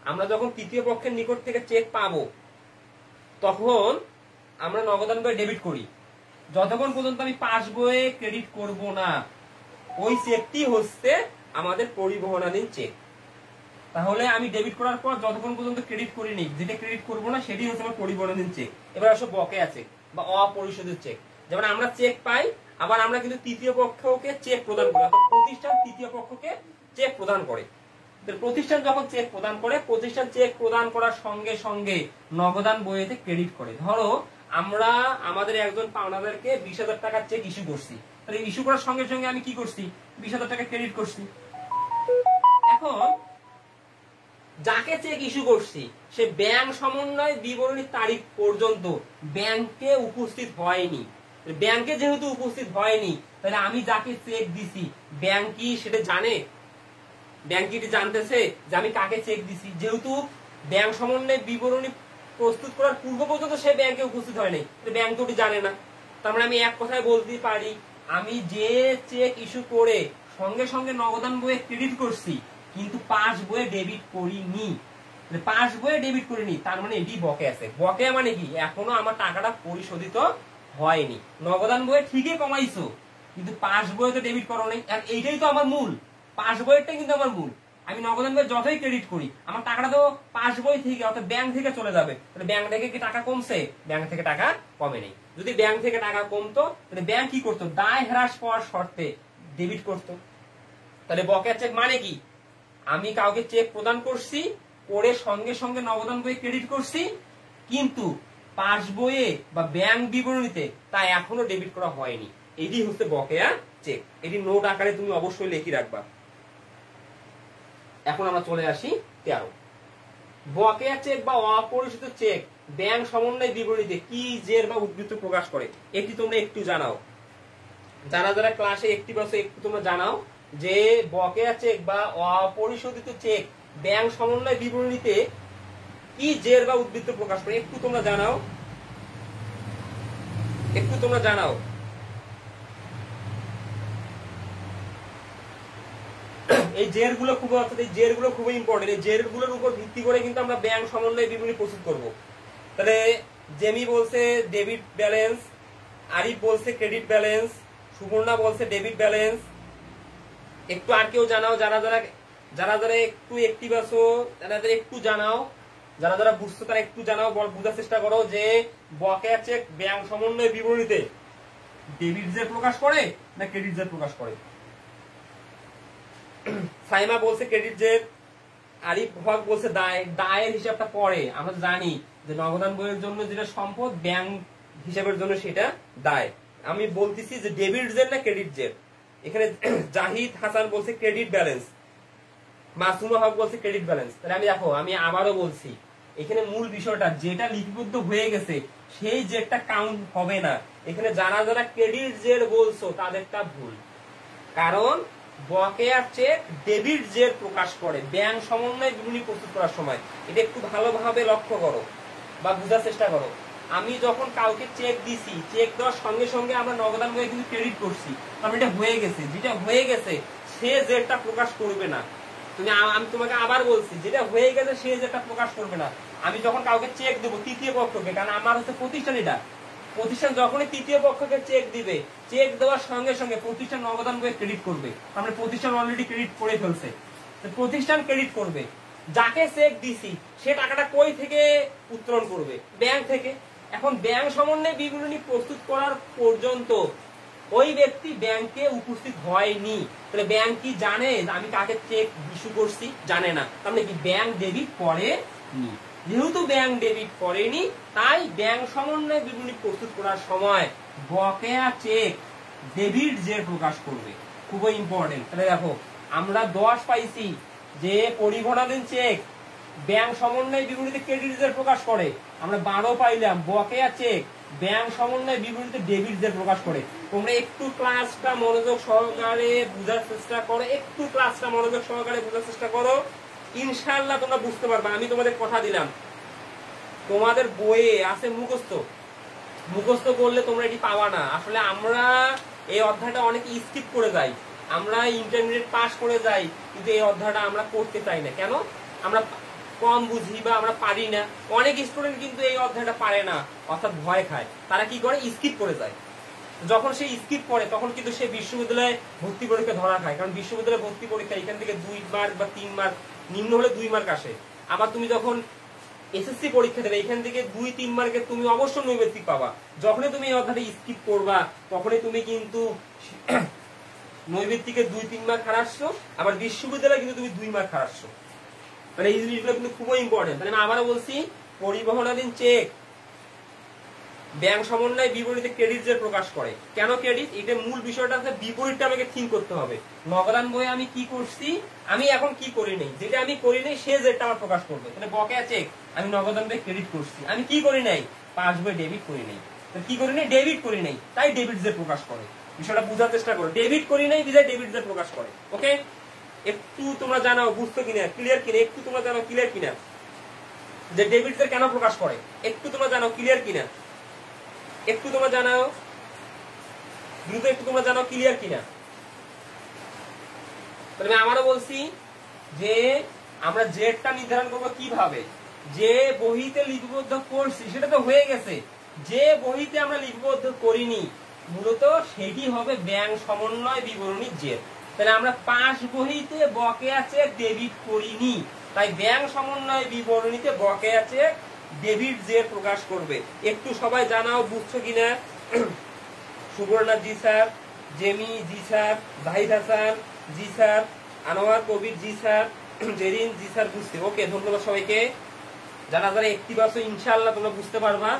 আমরা যখন তৃতীয় পক্ষের নিকট থেকে চেক পাবো তখন আমরা নগদান বইয়ে ডেবিট করি। যতক্ষণ পর্যন্ত আমি পাস বইয়ে ক্রেডিট করব না ওই চেকটি হচ্ছে আমাদের পরিবহনাধীন চেক। তাহলে আমি ডেবিট করার পর যতক্ষণ পর্যন্ত ক্রেডিট করিনি, যেটা ক্রেডিট করব না সেটি হচ্ছে আমার পরিবহনাধীন চেক। এবার আসো বকেয়া চেক বা অপরিশোধিত চেক। যেমন আমরা চেক পাই, আবার আমরা কিন্তু তৃতীয় পক্ষকে চেক প্রদান করি, অর্থাৎ প্রতিষ্ঠান তৃতীয় পক্ষকে চেক প্রদান করে। প্রতিষ্ঠান যখন চেক প্রদান করে, প্রতিষ্ঠান চেক প্রদান করার সঙ্গে সঙ্গে নগদান বইয়েতে ক্রেডিট করে। ধরো আমরা আমাদের একজন পাওনাদারকে 20,000 টাকার চেক ইস্যু করছি, তাহলে ইস্যু করার সঙ্গে সঙ্গে আমি কি করছি, 20,000 টাকা ক্রেডিট করছি। এখন যাকে চেক ইস্যু করছি সে ব্যাংক সমন্বয় বিবরণীর তারিখ পর্যন্ত ব্যাংকে উপস্থিত হয়নি। ব্যাংকে যেহেতু উপস্থিত হয়নি তাহলে আমি যাকে চেক দিছি ব্যাংক কি সেটা জানে? ব্যাংক কি জানতেছে যে আমি কাকে চেক দিছি? যেহেতু ব্যাংক সমন্বয় বিবরণী প্রস্তুত করার পূর্ব পর্যন্ত সে ব্যাংকে উপস্থিত হয়নি, ব্যাংক তো জানে না। তার মানে আমি এক কথায় বলতে পারি, আমি যে চেক ইস্যু করে সঙ্গে সঙ্গে নগদান বইয়ে ক্রেডিট করছি কিন্তু পাস বইয়ে ডেবিট করিনি, পাস বইয়ে ডেবিট করিনি, তার মানে এটি বকেয়া চেক। বকেয়া মানে কি, এখনো আমার টাকাটা পরিশোধিত হয়নি। নগদান বইয়ে ঠিকই কমাইছো কিন্তু পাস বইয়ে তো ডেবিট করো নাই, এইটাই তো আমার মূল। পাস বইয়েরটাই কিন্তু আমার মূল। আমি নগদান বই যতই ক্রেডিট করি আমার টাকাটা তো পাস বই থেকে অর্থাৎ ব্যাংক থেকে চলে যাবে। তাহলে ব্যাংক থেকে কি টাকা কমছে? ব্যাংক থেকে টাকা কমে নেই। যদি ব্যাংক থেকে টাকা কমতো তাহলে ব্যাংক কি করতো, দায় হ্রাস পাওয়ার শর্তে ডেবিট করতো। তাহলে বকেয়া চেক মানে কি, আমি কাউকে চেক প্রদান করছি, করে সঙ্গে সঙ্গে নগদান বই ক্রেডিট করছি, কিন্তু পাস বইয়ে বা ব্যাংক বিবরণীতে তা এখনো ডেবিট করা হয়নি। এটি হচ্ছে বকেয়া চেক। এটি নোট আকারে তুমি অবশ্যই লিখে রাখবা। এখন আমরা চলে আসি 13 বকেয়া চেক বা অপরিশোধিত চেক ব্যাংক সমন্বয় বিবরণীতে কি জের বা উদ্বৃত্ত প্রকাশ করে। এটি তোমরা একটু জানাও, যারা যারা ক্লাসে একটি বছর একটু তোমরা জানাও যে বকেয়া চেক বা অপরিশোধিত চেক ব্যাংক সমন্বয় বিবরণীতে কি জের বা উদ্বৃত্ত প্রকাশ করে, একটু তোমরা জানাও, একটু তোমরা জানাও। এই জের গুলো খুব, অর্থাৎ এই জের গুলো খুবই ইম্পর্টেন্ট। এই জের গুলোর উপর ভিত্তি করে কিন্তু আমরা ব্যাংক সমন্বয় বিবরণী প্রস্তুত করব। তাহলে জেমি বলছে ডেবিট ব্যালেন্স, আরিফ বলছে ক্রেডিট ব্যালেন্স, সুবর্ণা বলছে ডেবিট ব্যালেন্স। একটু আর কেউ জানাও, যারা যারা যারা যারা একটু অ্যাক্টিভ আছো তারা একটু জানাও, যারা যারা বুঝছো তারা একটু জানাও, বোঝার চেষ্টা করো যে বকেয়া চেক ব্যাংক সমন্বয় বিবরণীতে ডেবিট জের প্রকাশ করে না ক্রেডিট জের প্রকাশ করে। সাইমা বলছে ক্রেডিট জের, আরিফ হক বলছে দায়ের হিসাবটা পরে। আমরা জানি যে নগদান বইয়ের জন্য যেটা সম্পদ, ব্যাংক হিসাবের জন্য সেটা দায়। আমি বলতেছি যে ডেবিট জের না ক্রেডিট জের। এখানে জাহিদ হাসান বলছে ক্রেডিট ব্যালেন্স, মাসুমা হক বলছে ক্রেডিট ব্যালেন্স। তাহলে আমি দেখো, আমি আবারও বলছি, এখানে মূল বিষয়টা যেটা লিপিবদ্ধ হয়ে গেছে সেই জেরটা কাউন্ট হবে না। এখানে যারা যারা ক্রেডিট জের বলছো তাদেরটা ভুল, কারণ বকেয়া চেক ডেবিট জের প্রকাশ করে ব্যাংক সমন্বয় বিবরণী প্রস্তুত করার সময়। এটা একটু ভালোভাবে লক্ষ্য করো বা বোঝার চেষ্টা করো। আমি যখন কাউকে চেক দিছি, চেক দেওয়ার সঙ্গে সঙ্গে আমরা নগদান বইয়ে কিন্তু ক্রেডিট করছি, কারণ এটা হয়ে গেছে। যেটা হয়ে গেছে সে জেরটা প্রকাশ করবে না। আমি তোমাকে আবার বলছি, যেটা হয়ে গেছে সে জেরটা প্রকাশ করবে না। আমি যখন কাউকে চেক দেবো তৃতীয় পক্ষকে, কারণ আমার হচ্ছে প্রতিষ্ঠান, এটা প্রতিষ্ঠান যখনই তৃতীয় পক্ষকে চেক দিবে, চেক দেওয়ার সঙ্গে সঙ্গে প্রতিষ্ঠান নগদান বইয়ে ক্রেডিট করবে। আমরা প্রতিষ্ঠান অলরেডি ক্রেডিট করে ফেলছে, প্রতিষ্ঠান ক্রেডিট করবে। যাকে চেক দিছি সে টাকাটা কই থেকে উত্তোলন করবে? ব্যাংক থেকে। এখন ব্যাংক সমন্বয় বিবরণী প্রস্তুত করার পর্যন্ত ওই ব্যক্তি ব্যাংকে উপস্থিত হয়নি। তাহলে ব্যাংক কি জানে আমি কাকে চেক ইস্যু করছি? জানে না। তার মানে কি ব্যাংক ডেবিট করেনি। যেহেতু ব্যাংক ডেবিট করেনি, তাই ব্যাংক সমন্বয় বিবরণী প্রস্তুত করার সময় বকেয়া চেক ডেবিট জের প্রকাশ করবে। খুবই ইম্পর্টেন্ট। তাহলে দেখো, আমরা 10 পাইছি যে পরিবহনাধীন চেক ব্যাংক সমন্বয় বিবরণীতে ক্রেডিট জের প্রকাশ করে। আমরা 12 পাইলাম বকেয়া চেক ব্যাংক সমন্বয় বিবরণীতে ডেবিট জের প্রকাশ করে। তোমরা একটু ক্লাসটা মনোযোগ সহকারে বোঝার চেষ্টা করো, একটু ক্লাসটা মনোযোগ সহকারে বোঝার চেষ্টা করো, ইনশাআল্লাহ তোমরা বুঝতে পারবে। আমি তোমাদের কথা দিলাম, তোমাদের বইয়ে আছে মুখস্থ, মুখস্থ করলে তোমরা এটি পাবা না। আসলে আমরা এই অধ্যায়টা অনেকে স্কিপ করে যাই, আমরা ইন্টারমিডিয়েট পাস করে যাই, কিন্তু এই অধ্যায়টা আমরা করতে চাই না। কেন? আমরা কম বুঝি বা আমরা পারি না। অনেক স্টুডেন্ট কিন্তু এই অধ্যায়টা পারে না, অর্থাৎ ভয় খায়। তারা কি করে? স্কিপ করে যায়। যখন সে স্কিপ করে তখন কিন্তু সে বিশ্ববিদ্যালয়ে ভর্তি পরীক্ষা ধরা খায়, কারণ বিশ্ববিদ্যালয়ে ভর্তি পরীক্ষা এখান থেকে 2 মার্ক বা 3 মার্ক, নিম্ন হলে 2 মার্ক আসে। আবার তুমি যখন এসএসসি পরীক্ষা দেবে, এখান থেকে 2-3 মার্কে তুমি অবশ্যই নৈবেত্তিক পাবা। যখনই তুমি এই অধ্যায়টা স্কিপ করবা তখনই তুমি কিন্তু নৈবেত্তিকে 2-3 মার্ক হারাচ্ছ, আবার বিশ্ববিদ্যালয়ে কিন্তু তুমি 2 মার্ক হারাচ্ছ। তাহলে এই জিনিসগুলো কিন্তু খুবই ইম্পর্টেন্ট। তাহলে আমি আবারও বলছি, পরিবহনাধীন চেক ব্যাংক সমন্বয় বিপরীতে ক্রেডিট জের প্রকাশ করে। কেন ক্রেডিট? এটা মূল বিষয়টা আছে, বিপরীতটা আমাকে থিঙ্ক করতে হবে। নগদান বইয়ে আমি কি করছি, আমি এখন কি করি নাই, যেটা আমি করি নাই সে জেরটা আমার প্রকাশ করবে। তাহলে বকেয়া চেক আমি নগদান বইয়ে ক্রেডিট করছি, আমি কি করি নাই, পাস বই ডেবিট করি নাই। কি করি নাই? ডেবিট করি নাই, তাই ডেবিট জের প্রকাশ করে। বিষয়টা বোঝার চেষ্টা করো, ডেবিট করি নাই বিধায় ডেবিট জের প্রকাশ করে। ওকে, একটু তোমরা জানাও বুঝছো কিনা, ক্লিয়ার কিনা, একটু তোমরা জানাও ক্লিয়ার কিনা যে ডেবিট জের কেন প্রকাশ করে, একটু তোমরা জানাও ক্লিয়ার কিনা, একটু তোমরা জানাও দ্রুত, একটু তোমরা জানাও ক্লিয়ার কিনা। তাহলে আমি আমারও বলছি যে আমরা জেডটা নির্ধারণ করবো কিভাবে। যে বহিতে লিপিবদ্ধ করছি সেটা তো হয়ে গেছে, যে বহিতে আমরা লিপিবদ্ধ করিনি মূলত সেটি হবে ব্যাংক সমন্বয় বিবরণী জেড। তাহলে আমরা পাস বহিতে বকেয়া চেক ডেবিট করিনি, তাই ব্যাংক সমন্বয় বিবরণীতে বকেয়া চেক ডেবিট জেড প্রকাশ করবে। একটু সবাই জানাও বুঝছো কিনা। সুবর্ণা জি স্যার, জেমি জি স্যার, জাহিদ হাসান জি স্যার, আনোয়ার কবির জি স্যার, জেরিন জি স্যার বুঝতে। ওকে, ধন্যবাদ সবাইকে। যারা যারা একটি বাসো ইনশাআল্লাহ তোমরা বুঝতে পারবা।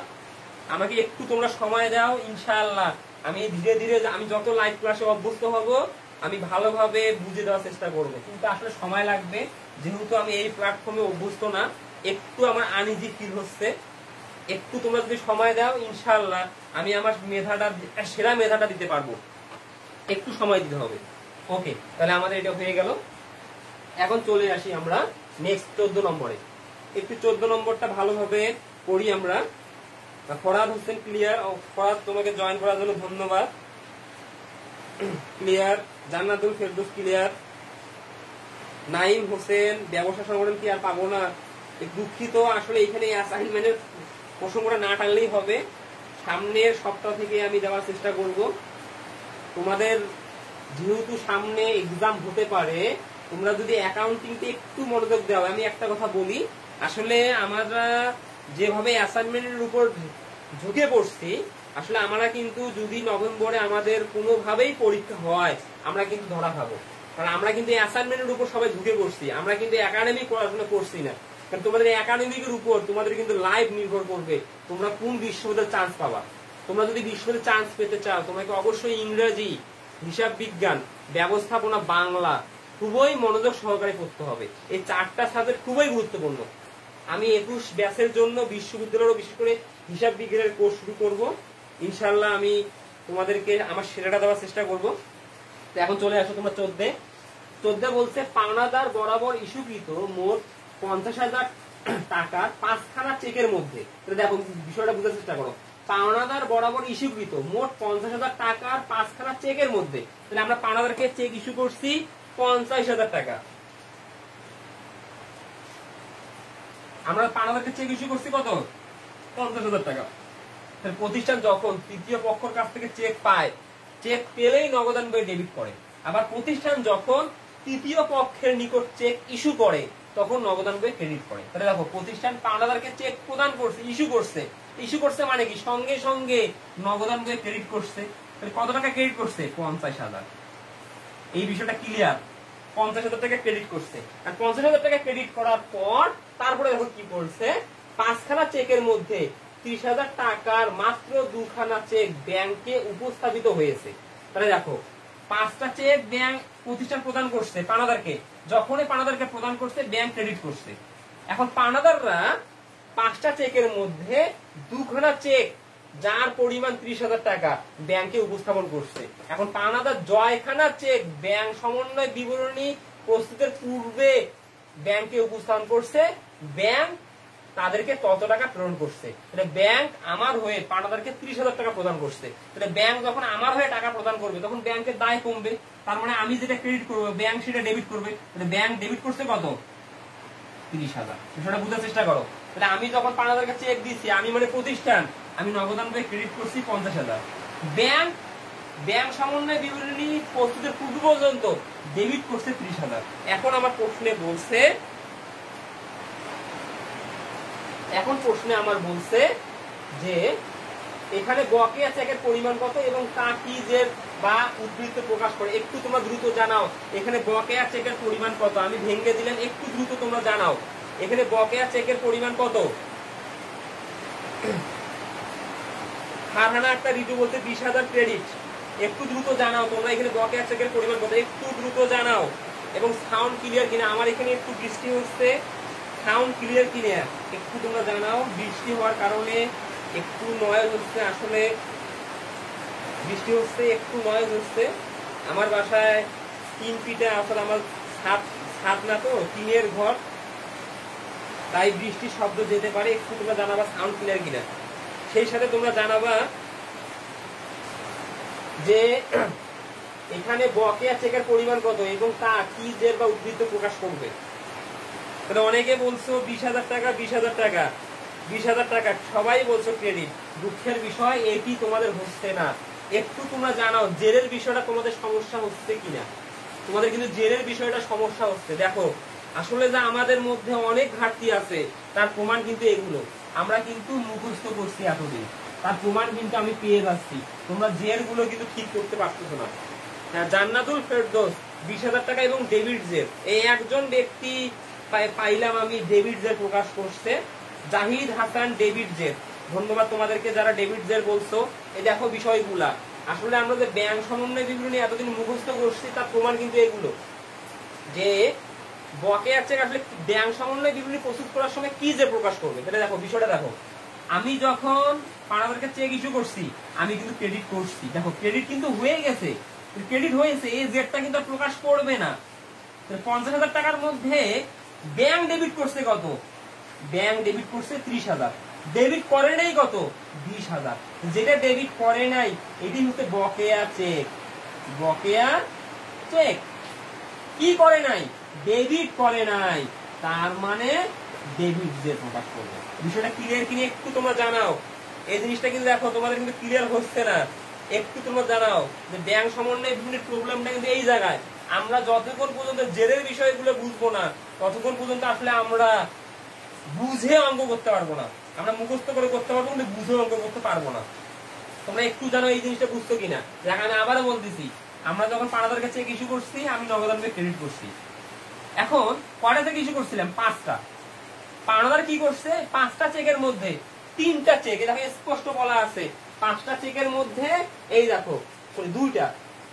আমাকে একটু তোমরা সময় দাও, ইনশাআল্লাহ আমি ধীরে ধীরে, আমি যত লাইভ ক্লাসে অভ্যস্ত হব আমি ভালোভাবে বুঝে দেওয়ার চেষ্টা করব, কিন্তু আসলে সময় লাগবে। যেহেতু আমি এই প্ল্যাটফর্মে অভ্যস্ত না, একটু আমার আনইজি ফিল হচ্ছে। একটু তোমরা যদি সময় দাও ইনশাআল্লাহ আমি আমার মেধাটা, সেরা মেধাটা দিতে পারবো। একটু সময় দিতে হবে। ওকে, তাহলে আমাদের এটা হয়ে গেল। এখন চলে আসি আমরা নেক্সট 14 নম্বরে। একটু 14 নম্বরটা ভালোভাবে পড়ি আমরা। ফরাদ হোসেন ক্লিয়ার, ফরাদ তোমাকে জয়েন করার জন্য ধন্যবাদ। ক্লিয়ার। জান্নাতুল ফেরদৌস ক্লিয়ার। নাইম হোসেন, ব্যবসা সংগঠন কি আর পাবো না? দুঃখিত, আসলে এখানে অ্যাসাইনমেন্টের প্রসঙ্গটা না টানলেই হবে। সামনের সপ্তাহ থেকে আমি দেওয়ার চেষ্টা করব। তোমাদের যেহেতু সামনে এক্সাম হতে পারে, তোমরা যদি অ্যাকাউন্টিংতে একটু মনোযোগ দাও। আমি একটা কথা বলি, আসলে আমরা যেভাবে অ্যাসাইনমেন্টের উপর ঝুঁকে পড়ছি, আসলে আমরা কিন্তু যদি নভেম্বরে আমাদের কোনোভাবেই পরীক্ষা হয় আমরা কিন্তু ধরা খাবো। কারণ আমরা কিন্তু অ্যাসাইনমেন্টের উপর সবাই ঝুঁকে পড়ছি, আমরা কিন্তু একাডেমিক পড়াশোনা করছি না। কারণ তোমাদের একাডেমিকের উপর তোমাদের কিন্তু লাইভ নির্ভর করবে তোমরা কোন বিশ্ববিদ্যালয়ে চান্স পাবা। তোমরা যদি বিশ্ববিদ্যালয়ে চান্স পেতে চাও তোমাকে অবশ্যই ইংরেজি, হিসাব বিজ্ঞান, ব্যবস্থাপনা, বাংলা খুবই মনোযোগ সহকারে পড়তে হবে। এই 4টা সাবজেক্ট খুবই গুরুত্বপূর্ণ। আমি 21 ব্যাচের জন্য বিশ্ববিদ্যালয়ের বিশেষ করে হিসাব বিজ্ঞানের কোর্স শুরু করব ইনশাআল্লাহ। আমি তোমাদেরকে আমার সেরাটা দেওয়ার চেষ্টা করব। তো এখন চলে আসো তোমরা 14 বলছে পাওনাদার বরাবর ইস্যুকৃত মোট 50,000 টাকার 5খানা চেকের মধ্যে। দেখো বিষয়টা বুঝার চেষ্টা করো। পাওনাদার বরাবর ইস্যুকৃত মোট 50,000 টাকার 5খানা চেকের মধ্যে, তাহলে আমরা পাওনাদারকে চেক ইস্যু করছি 50,000 টাকা। আমরা পাওনাদারকে চেক ইস্যু করছি কত? 50,000 টাকা। প্রতিষ্ঠান যখন তৃতীয় পক্ষের কাছ থেকে চেক পায়, চেক পেলেই নগদান বই ডেবিট করে। আবার প্রতিষ্ঠান যখন তৃতীয় পক্ষের নিকট চেক ইস্যু করে তখন নগদান বই ক্রেডিট করে। তাহলে দেখো প্রতিষ্ঠান পাওনাদারকে চেক প্রদান করছে, ইস্যু করছে মানে কি সঙ্গে সঙ্গে নগদান বই ক্রেডিট করছে। তাহলে কত টাকা ক্রেডিট করছে? 50,000। এই বিষয়টা ক্লিয়ার। 50,000 টাকা ক্রেডিট করছে। আর 50,000 টাকা ক্রেডিট করার পর তারপরে দেখো কি করছে, 5খানা চেকের মধ্যে 30,000 টাকার মাত্র 2খানা চেক ব্যাংকে উপস্থাপিত হয়েছে। তাহলে দেখো 5টা চেক ব্যাংক প্রতিষ্ঠান প্রদান করছে পাওনাদারকে, যখনই পাওনাদারকে প্রদান করছে ব্যাংক ক্রেডিট করছে। এখন পাওনাদাররা 5টা চেকের মধ্যে 2খানা চেক যার পরিমাণ 30,000 টাকা ব্যাংকে উপস্থাপন করছে। এখন পাওনাদার জয়খানা চেক ব্যাংক সমন্বয় বিবরণী প্রস্তুতের পূর্বে ব্যাংকে উপস্থাপন করছে, ব্যাংক তাদেরকে তত টাকা প্রেরণ করছে। তাহলে ব্যাংক আমার হয়ে পাওনাদারকে 30,000 টাকা প্রদান করছে। তাহলে ব্যাংক যখন আমার হয়ে টাকা প্রদান করবে তখন ব্যাংকের দায় কমবে। তার মানে আমি যেটা ক্রেডিট করবো ব্যাংক সেটা ডেবিট করবে। তাহলে ব্যাংক ডেবিট করছে কত? 30,000। সেটা বুঝার চেষ্টা করো। তাহলে আমি যখন পাওনাদারকে চেক দিচ্ছি, আমি মানে প্রতিষ্ঠান, আমি নগদান বই ক্রেডিট করছি 50,000। ব্যাংক সমন্বয় বিবরণী প্রস্তুতের পূর্ব পর্যন্ত ডেবিট করছে 30,000। এখন আমার প্রশ্নে বলছে যে এখানে বকেয়া চেকের পরিমাণ কত এবং তা কি যে বা উদ্ধৃত প্রকাশ করে। একটু তোমরা দ্রুত জানাও এখানে বকেয়া চেকের পরিমাণ কত। আমি ভেঙে দিলাম, একটু দ্রুত তোমরা জানাও এখানে বকেয়া চেকের পরিমাণ কত। ফারহানা একটা ঋতু বলতে 20,000 ক্রেডিট। একটু দ্রুত জানাও তোমরা এখানে বকেয়া চেকের পরিমাণ কত, একটু দ্রুত জানাও। এবং সাউন্ড ক্লিয়ার কিনা, আমার এখানে একটু বৃষ্টি হচ্ছে, সাউন্ড ক্লিয়ার কিনা একটু তোমরা জানাও। বৃষ্টি হওয়ার কারণে একটু নয়েজ হচ্ছে, আসলে বৃষ্টি হচ্ছে একটু নয়েজ হচ্ছে। আমার বাসায় 3 ফিটে আসলে আমার ছাদ না তো, টিনের ঘর, তাই বৃষ্টির শব্দ যেতে পারে। একটু তোমরা জানাবা সাউন্ড ক্লিয়ার কিনা। সেই সাথে তোমরা জানাবা যে এখানে বকেয়া চেকের পরিমাণ কত এবং তা কি জের বা উদ্ধৃত প্রকাশ করবে। তাহলে অনেকে বলছো 20,000 টাকা, 20,000 টাকা, 20,000 টাকা, সবাই বলছো ক্রেডিট। দুঃখের বিষয় এটি তোমাদের হচ্ছে না। একটু তোমরা জানাও জেরের বিষয়টা তোমাদের সমস্যা হচ্ছে কিনা। তোমাদের কিন্তু জেরের বিষয়টা সমস্যা হচ্ছে। দেখো আসলে যা আমাদের মধ্যে অনেক ঘাটতি আছে তার প্রমাণ কিন্তু এগুলো। আমরা কিন্তু মুখস্থ করছি এতদিন, তার প্রমাণ কিন্তু আমি পেয়ে যাচ্ছি। তোমরা জের গুলো কিন্তু ঠিক করতে পারতেছো না। জান্নাতুল ফেরদৌস 20,000 টাকা এবং ডেবিট জের, এই একজন ব্যক্তি পাইলাম আমি ডেবিট জের প্রকাশ করছে। জাহিদ হাসান ডেবিট জের, ধন্যবাদ তোমাদেরকে যারা ডেবিট জের বলছো। এই দেখো বিষয়গুলা, আসলে আমরা যে ব্যাংক সমন্বয় বিবরণী এতদিন মুখস্থ করছি তার প্রমাণ কিন্তু এগুলো, যে বকেয়া চেক আসলে ব্যাংক সমন্বয় বিবরণী প্রস্তুত করার সময় কি যে প্রকাশ করবে। সেটা দেখো, বিষয়টা দেখো। আমি যখন পাওনাদারকে চেক ইস্যু করছি আমি কিন্তু ক্রেডিট করছি। দেখো ক্রেডিট কিন্তু হয়ে গেছে, ক্রেডিট হয়েছে, এই জেটটা কিন্তু প্রকাশ করবে না। 50,000 টাকার মধ্যে ব্যাংক ডেবিট করছে কত? ব্যাংক ডেবিট করছে 30,000। ডেবিট করে নাই কত? 20,000। যেটা ডেবিট করে নাই এটি হচ্ছে বকেয়া চেক। বকেয়া চেক কি করে নাই? ডেবিট করে নাই, তার মানে ডেবিট যে প্রকাশ করবে। বিষয়টা ক্লিয়ার কিনে একটু তোমরা জানাও। এই জিনিসটা কিন্তু দেখো তোমাদের কিন্তু ক্লিয়ার হচ্ছে না। একটু তোমরা জানাও যে ব্যাংক সমন্বয় বিবরণীর প্রবলেমটা কিন্তু এই জায়গায়। আমরা যতক্ষণ পর্যন্ত জেরের বিষয়গুলো বুঝবো না ততক্ষণ পর্যন্ত আসলে আমরা বুঝে অঙ্ক করতে পারবো না। আমরা মুখস্থ করে করতে পারবো কিন্তু বুঝে অঙ্ক করতে পারবো না। তোমরা একটু জানো এই জিনিসটা বুঝছো কিনা। দেখ আমি আবারও বলতেছি, আমরা যখন পানাদারকে চেক ইস্যু করছি, আমি নগদানকে ক্রেডিট করছি। এখন কয়টা চেক ইস্যু করছিলাম? 5টা। পানাদার কি করছে? 5টা চেকের মধ্যে 3টা চেক, দেখো স্পষ্ট বলা আছে 5টা চেকের মধ্যে এই দেখো 2টা,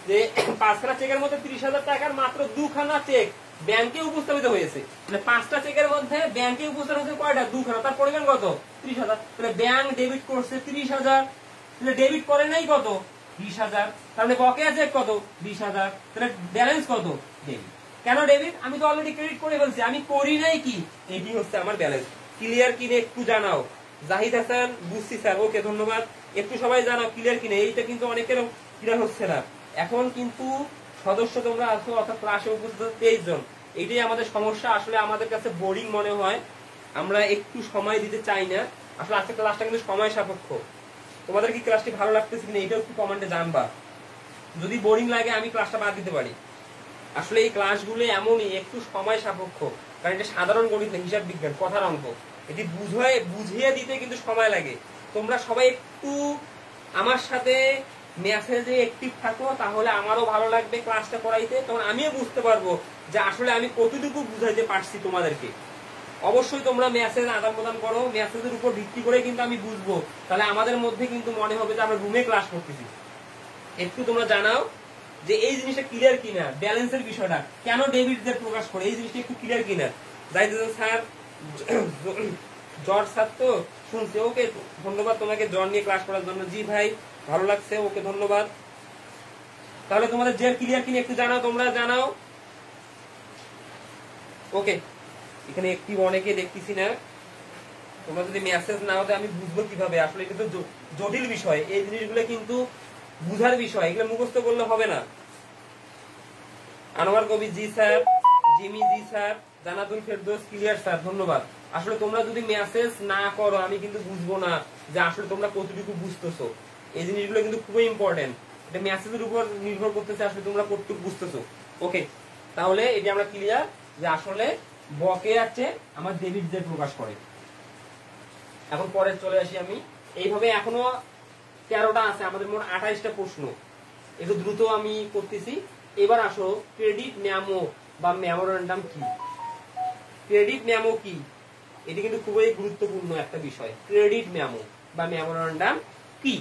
যে 5খানা চেকের মধ্যে 30,000 টাকার মাত্র 2খানা চেক ব্যাংকে উপস্থাপিত হয়েছে। মানে 5টা চেকের মধ্যে ব্যাংকে উপস্থাপিত হয়েছে কয়টা? 2খানা। তার পরিমাণ কত? 30,000। তাহলে ব্যাংক ডেবিট করছে 30,000, তাহলে ডেবিট করে নাই কত? 20,000। তাহলে বকেয়া চেক কত? 20,000। তাহলে ব্যালেন্স কত? ডেবিট। কেন ডেবিট? আমি তো অলরেডি ক্রেডিট করে ফেলছি, আমি করি নাই কি? এটি হচ্ছে আমার ব্যালেন্স। ক্লিয়ার কিনে একটু জানাও। জাহিদ হাসান, বুঝছি স্যার, ওকে ধন্যবাদ। একটু সবাই জানাও ক্লিয়ার কিনে। এইটা কিন্তু অনেকের ক্লিয়ার হচ্ছে না। এখন কিন্তু সদস্য তোমরা আছো, অর্থাৎ ক্লাসে উপস্থিত 23 জন। এটাই আমাদের সমস্যা। আসলে আমাদের কাছে বোরিং মনে হয়, আমরা একটু সময় দিতে চাই না। আসলে আজকে ক্লাসটা কিন্তু সময় সাপেক্ষ। তোমাদের কি ক্লাসটি ভালো লাগতেছে কিনা এটাও একটু কমেন্টে জানবা। যদি বোরিং লাগে আমি ক্লাসটা বাদ দিতে পারি। আসলে এই ক্লাসগুলো এমনই, একটু সময় সাপেক্ষ, কারণ এটা সাধারণ গণিত না, হিসাব বিজ্ঞান, কথার অঙ্ক। এটি বুঝিয়ে দিতে কিন্তু সময় লাগে। তোমরা সবাই একটু আমার সাথে মেসেজে অ্যাক্টিভ থাকো, তাহলে আমারও ভালো লাগবে ক্লাসটা করাইতে। তখন আমিও বুঝতে পারবো যে আসলে আমি কতটুকু বুঝাইতে পারছি তোমাদেরকে। অবশ্যই তোমরা মেসেজ আদান প্রদান করো, মেসেজের উপর ভিত্তি করে কিন্তু আমি বুঝবো। তাহলে আমাদের মধ্যে কিন্তু মনে হবে যে আমরা রুমে ক্লাস করতেছি। একটু তোমরা জানাও যে এই জিনিসটা ক্লিয়ার কিনা, ব্যালেন্সের বিষয়টা কেন ডেবিট দিয়ে প্রকাশ করে, এই জিনিসটা একটু ক্লিয়ার কিনা। যাই স্যার, জ্বর স্যার তো শুনছে, ওকে ধন্যবাদ তোমাকে জ্বর নিয়ে ক্লাস করার জন্য। জি ভাই, ভালো লাগছে, ওকে ধন্যবাদ। তাহলে তোমাদের যে ক্লিয়ার কিনা একটু জানাও, তোমরা জানাও। ওকে, এখানে একটি অনেকে দেখতেছি না। তোমরা যদি মেসেজ না হতে আমি বুঝবো কিভাবে? আসলে এটা তো জটিল বিষয়, এই জিনিসগুলো কিন্তু বুঝার বিষয়, এগুলো মুখস্থ করলে হবে না। Anwar Kabi ji sir, Jimmy ji sir, Jannatul Ferdous clear sir, ধন্যবাদ। আসলে তোমরা যদি মেসেজ না করো আমি কিন্তু বুঝবো না যে আসলে তোমরা কতটুকু বুঝতেছো। এই জিনিসগুলো কিন্তু খুবই ইম্পর্টেন্ট। এটা মেসেজের উপর নির্ভর করতেছে আসলে তোমরা কতটুকু বুঝতেছো। ওকে, তাহলে এটা আমরা ক্লিয়ার যে আসলে বকেয়া চেক আমার ডেবিট দিয়ে প্রকাশ করে। এখন পরে চলে আসি আমি। এইভাবে এখনো 13টা আছে, আমাদের মোট 28টা প্রশ্ন। একটু দ্রুত আমি করতেছি। এবার আসো, ক্রেডিট মেমো বা মেমোরেন্ডাম কি? ক্রেডিট মেমো কি? এটি কিন্তু খুবই গুরুত্বপূর্ণ একটা বিষয়। ক্রেডিট মেমো বা মেমোরেন্ডাম কি?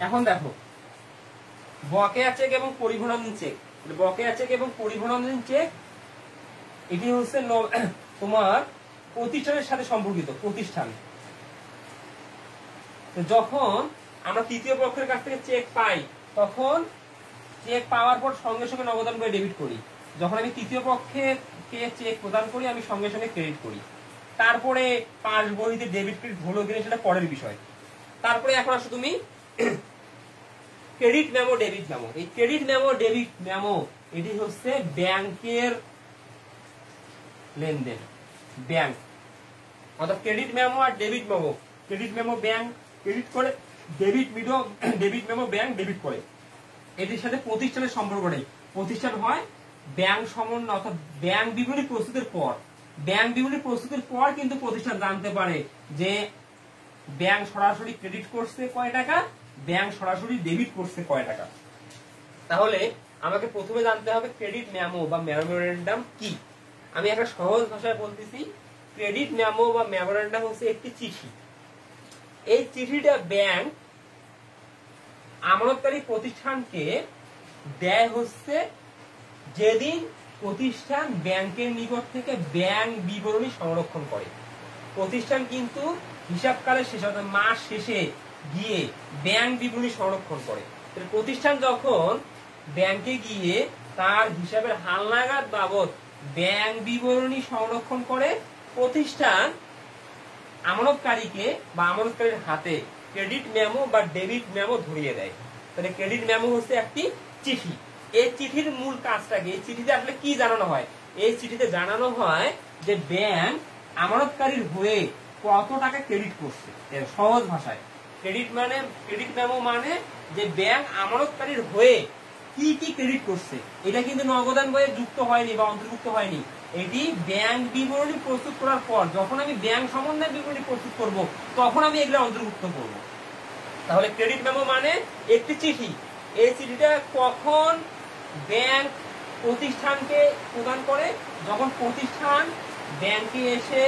এখন দেখো, বকেয়া চেক এবং পরিভ্রমণ চেক, বকেয়া চেক এবং পরিভ্রমণ চেক এটি হচ্ছে তোমার প্রতিষ্ঠানের সাথে সম্পর্কিত। প্রতিষ্ঠান যখন আমরা তৃতীয় পক্ষের কাছ থেকে চেক পাই, তখন চেক পাওয়ার পর সঙ্গে সঙ্গে নগদান করে ডেবিট করি। যখন আমি তৃতীয় পক্ষকে চেক প্রদান করি আমি সঙ্গে সঙ্গে ক্রেডিট করি। তারপরে পাস বইতে ডেবিট ক্রেডিট হলো কিনা সেটা পরের বিষয়। তারপরে এখন আসো তুমি ক্রেডিট মেমো, ডেবিট মেমো। এই ক্রেডিট মেমো, ডেবিট মেমো এটি হচ্ছে ব্যাংকের লেনদেন, ব্যাংক। অর্থাৎ ক্রেডিট মেমো আর debit memo, credit memo bank credit করে, ডেবিট মেমো ব্যাংক ডেবিট করে। এটির সাথে প্রতিষ্ঠানের সম্পর্ক নেই। প্রতিষ্ঠান হয় ব্যাংক সমন্বয়, অর্থাৎ ব্যাংক বিবরণী প্রস্তুতের পর, ব্যাংক বিবরণী প্রস্তুতের পর কিন্তু প্রতিষ্ঠান জানতে পারে যে ব্যাংক সরাসরি ক্রেডিট করছে কয় টাকা, ব্যাংক সরাসরি ডেবিট করছে কয় টাকা। তাহলে আমাকে প্রথমে জানতে হবে ক্রেডিট মেমো বা মেমোরেন্ডাম কি। আমি একটা সহজ ভাষায় বলতেছি, ক্রেডিট মেমো বা মেমোরেন্ডাম হচ্ছে একটি চিঠি। এই চিঠিটা ব্যাংক আমানতকারী প্রতিষ্ঠানকে দেয় হচ্ছে যেদিন প্রতিষ্ঠান ব্যাংকের নিকট থেকে ব্যাংক বিবরণী সংরক্ষণ করে। প্রতিষ্ঠান কিন্তু হিসাবকালের শেষে অর্থাৎ মাস শেষে গিয়ে ব্যাংক বিবরণী সংরক্ষণ করে। প্রতিষ্ঠান যখন ব্যাংকে গিয়ে তার হিসাবের হালনাগাদ বাবদ ব্যাংক বিবরণী সংরক্ষণ করে, প্রতিষ্ঠান আমানতকারীকে বা আমানতকারীর হাতে ক্রেডিট মেমো বা ডেবিট মেমো ধরিয়ে দেয়। তাহলে ক্রেডিট মেমো হচ্ছে একটি চিঠি। এই চিঠির মূল কাজটাকে, এই চিঠিতে আসলে কি জানানো হয়? এই চিঠিতে জানানো হয় যে ব্যাংক আমানতকারীর হয়ে কত টাকা ক্রেডিট করছে। সহজ ভাষায় ক্রেডিট মেমো মানে যে ব্যাংক আমানতকারীর হয়ে কি কি ক্রেডিট করছে। এটা কিন্তু নগদান বইয়ে যুক্ত হয়নি বা অন্তর্ভুক্ত হয়নি, এটি ব্যাংক বিবরণী প্রস্তুত করার পর যখন আমি ব্যাংক সম্বন্ধে বিবরণী প্রস্তুত করব তখন আমি এগুলো অন্তর্ভুক্ত করব। তাহলে ক্রেডিট মেমো মানে একটি চিঠি, এই চিঠিটা কখন ব্যাংক প্রতিষ্ঠানকে প্রদান করে, যখন প্রতিষ্ঠান ব্যাংকে এসে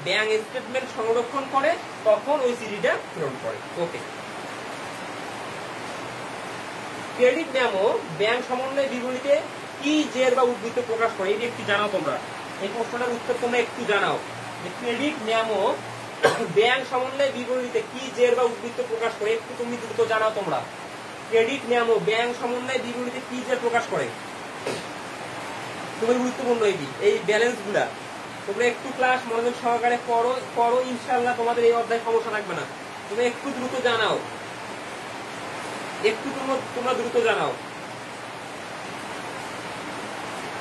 ব্যাংক স্টেটমেন্ট সংরক্ষণ করে তখন ওই চিঠিটা প্রেরণ করে। ওকে, ক্রেডিট মেমো ব্যাংক সমন্বয় বিবরণীতে কি জের বা উদ্বৃত্ত প্রকাশ করে, এটি একটু জানাও তোমরা। এই প্রশ্নটার উত্তর তোমরা একটু জানাও যে ক্রেডিট মেমো ব্যাংক সমন্বয় বিবরণীতে কি জের বা উদ্বৃত্ত প্রকাশ করে, একটু তুমি দ্রুত জানাও তোমরা। ক্রেডিট মেমো ব্যাংক সমন্বয় বিবরণীতে কি জের প্রকাশ করে, খুবই গুরুত্বপূর্ণ এটি। এই ব্যালেন্স গুলা তোমরা একটু ক্লাস মনোযোগ সহকারে করো, ইনশাআল্লাহ তোমাদের এই অধ্যায় সমস্যা থাকবে না। তুমি একটু দ্রুত জানাও, একটু তোমরা দ্রুত জানাও।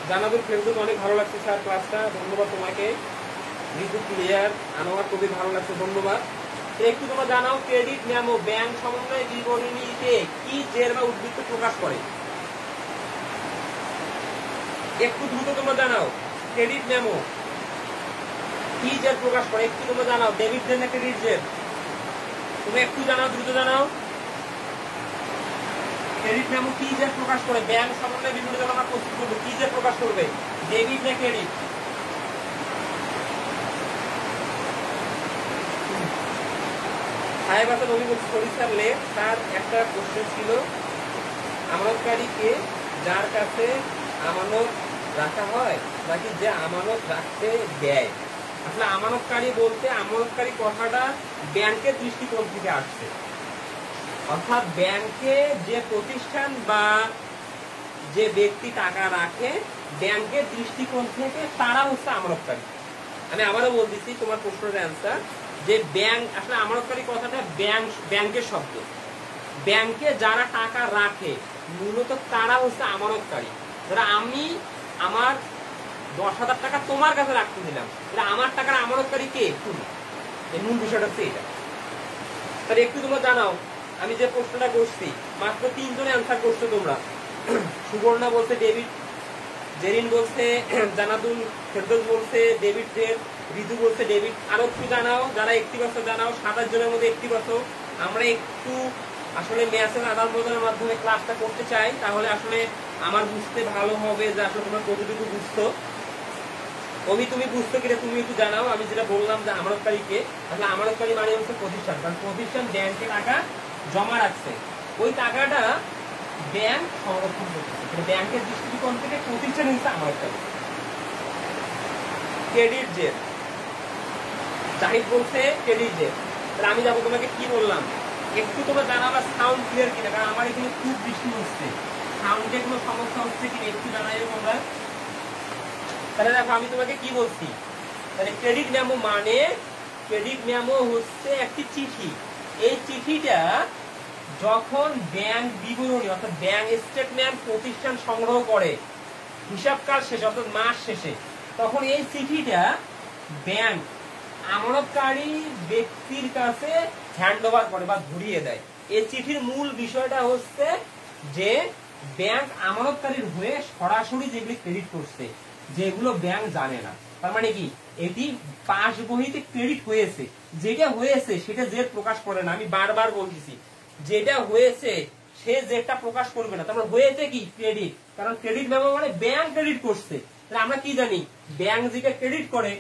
জানাদুল ফেরদৌস অনেক ভালো লাগছে স্যার ক্লাসটা, ধন্যবাদ তোমাকে। ঋতু ক্লিয়ার, আমার খুবই ভালো লাগছে, ধন্যবাদ। একটু তোমরা জানাও ক্রেডিট মেমো ব্যাংক সমন্বয় বিবরণীতে কি জের বা উদ্বৃত্ত প্রকাশ করে, একটু দ্রুত তোমরা জানাও। ক্রেডিট মেমো কি জের প্রকাশ করে, একটু তোমরা জানাও। ডেবিট জের না ক্রেডিট জের, তুমি একটু জানাও, দ্রুত জানাও। ক্রেডিট মেমো কি জের প্রকাশ করে, ব্যাংক সমন্বয় বিবরণী যখন আমরা প্রস্তুত করবো কি জের প্রকাশ করবে, ডেবিট না ক্রেডিট? সাহেব হাসান নবী বলছে সরি স্যার লেট। তার একটা কোশ্চেন ছিল, আমানতকারীকে যার কাছে আমানত রাখা হয় নাকি যে আমানত রাখতে দেয়। আসলে আমানতকারী বলতে আমানতকারী কথাটা ব্যাংকের দৃষ্টিকোণ থেকে আসছে, অর্থাৎ ব্যাংকে যে প্রতিষ্ঠান বা যে ব্যক্তি টাকা রাখে ব্যাংকের দৃষ্টিকোণ থেকে তারা হচ্ছে আমানতকারী। আমি আবারও বলতেছি তোমার প্রশ্নের অ্যান্সার, যে ব্যাংক আসলে আমানতকারী কথাটা ব্যাংকের শব্দ। ব্যাংকে যারা টাকা রাখে মূলত তারা হচ্ছে আমানতকারী। ধরো আমি আমার 10,000 টাকা তোমার কাছে রাখতে দিলাম, আমার টাকার আমানতকারী কে? তুমি। এই মূল বিষয়টা হচ্ছে এটা। তাহলে একটু তোমরা জানাও, আমি যে প্রশ্নটা করছি মাত্র 3 জনে অ্যান্সার করছো তোমরা। সুবর্ণা বলছে ডেবিট, জেরিন বলছে, জানাদুল ফেরদৌস বলছে ডেবিট জের, ঋতু বলছে ডেবিট। আরো একটু জানাও, যারা একটি বছর জানাও। 27 জনের মধ্যে একটি বছর। আমরা একটু আসলে ম্যাথের আদান প্রদানের মাধ্যমে ক্লাসটা করতে চাই, তাহলে আসলে আমার বুঝতে ভালো হবে যে আসলে তোমরা কতটুকু বুঝছো। তুমি বুঝতে কিনা তুমি একটু জানাও। আমি যেটা বললাম যে আমানতকারীকে, আসলে আমানতকারী মানে হচ্ছে প্রতিষ্ঠান, কারণ প্রতিষ্ঠান ব্যাংকে টাকা জমা রাখছে, ওই টাকাটা ব্যাংক সংরক্ষণ করতেছে, ব্যাংকের দৃষ্টিকোণ থেকে প্রতিষ্ঠান হচ্ছে আমানতকারী। ক্রেডিট জের, জাহিদ বলছে ক্রেডিট জের। তাহলে আমি যাবো, তোমাকে কি বললাম একটু তোমরা জানাবা সাউন্ড ক্লিয়ার কিনা, কারণ আমার এখানে খুব বৃষ্টি হচ্ছে, সাউন্ডে কোনো সমস্যা হচ্ছে কিনা একটু জানাই তোমরা। তাহলে দেখো আমি তোমাকে কি বলছি, তাহলে ক্রেডিট মেমো মানে, ক্রেডিট মেমো হচ্ছে একটি চিঠি। এই চিঠিটা যখন ব্যাংক বিবরণী অর্থাৎ ব্যাংক স্টেটমেন্ট প্রতিষ্ঠান সংগ্রহ করে হিসাবকাল শেষে অর্থাৎ মাস শেষে, তখন এই চিঠিটা ব্যাংক আমানতকারী ব্যক্তির কাছে হ্যান্ড ওভার করে বা ঘুরিয়ে দেয়। এই চিঠির মূল বিষয়টা হচ্ছে যে ব্যাংক আমানতকারীর হয়ে সরাসরি যেগুলি ক্রেডিট করছে, যেগুলো ব্যাংক জানে না। তার মানে কি, এটি পাস বহিতে ক্রেডিট হয়েছে, যেটা হয়েছে সেটা জেড প্রকাশ করে না। আমি বারবার বলতেছি, যেটা হয়েছে সে জেডটা প্রকাশ করবে না। তারপর হয়েছে কি, ক্রেডিট, কারণ ক্রেডিট মেমো মানে ব্যাংক ক্রেডিট করছে। তাহলে আমরা কি জানি, ব্যাংক যেটা ক্রেডিট করে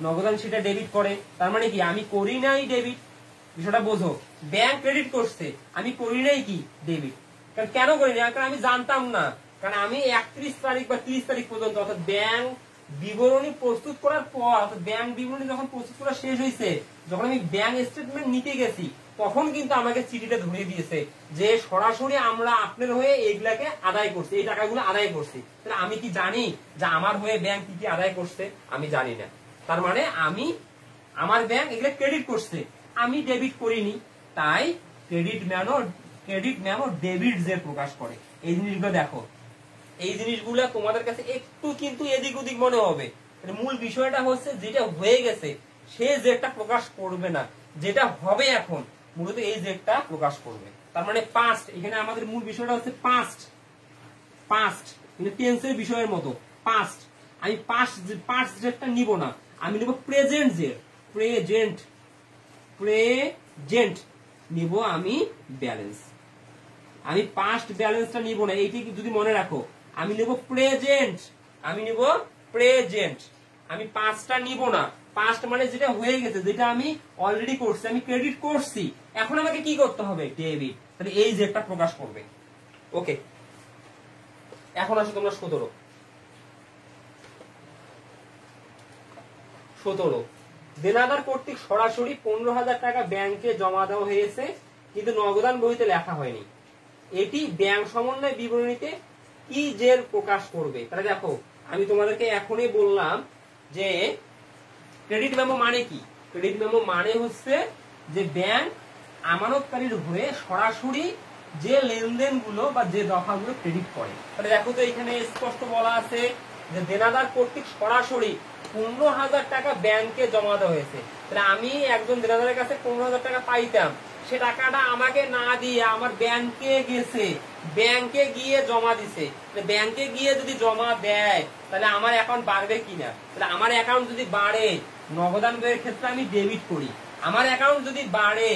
নগদান সেটা ডেবিট করে। তার মানে কি, আমি করি নাই ডেবিট, বিষয়টা বোঝো। ব্যাংক ক্রেডিট করছে, আমি করি নাই কি ডেবিট। কারণ কেন করি না, কারণ আমি জানতাম না, কারণ আমি 31 তারিখ বা 30 তারিখ পর্যন্ত অর্থাৎ ব্যাংক বিবরণী প্রস্তুত করার পর, অর্থাৎ ব্যাংক বিবরণী যখন প্রস্তুত করা শেষ হয়েছে, যখন আমি ব্যাংক স্টেটমেন্ট নিতে গেছি তখন কিন্তু আমাকে চিঠিটা ধরিয়ে দিয়েছে যে সরাসরি আমরা আপনার হয়ে এইগুলাকে আদায় করছি, এই টাকাগুলো আদায় করছি। তাহলে আমি কি জানি যে আমার হয়ে ব্যাংক কি কি আদায় করছে? আমি জানি না। তার মানে আমি, আমার ব্যাংক এগুলো ক্রেডিট করছে, আমি ডেবিট করিনি। তাই ক্রেডিট মেমো ডেবিট যে প্রকাশ করে। এই জিনিসগুলো দেখো, এই জিনিসগুলো তোমাদের কাছে একটু কিন্তু এদিক ওদিক মনে হবে। মূল বিষয়টা হচ্ছে যেটা হয়ে গেছে সে জেডটা প্রকাশ করবে না, যেটা হবে এখন মূলত এই জেডটা প্রকাশ করবে। তার মানে পাস্ট, এখানে আমাদের মূল বিষয়টা হচ্ছে পাস্ট। পাস্ট, মানে টেন্সের বিষয়ের মতো পাস্ট। আমি পাস্ট জেডটা নিব না, আমি নিব প্রেজেন্ট জেড। প্রেজেন্ট নিব আমি ব্যালেন্স। আমি পাস্ট ব্যালেন্সটা নিব না, এইটি যদি মনে রাখো। আমি নেব প্রেজেন্ট, আমি পাস্টটা নিব না। পাস্ট মানে যেটা হয়ে গেছে, যেটা আমি অলরেডি করছি, আমি ক্রেডিট করছি, এখন আমাকে কি করতে হবে? ডেবিট। তাহলে এই জেডটা প্রকাশ করবে। ওকে, এখন আসো তোমরা 17 দেনাদার কর্তৃক সরাসরি 15,000 টাকা ব্যাংকে জমা দেওয়া হয়েছে, কিন্তু নগদান বইতে লেখা হয়নি। এটি ব্যাংক সমন্বয় বিবরণীতে কি জের প্রকাশ করবে? তাহলে দেখো, আমি তোমাদেরকে এখনই বললাম যে ক্রেডিট মেমো মানে কি। ক্রেডিট মেমো মানে হচ্ছে যে ব্যাংক আমানতকারীর হয়ে সরাসরি যে লেনদেনগুলো বা যে দফাগুলো ক্রেডিট করে। তাহলে দেখো তো এখানে স্পষ্ট বলা আছে যে দেনাদার কর্তৃক সরাসরি 15,000 টাকা ব্যাংকে জমা দেওয়া হয়েছে। তাহলে আমি একজন দেনাদারের কাছে 15,000 টাকা পাইতাম, সে টাকাটা আমাকে না দিয়ে আমার ব্যাংকে গেছে, ব্যাংকে গিয়ে জমা দিছে। ব্যাংকে গিয়ে যদি জমা দেয় তাহলে আমার অ্যাকাউন্ট বাড়বে কিনা? তাহলে আমার অ্যাকাউন্ট যদি বাড়ে, নগদান বইয়ের ক্ষেত্রে আমি ডেবিট করি। আমার অ্যাকাউন্ট যদি বাড়ে,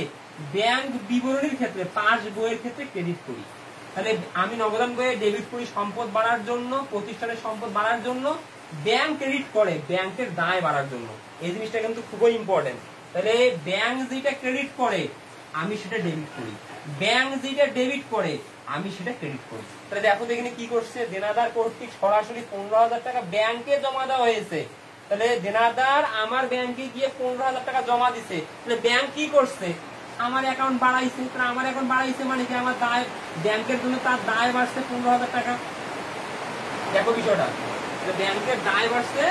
ব্যাংক বিবরণীর ক্ষেত্রে, পাস বইয়ের ক্ষেত্রে ক্রেডিট করি। তাহলে আমি নগদান বইয়ে ডেবিট করি সম্পদ বাড়ার জন্য, প্রতিষ্ঠানের সম্পদ বাড়ার জন্য। ব্যাংক ক্রেডিট করে ব্যাংকের দায় বাড়ার জন্য। এই জিনিসটা কিন্তু খুবই ইম্পর্টেন্ট। তাহলে ব্যাংক যেটা ক্রেডিট করে আমি সেটা ডেবিট করি, ব্যাংক যেটা ডেবিট করে আমি সেটা ক্রেডিট করি। তাহলে দেখো এখানে কি করছে, দেনাদার কর্তৃক সরাসরি 15,000 টাকা ব্যাংকে জমা দেওয়া হয়েছে। তাহলে দেনাদার আমার ব্যাংকে গিয়ে 15,000 টাকা জমা দিছে। তাহলে ব্যাংক কি করছে? আমার অ্যাকাউন্ট বাড়াইছে। তাহলে আমার অ্যাকাউন্ট বাড়াইছে মানে কি? আমার দায়, ব্যাংকের জন্য তার দায় বাড়ছে 15,000 টাকা। দেখো বিষয়টা, ব্যাংকের দায় বাড়ছে,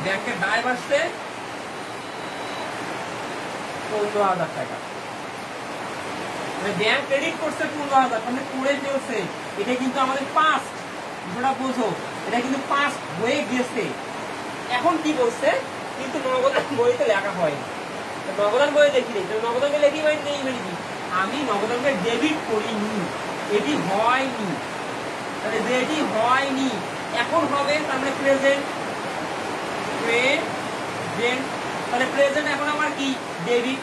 ব্যাংকের দায় বাড়ছে 15,000 টাকা। ব্যাংক ক্রেডিট করছে 15,000, মানে করে ফেলছে। এটা কিন্তু আমাদের পাস্ট, যেটা বোঝো, এটা কিন্তু পাস্ট হয়ে গেছে। এখন কি বলছে? কিন্তু নগদান বইতে লেখা হয়নি। নগদান বইয়ে দেখিনি, নগদান বই লেখি হয়নি নেই মানে কি? আমি নগদান বই ডেবিট করিনি, এটি হয়নি। তাহলে যেটি হয়নি এখন হবে, তার মানে প্রেজেন্ট। তাহলে প্রেজেন্ট এখন আমার কি? ডেবিট।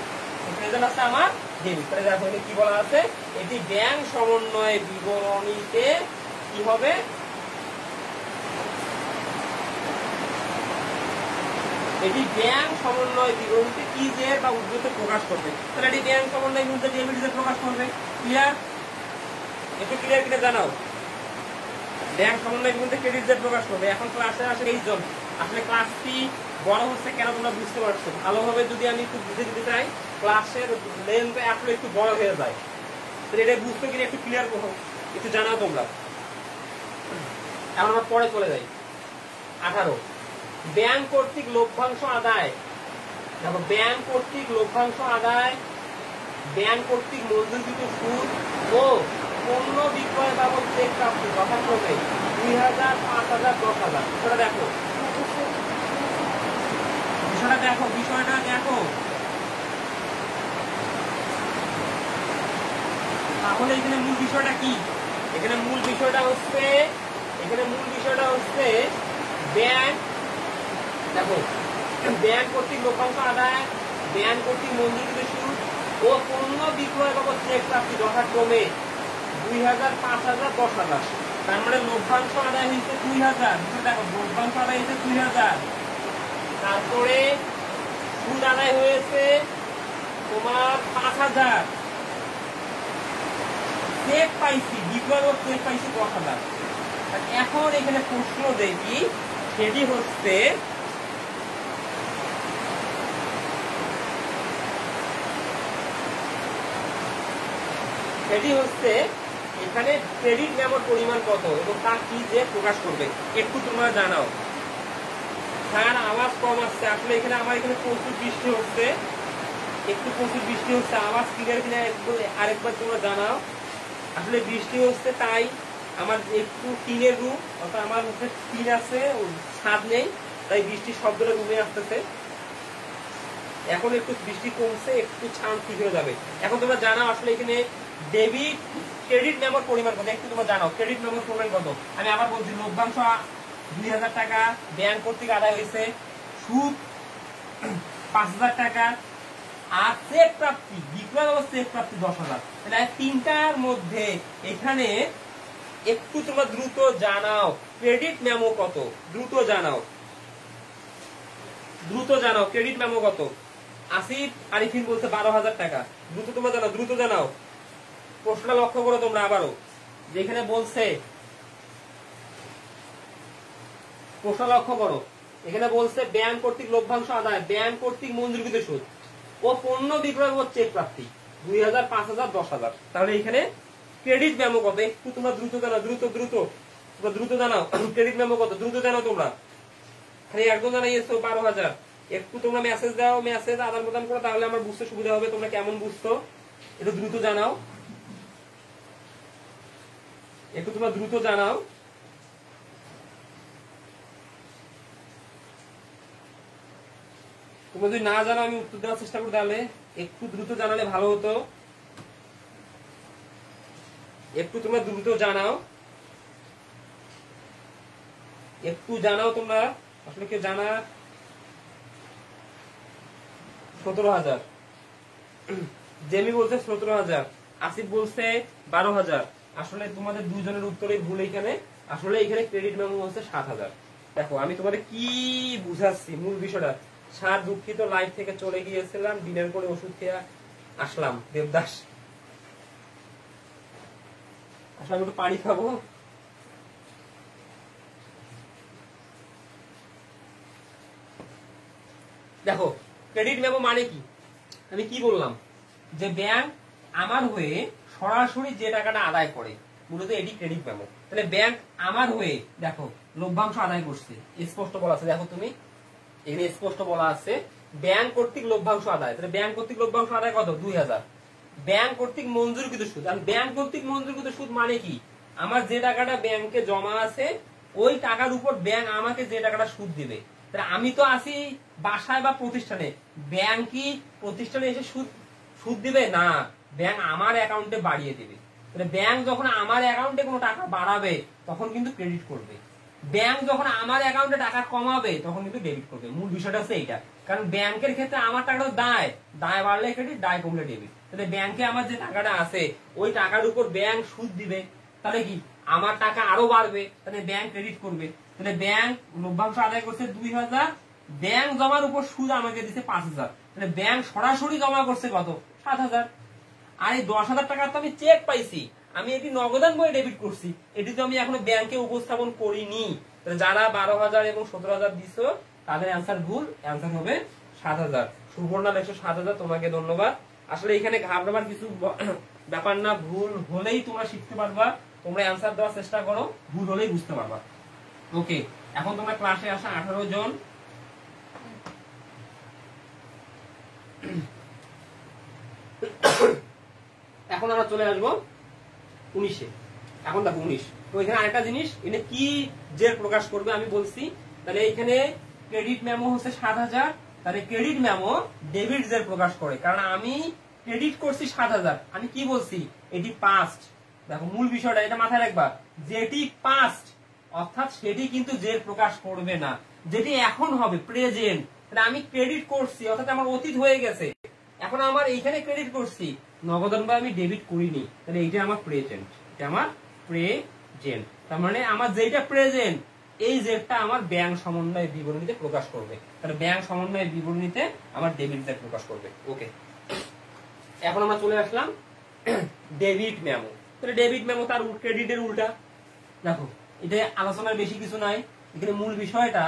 প্রেজেন্ট আছে আমার ডেবিট। তাহলে দেখো কি বলা আছে, এটি ব্যাংক সমন্বয় বিবরণীতে কি হবে? এটি ব্যাংক সমন্বয় বিবরণীতে কি জের বা উদ্বৃত্ত প্রকাশ করবে। তাহলে এটি ব্যাংক সমন্বয় বিবরণীতে ডেবিট জের প্রকাশ করবে। ক্লিয়ার? একটু ক্লিয়ার কিনা জানাও। ব্যাংক সমন্বয় বিবরণীতে ক্রেডিট জের প্রকাশ করবে। এখন ক্লাসে আসলে এইজন আসলে ক্লাসটি বড় হচ্ছে কেন তোমরা বুঝতে পারছো? ভালোভাবে যদি আমি একটু বুঝে দিতে চাই, ক্লাসের লেন্থ আসলে একটু বড় হয়ে যায়। তো এটা বুঝতে গেলে একটু ক্লিয়ার করো, একটু জানাও তোমরা। এখন আমরা পরে চলে যাই। 18 ব্যাংক কর্তৃক লভ্যাংশ আদায়। দেখো, ব্যাংক কর্তৃক লভ্যাংশ আদায়, ব্যাংক কর্তৃক মঞ্জুরকৃত সুদ ও পণ্য বিক্রয় বাবদ চেক প্রাপ্তি যথাক্রমে 2,000, 5,000, 10,000। বিষয়টা দেখো, বিষয়টা দেখো। তাহলে এখানে মূল বিষয়টা কি? এখানে মূল বিষয়টা হচ্ছে ব্যাংক, দেখো, ব্যাংক কর্তৃক লভ্যাংশ আদায়, ব্যাংক কর্তৃক মঞ্জুরকৃত সুদ ও পণ্য বিক্রয় বাবদ চেক প্রাপ্তি যথাক্রমে 2,000, 5,000, 10,000। তার মানে লভ্যাংশ আদায় হয়েছে 2,000। দেখো, লভ্যাংশ আদায় হয়েছে 2,000। তারপরে সুদ আদায় হয়েছে তোমার 5,000। চেক পাইছি, বিক্রয় বাবদ চেক পাইছি 10,000। এখন এখানে প্রশ্ন দেখি, সেটি হচ্ছে এখানে ক্রেডিট মেমোর পরিমাণ কত এবং তা কি যে প্রকাশ করবে, একটু তোমরা জানাও। স্যার আওয়াজ কম আসছে, আসলে এখানে আমার এখানে প্রচুর বৃষ্টি হচ্ছে, আওয়াজ ক্লিয়ার কিনা আরেকবার তোমরা জানাও। আসলে বৃষ্টি হচ্ছে, তাই আমার একটু টিনের রুম, অর্থাৎ আমার হচ্ছে টিন আছে, ছাদ নেই, তাই বৃষ্টির শব্দটা রুমে আসতেছে। এখন একটু বৃষ্টি কমছে, একটু ছান ঠিক হয়ে যাবে। এখন তোমরা জানাও আসলে এখানে ডেবিট ক্রেডিট মেমোর পরিমাণ কত, একটু তোমরা জানাও ক্রেডিট মেমোর পরিমাণ কত। আমি আবার বলছি, লভ্যাংশ 2000 টাকা ব্যাংক কর্তৃক আদায় হয়েছে, সুদ 5000 টাকা, আর চেক প্রাপ্তি বিক্রয় অবস্থা চেক প্রাপ্তি 10,000। তাহলে তিনটার মধ্যে এখানে একটু তোমরা দ্রুত জানাও ক্রেডিট মেমো কত, দ্রুত জানাও, দ্রুত জানাও ক্রেডিট মেমো কত। আসিফ আরিফিন বলছে 12,000 টাকা। দ্রুত তোমরা জানাও, দ্রুত জানাও। প্রশ্নটা লক্ষ্য করো তোমরা আবারও, যেখানে বলছে, প্রশ্ন লক্ষ্য করো, এখানে বলছে ব্যাংক কর্তৃক লভ্যাংশ আদায়, ব্যাংক কর্তৃক মঞ্জুরকৃত সুদ ও পণ্য বিক্রয় ও চেক প্রাপ্তি 2000, 5000, 10,000। তাহলে এখানে ক্রেডিট মেমো কত একটু তোমরা দ্রুত জানাও, দ্রুত দ্রুত তোমরা দ্রুত জানাও ক্রেডিট মেমো কত, দ্রুত জানাও তোমরা। খালি একদম জানাইছো 12,000। একটু তোমরা মেসেজ দাও, মেসেজ আদান প্রদান করো, তাহলে আমার বুঝতে সুবিধা হবে তোমরা কেমন বুঝছো। একটু দ্রুত জানাও, একটু তোমরা দ্রুত জানাও। তোমরা যদি না জানো আমি উত্তর দেওয়ার চেষ্টা করি, তাহলে একটু দ্রুত জানালে ভালো হতো। একটু তোমরা দ্রুত জানাও, একটু জানাও তোমরা। আসলে কেউ জানা 17,000, জেমি বলছে 17,000, আসিফ বলছে 12,000। আসলে তোমাদের দুজনের উত্তরে ভুল এখানে। আসলে এখানে ক্রেডিট মেমো হচ্ছে 7,000। দেখো আমি তোমাদের কি বুঝাচ্ছি মূল বিষয়টা। স্যার দুঃখিত, লাইভ থেকে চলে গিয়েছিলাম, ডিনার করে ওষুধ খেয়ে আসলাম। দেবদাস আসলে আমি একটু পানি খাবো। দেখো ক্রেডিট মেমো মানে কি, আমি কি বললাম, যে ব্যাংক আমার হয়ে সরাসরি যে টাকাটা আদায় করে, মূলত এটি ক্রেডিট মেমো। তাহলে ব্যাংক আমার হয়ে দেখো লভ্যাংশ আদায় করছে, স্পষ্ট বলা আছে। দেখো তুমি এখানে স্পষ্ট বলা আছে ব্যাংক কর্তৃক লভ্যাংশ আদায়। তাহলে ব্যাংক কর্তৃক লভ্যাংশ আদায় কত, 2000। ব্যাংক কর্তৃক মঞ্জুরকৃত সুদ, আর ব্যাংক কর্তৃক মঞ্জুরকৃত সুদ মানে কি, আমার যে টাকাটা ব্যাংকে জমা আছে ওই টাকার উপর ব্যাংক আমাকে যে টাকাটা সুদ দিবে। তাহলে আমি তো আছি বাসায় বা প্রতিষ্ঠানে, ব্যাংক কি প্রতিষ্ঠানে এসে সুদ দিবে না, ব্যাংক আমার অ্যাকাউন্টে বাড়িয়ে দিবে। তাহলে ব্যাংক যখন আমার অ্যাকাউন্টে কোনো টাকা বাড়াবে তখন কিন্তু ক্রেডিট করবে, ব্যাংক যখন আমার অ্যাকাউন্টে টাকা কমাবে তখন কিন্তু ডেবিট করবে। মূল বিষয়টা হচ্ছে এইটা। কারণ ব্যাংকের ক্ষেত্রে আমার টাকাটা দায়, দায় বাড়লে ক্রেডিট, দায় কমলে ডেবিট। তাহলে ব্যাংকে আমার যে টাকাটা আছে ওই টাকার উপর ব্যাংক সুদ দিবে, তাহলে কি আমার টাকা আরো বাড়বে, তাহলে ব্যাংক ক্রেডিট করবে। তাহলে ব্যাংক লভ্যাংশ আদায় করছে 2000, ব্যাংক জমার উপর সুদ আমাকে দিচ্ছে 5000। তাহলে ব্যাংক সরাসরি জমা করছে কত, 7000। আর এই 10,000 টাকা তো আমি চেক পাইছি, আমি এটি নগদান বই ডেবিট করছি, এটি তো আমি এখনো ব্যাংকে উপস্থাপন করিনি। যারা 12,000 এবং 17,000 দিছো তাদের অ্যান্সার ভুল, অ্যান্সার হবে 7,000। সুবর্ণা লেখছো 7,000, তোমাকে ধন্যবাদ। আসলে এখানে ঘাবড়াবার কিছু ব্যাপার না, ভুল হলেই তোমরা শিখতে পারবা, তোমরা অ্যান্সার দেওয়ার চেষ্টা করো, ভুল হলেই বুঝতে পারবা। ওকে, এখন তোমরা ক্লাসে আসা 18 জন। এখন আমরা চলে আসবো 19-এ। এখন দেখো 19, তো এখানে আরেকটা জিনিস, এখানে কি যে প্রকাশ করবে আমি বলছি। তাহলে এখানে ক্রেডিট মেমো হচ্ছে 7,000, তাহলে ক্রেডিট মেমো ডেবিট জের প্রকাশ করে, কারণ আমি ক্রেডিট করছি 7,000। আমি কি বলছি, এটি পাস্ট। দেখো মূল বিষয়টা এটা মাথায় রাখবা, যেটি পাস্ট অর্থাৎ সেটি কিন্তু জের প্রকাশ করবে না, যেটি এখন হবে প্রেজেন্ট। তাহলে আমি ক্রেডিট করছি অর্থাৎ আমার অতীত হয়ে গেছে, এখন আমার এইখানে ক্রেডিট করছি, নগদান বা আমি ডেবিট করিনি, তাহলে এইটা আমার প্রেজেন্ট, এটা আমার প্রেজেন্ট। তার মানে আমার যেটা প্রেজেন্ট এই জেটটা আমার ব্যাংক সমন্বয় বিবরণীতে প্রকাশ করবে, তাহলে ব্যাংক সমন্বয় বিবরণীতে আমার ডেবিট জেট প্রকাশ করবে। ওকে, এখন আমরা চলে আসলাম ডেবিট মেমো। তাহলে ডেবিট মেমো তার ক্রেডিটের উল্টা। দেখো এটা আলোচনার বেশি কিছু নাই, এখানে মূল বিষয়টা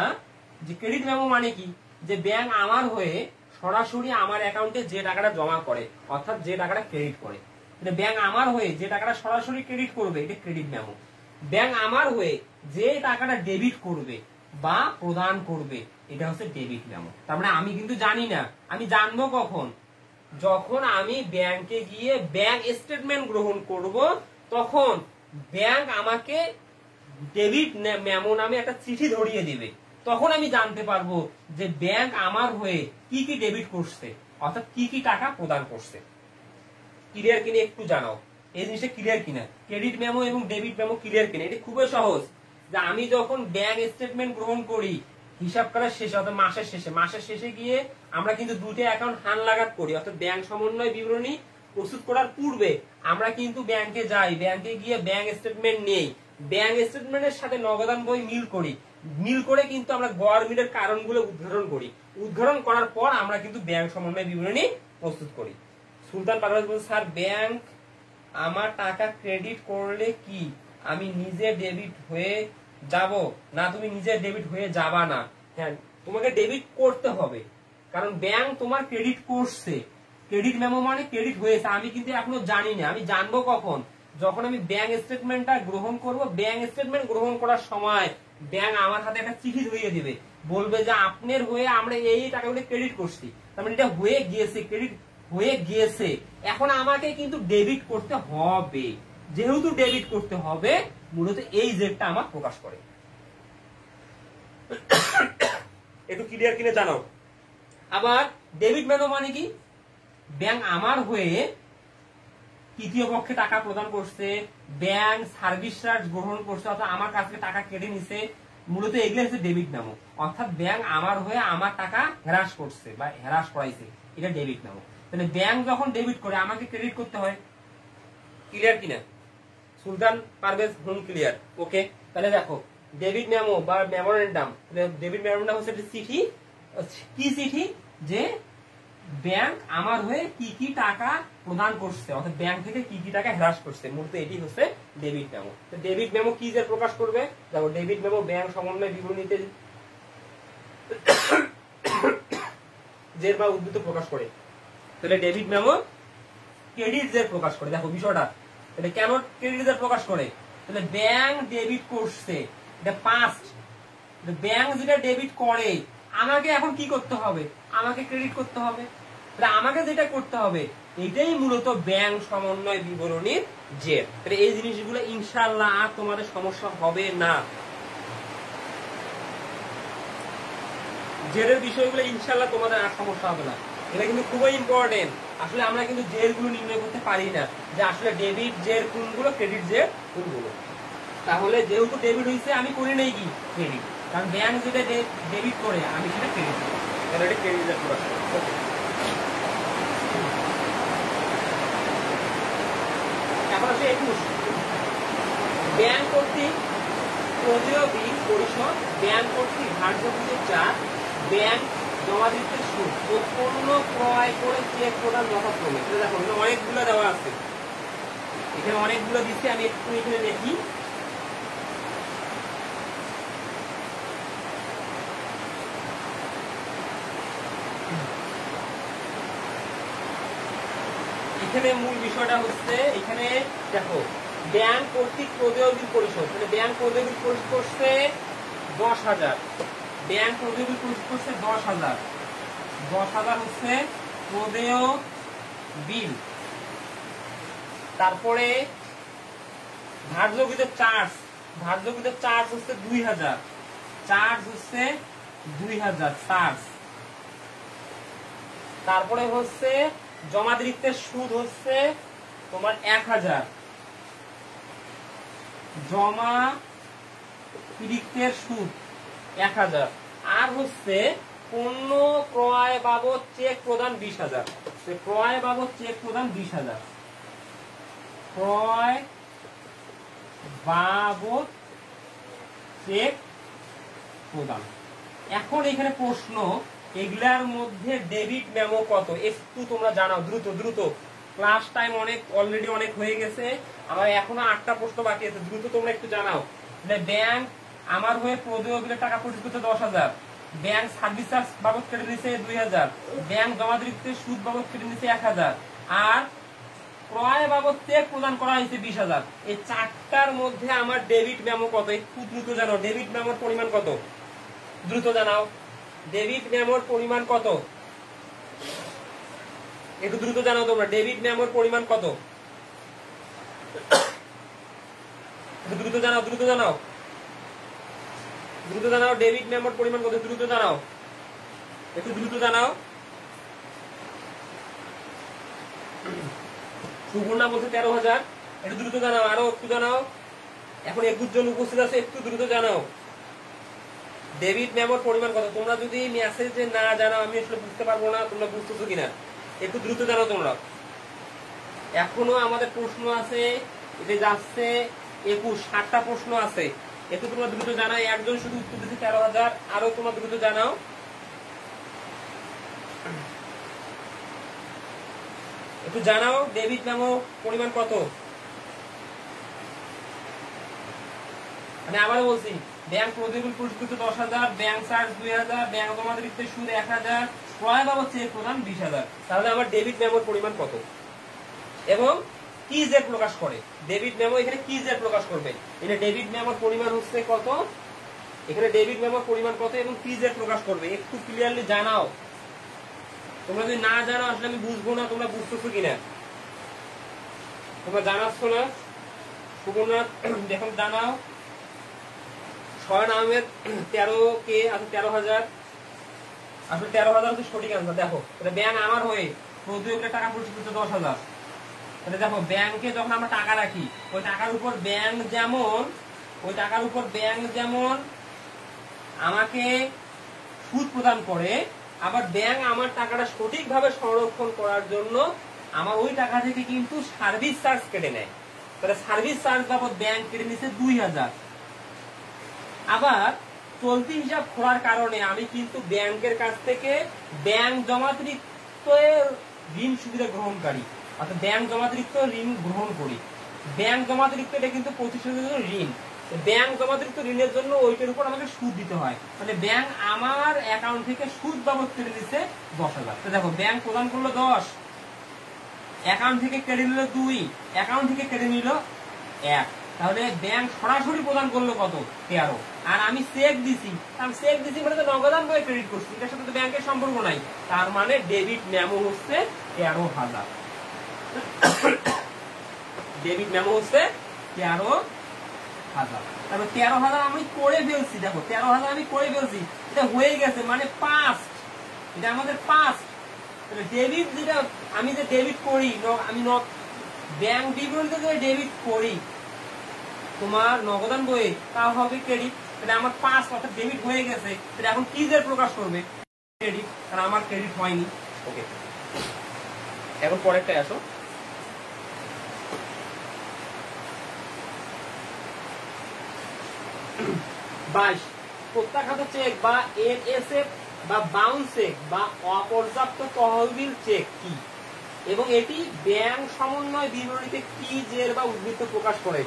যে ক্রেডিট মেমো মানে কি, যে ব্যাংক আমার হয়ে সরাসরি আমার অ্যাকাউন্টে যে টাকাটা জমা করে অর্থাৎ যে টাকাটা ক্রেডিট করে। ব্যাংক আমার হয়ে যে টাকাটা সরাসরি ক্রেডিট করবে এটা ক্রেডিট মেমো। ব্যাংক আমার হয়ে যে টাকাটা ডেবিট করবে বা প্রদান করবে এটা হচ্ছে ডেবিট মেমো। তার মানে আমি কিন্তু জানি না, আমি জানবো কখন, যখন আমি ব্যাংকে গিয়ে ব্যাংক স্টেটমেন্ট গ্রহণ করব, তখন ব্যাংক আমাকে ডেবিট মেমো নামে একটা চিঠি ধরিয়ে দিবে। তখন আমি জানতে পারবো যে ব্যাংক আমার হয়ে কি কি ডেবিট করছে, অর্থাৎ কি কি টাকা প্রদান করছে। ক্লিয়ার কিনা একটু জানাও, এই জিনিসটা ক্লিয়ার কিনা, ক্রেডিট মেমো এবং ডেবিট মেমো ক্লিয়ার কিনা। এটা খুবই সহজ, যে আমি যখন ব্যাংক স্টেটমেন্ট গ্রহণ করি হিসাব করার শেষে, অর্থাৎ মাসের শেষে গিয়ে আমরা কিন্তু দুটো অ্যাকাউন্ট হান লাগাত করি, অর্থাৎ ব্যাংক সমন্বয় বিবরণী প্রস্তুত করার পূর্বে আমরা কিন্তু ব্যাংকে যাই, ব্যাংকে গিয়ে ব্যাংক স্টেটমেন্ট নেই, ব্যাংক স্টেটমেন্টের সাথে নগদান বই মিল করে কিন্তু আমরা গড়মিলের কারণগুলো উদ্ঘাটন করার পর আমরা কিন্তু ব্যাংক সমন্বয় বিবরণী প্রস্তুত করি। সুলতান পারভেজ বলছে, স্যার ব্যাংক আমার টাকা ক্রেডিট করলে কি আমি নিজে ডেবিট হয়ে যাব? না, তুমি নিজে ডেবিট হয়ে যাবা না। হ্যাঁ, তোমাকে ডেবিট করতে হবে, কারণ ব্যাংক তোমার ক্রেডিট করছে। ক্রেডিট মেমো মানে ক্রেডিট হয়েছে, আমি কিন্তু এখনো জানি না। আমি জানবো কখন? যখন আমি ব্যাংক স্টেটমেন্টটা গ্রহণ করব। ব্যাংক স্টেটমেন্ট গ্রহণ করার সময় ব্যাংক আমার হাতে একটা চিঠি ধরিয়ে দিবে, বলবে যে আপনার হয়ে আমরা এই টাকাগুলো ক্রেডিট করছি, তার মানে এটা হয়ে গিয়েছে, ক্রেডিট হয়ে গিয়েছে। এখন আমাকে কিন্তু ডেবিট করতে হবে, যেহেতু ডেবিট করতে হবে মূলত এই জেডটা আমার প্রকাশ করে। একটু ক্লিয়ার কিনে জানাও। আবার ডেবিট মেমো মানে কি? ব্যাংক আমার হয়ে তৃতীয় পক্ষে টাকা প্রদান করছে, ব্যাংক সার্ভিস চার্জ গ্রহণ করছে, অর্থাৎ আমার কাছ থেকে টাকা কেটে নিছে, মূলত এগুলো হচ্ছে ডেবিট মেমো। অর্থাৎ ব্যাংক আমার হয়ে আমার টাকা হ্রাস করছে বা হ্রাস করাইছে, এটা ডেবিট মেমো। তাহলে ব্যাংক যখন ডেবিট করে আমাকে ক্রেডিট করতে হয়। ক্লিয়ার কিনা? সুলতান পারভেজ হোম ক্লিয়ার? ওকে, তাহলে দেখো ডেবিট মেমো বা মেমোরেন্ডাম, ডেবিট মেমোরেন্ডাম হচ্ছে একটা চিঠি। কি চিঠি? যে ব্যাংক আমার হয়ে কি কি টাকা প্রদান করছে, অর্থাৎ ব্যাংক থেকে কি কি টাকা হ্রাস করছে, মূলত এটি হচ্ছে ডেবিট মেমো। ডেবিট মেমো কি যে প্রকাশ করবে? দেখো ডেবিট মেমো ব্যাংক সমন্বয় বিবরণীতে জের বা উদ্ধৃত প্রকাশ করে। তাহলে ডেবিট মেমো ক্রেডিট জের প্রকাশ করে। দেখো বিষয়টা, এটা কেন ক্রেডিট জের প্রকাশ করে? তাহলে ব্যাংক ডেবিট করছে, এটা পাস্ট। ব্যাংক যেটা ডেবিট করে আমাকে এখন কি করতে হবে? আমাকে ক্রেডিট করতে হবে। আমাকে যেটা করতে হবে এটাই মূলত ব্যাংক সমন্বয় বিবরণীর জের। এই জিনিসগুলো ইনশাআল্লাহ আর তোমাদের সমস্যা হবে না। জেরের বিষয়গুলো ইনশাআল্লাহ তোমাদের আর সমস্যা হবে না। এটা কিন্তু খুবই ইম্পর্টেন্ট। আসলে আমরা কিন্তু জের গুলো নির্ণয় করতে পারি না, যে আসলে ডেবিট জের কোনগুলো, ক্রেডিট জের কোনগুলো। তাহলে যেহেতু ডেবিট হয়েছে আমি করি নাই কি ক্রেডিট, কারণ ব্যাংক যেটা ডেবিট করে আমি সেটা ক্রেডিট করি। তাহলে এটা ক্রেডিট জের প্রকাশ করে। এখন আসলে 21 ব্যাংক কর্তৃক প্রদেয় বিল পরিশোধ, ব্যাংক কর্তৃক ধার্য কৃত চার্জ, ব্যাংক জমা দিতে সুদ ও পণ্য ক্রয় করে চেক প্রদান যথাক্রমে। দেখো অনেকগুলো দেওয়া আছে, এখানে অনেকগুলো দিচ্ছে, আমি একটু এখানে দেখি। এখানে মূল বিষয়টা হচ্ছে, এখানে দেখো ব্যাংক কর্তৃক প্রদেয় বিল পরিশোধ, মানে ব্যাংক প্রদেয় বিল পরিশোধ করছে 10,000, ব্যাংক প্রদেয় বিল পরিশোধ করছে 10,000, 10,000 হচ্ছে প্রদেয় বিল। তারপরে ধার্যকৃত চার্জ হচ্ছে 2,000, চার্জ হচ্ছে 2,000 চার্জ। তারপরে হচ্ছে জমাতিরিক্তের সুদ হচ্ছে তোমার 1,000, জমাতিরিক্তের সুদ 1,000। আর হচ্ছে পণ্য ক্রয় বাবদ চেক প্রদান 20,000, ক্রয় বাবদ চেক প্রদান 20,000, ক্রয় বাবদ চেক প্রদান। এখন এখানে প্রশ্ন, এগুলার মধ্যে ডেবিট মেমো কত একটু তোমরা জানাও দ্রুত। ক্লাস টাইম অলরেডি অনেক হয়ে গেছে, আমার এখনো 8টা প্রশ্ন বাকি আছে, দ্রুত তোমরা একটু জানাও। ব্যাংক আমার হয়ে প্রদেয় বিলের টাকা পরিশোধ করতে 10,000, ব্যাংক সার্ভিস চার্জ বাবদ কেটে নিচ্ছে 2,000, ব্যাংক জমাতিরিক্তের সুদ বাবদ কেটে নিচ্ছে 1,000, আর ক্রয় বাবদ চেক প্রদান করা হয়েছে 20,000। এই 4টার মধ্যে আমার ডেবিট মেমো কত একটু দ্রুত জানাও। ডেবিট মেমোর পরিমাণ কত দ্রুত জানাও। ডেবিট মেমোর পরিমাণ কত একটু দ্রুত জানাও তোমরা। ডেবিট মেমোর পরিমাণ কত দ্রুত জানাও। দ্রুত জানাও ডেবিট মেমোর পরিমাণ কত, দ্রুত জানাও, একটু দ্রুত জানাও। সুবর্ণা বলছে 13,000, একটু দ্রুত জানাও, আরো একটু জানাও। এখন 21 জন উপস্থিত আছে, একটু দ্রুত জানাও ডেবিট মেমোর পরিমাণ কত। তোমরা যদি মেসেজে না জানাও আমি আসলে বুঝতে পারবো না তোমরা বুঝতেছো কিনা, একটু দ্রুত জানাও তোমরা। এখনো আমাদের প্রশ্ন আছে, এটা যাচ্ছে 21, 7টা প্রশ্ন আছে, একটু তোমরা দ্রুত জানাও। একজন শুধু উত্তর দিচ্ছে 13,000, আরো তোমরা দ্রুত জানাও। একটু জানাও ডেবিট মেমো পরিমাণ কত। আমি আবারও বলছি, ব্যাংক প্রতিকূল পুরস্কৃত 10,000, ব্যাংক চার্জ 2,000, ব্যাংক জমাতিরিক্ত সুদ 1,000, ক্রয় বাবদ চেক প্রদান 20,000। তাহলে আমার ডেবিট মেমোর পরিমাণ কত এবং কি যে প্রকাশ করে ডেবিট মেমো, এখানে কি যে প্রকাশ করবে, এখানে ডেবিট মেমোর পরিমাণ হচ্ছে কত, এখানে ডেবিট মেমোর পরিমাণ কত এবং কি যে প্রকাশ করবে একটু ক্লিয়ারলি জানাও। তোমরা যদি না জানাও আসলে আমি বুঝবো না তোমরা বুঝতেছো কিনা, তোমরা জানাচ্ছ না। সুবর্ণা দেখুন জানাও। শয়ন আহমেদ 13K আছে 13,000, আসলে 13,000 হচ্ছে সঠিক আনসার। দেখো এটা ব্যাংক আমার হয়ে প্রতিযোগিতার টাকা পুরস্কৃত 10,000। এটা দেখো ব্যাংকে যখন আমরা টাকা রাখি ওই টাকার উপর ব্যাংক যেমন আমাকে সুদ প্রদান করে, আবার ব্যাংক আমার টাকাটা সঠিকভাবে সংরক্ষণ করার জন্য আমার ওই টাকা থেকে কিন্তু সার্ভিস চার্জ কেটে নেয়। তাহলে সার্ভিস চার্জ বাবদ ব্যাংক কেটে নিচ্ছে 2,000। আবার চলতি হিসাব খোলার কারণে আমি কিন্তু ব্যাংকের কাছ থেকে ব্যাংক জমাতিরিক্ত ঋণ সুবিধা গ্রহণকারী, অর্থাৎ ব্যাংক জমাতিরিক্ত ঋণ গ্রহণ করি। ব্যাংক জমাতিরিক্ত এটা কিন্তু প্রতিষ্ঠানের ঋণ, ব্যাংক জমাতিরিক্ত ঋণের জন্য ওইটার উপর আমাকে সুদ দিতে হয়। মানে ব্যাংক আমার অ্যাকাউন্ট থেকে সুদ বাবদ কেটে দিচ্ছে 10,000। তো দেখো ব্যাংক প্রদান করলো 10, অ্যাকাউন্ট থেকে কেটে নিল 2, অ্যাকাউন্ট থেকে কেটে নিল 1, তাহলে ব্যাংক সরাসরি প্রদান করলো কত 13। আর আমি চেক দিছি, মানে তো নগদান বই ক্রেডিট করছি, এটার সাথে তো ব্যাংকের সম্পর্ক নাই। তার মানে ডেবিট মেমো হচ্ছে 13,000, ডেবিট মেমো হচ্ছে 13,000। তারপর 13,000 আমি করে ফেলছি, দেখো 13,000 আমি করে ফেলছি, এটা হয়ে গেছে মানে পাস্ট, এটা আমাদের পাস্ট। ডেবিট যেটা আমি যে ডেবিট করি, আমি ব্যাংক বিবরণীতে যে ডেবিট করি তোমার নগদান বইয়ে তা হবে ক্রেডিট। তাহলে আমার পাস্ট অর্থাৎ ডেবিট হয়ে গেছে, তাহলে এখন কি যে প্রকাশ করবে ক্রেডিট, কারণ আমার ক্রেডিট হয়নি। ওকে, এখন পরেরটায় আসো। প্রত্যাখ্যাত চেক বা এনএসএফ বা বাউন্স চেক বা অপর্যাপ্ত তহবিল চেক কি এবং এটি ব্যাংক সমন্বয় বিবরণীতে কি জের বা উদ্বৃত্ত প্রকাশ করে।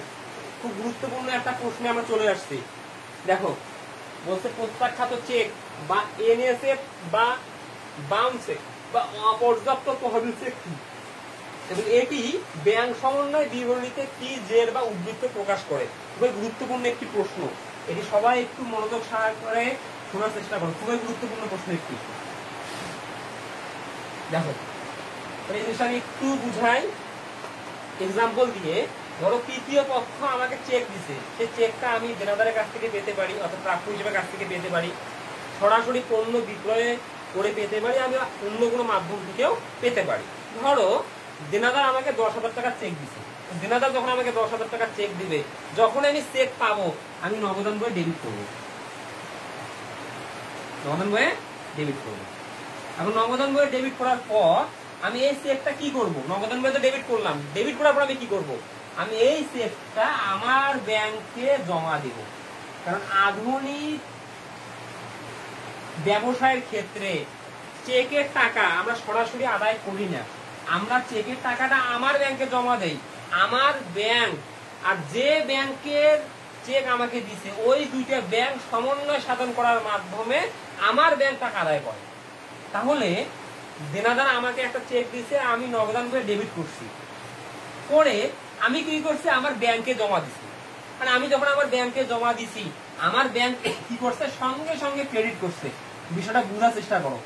খুব গুরুত্বপূর্ণ একটা প্রশ্নে আমরা চলে আসছি। দেখো বলছে প্রত্যাখ্যাত চেক বা এনএসএফ বা বাউন্স চেক বা অপর্যাপ্ত তহবিল চেক কি এবং এটি ব্যাংক সমন্বয় বিবরণীতে কি জের বা উদ্বৃত্ত প্রকাশ করে। খুবই গুরুত্বপূর্ণ একটি প্রশ্ন, এটি সবাই একটু মনোযোগ সহকারে শোনার চেষ্টা করো, খুবই গুরুত্বপূর্ণ প্রশ্ন একটি। দেখো এই জিনিসটা আমি একটু বুঝাই এক্সাম্পল দিয়ে। ধরো তৃতীয় পক্ষ আমাকে চেক দিছে, সেই চেকটা আমি দেনাদারের কাছ থেকে পেতে পারি, অর্থাৎ প্রাপ্য হিসেবে কাছ থেকে পেতে পারি, সরাসরি পণ্য বিক্রয়ে করে পেতে পারি, আমি অন্য কোনো মাধ্যম থেকেও পেতে পারি। ধরো দেনাদার আমাকে 10,000 টাকা চেক দিছে, দেনাদার যখন আমাকে 10,000 টাকা চেক দিবে, যখন আমি চেক পাবো আমি নগদান বইয়ে ডেবিট করবো, নগদান বইয়ে ডেবিট করবো। এখন নগদান বইয়ে ডেবিট করার পর আমি এই চেকটা কি করব, নগদান বইয়ে তো ডেবিট করলাম, ডেবিট করার পর আমি কি করব, আমি এই চেকটা আমার ব্যাংকে জমা দেব। কারণ আধুনিক ব্যবসায়ের ক্ষেত্রে চেকের টাকা আমরা সরাসরি আদায় করি না, আমরা চেকের টাকাটা আমার ব্যাংকে জমা দেই। আমার ব্যাংক আর যে ব্যাংকের চেক আমাকে দিছে ওই দুইটা ব্যাংক সমন্বয় সাধন করার মাধ্যমে আমার ব্যাংক টাকা আদায় করে। তাহলে দেনাদার আমাকে একটা চেক দিছে, আমি নগদান করে ডেবিট করছি, করে আমি কি করছি আমার ব্যাংকে জমা দিছি। মানে আমি যখন আমার ব্যাংকে জমা দিছি আমার ব্যাংক কি করছে সঙ্গে সঙ্গে ক্রেডিট করছে। বিষয়টা বোঝার চেষ্টা করো,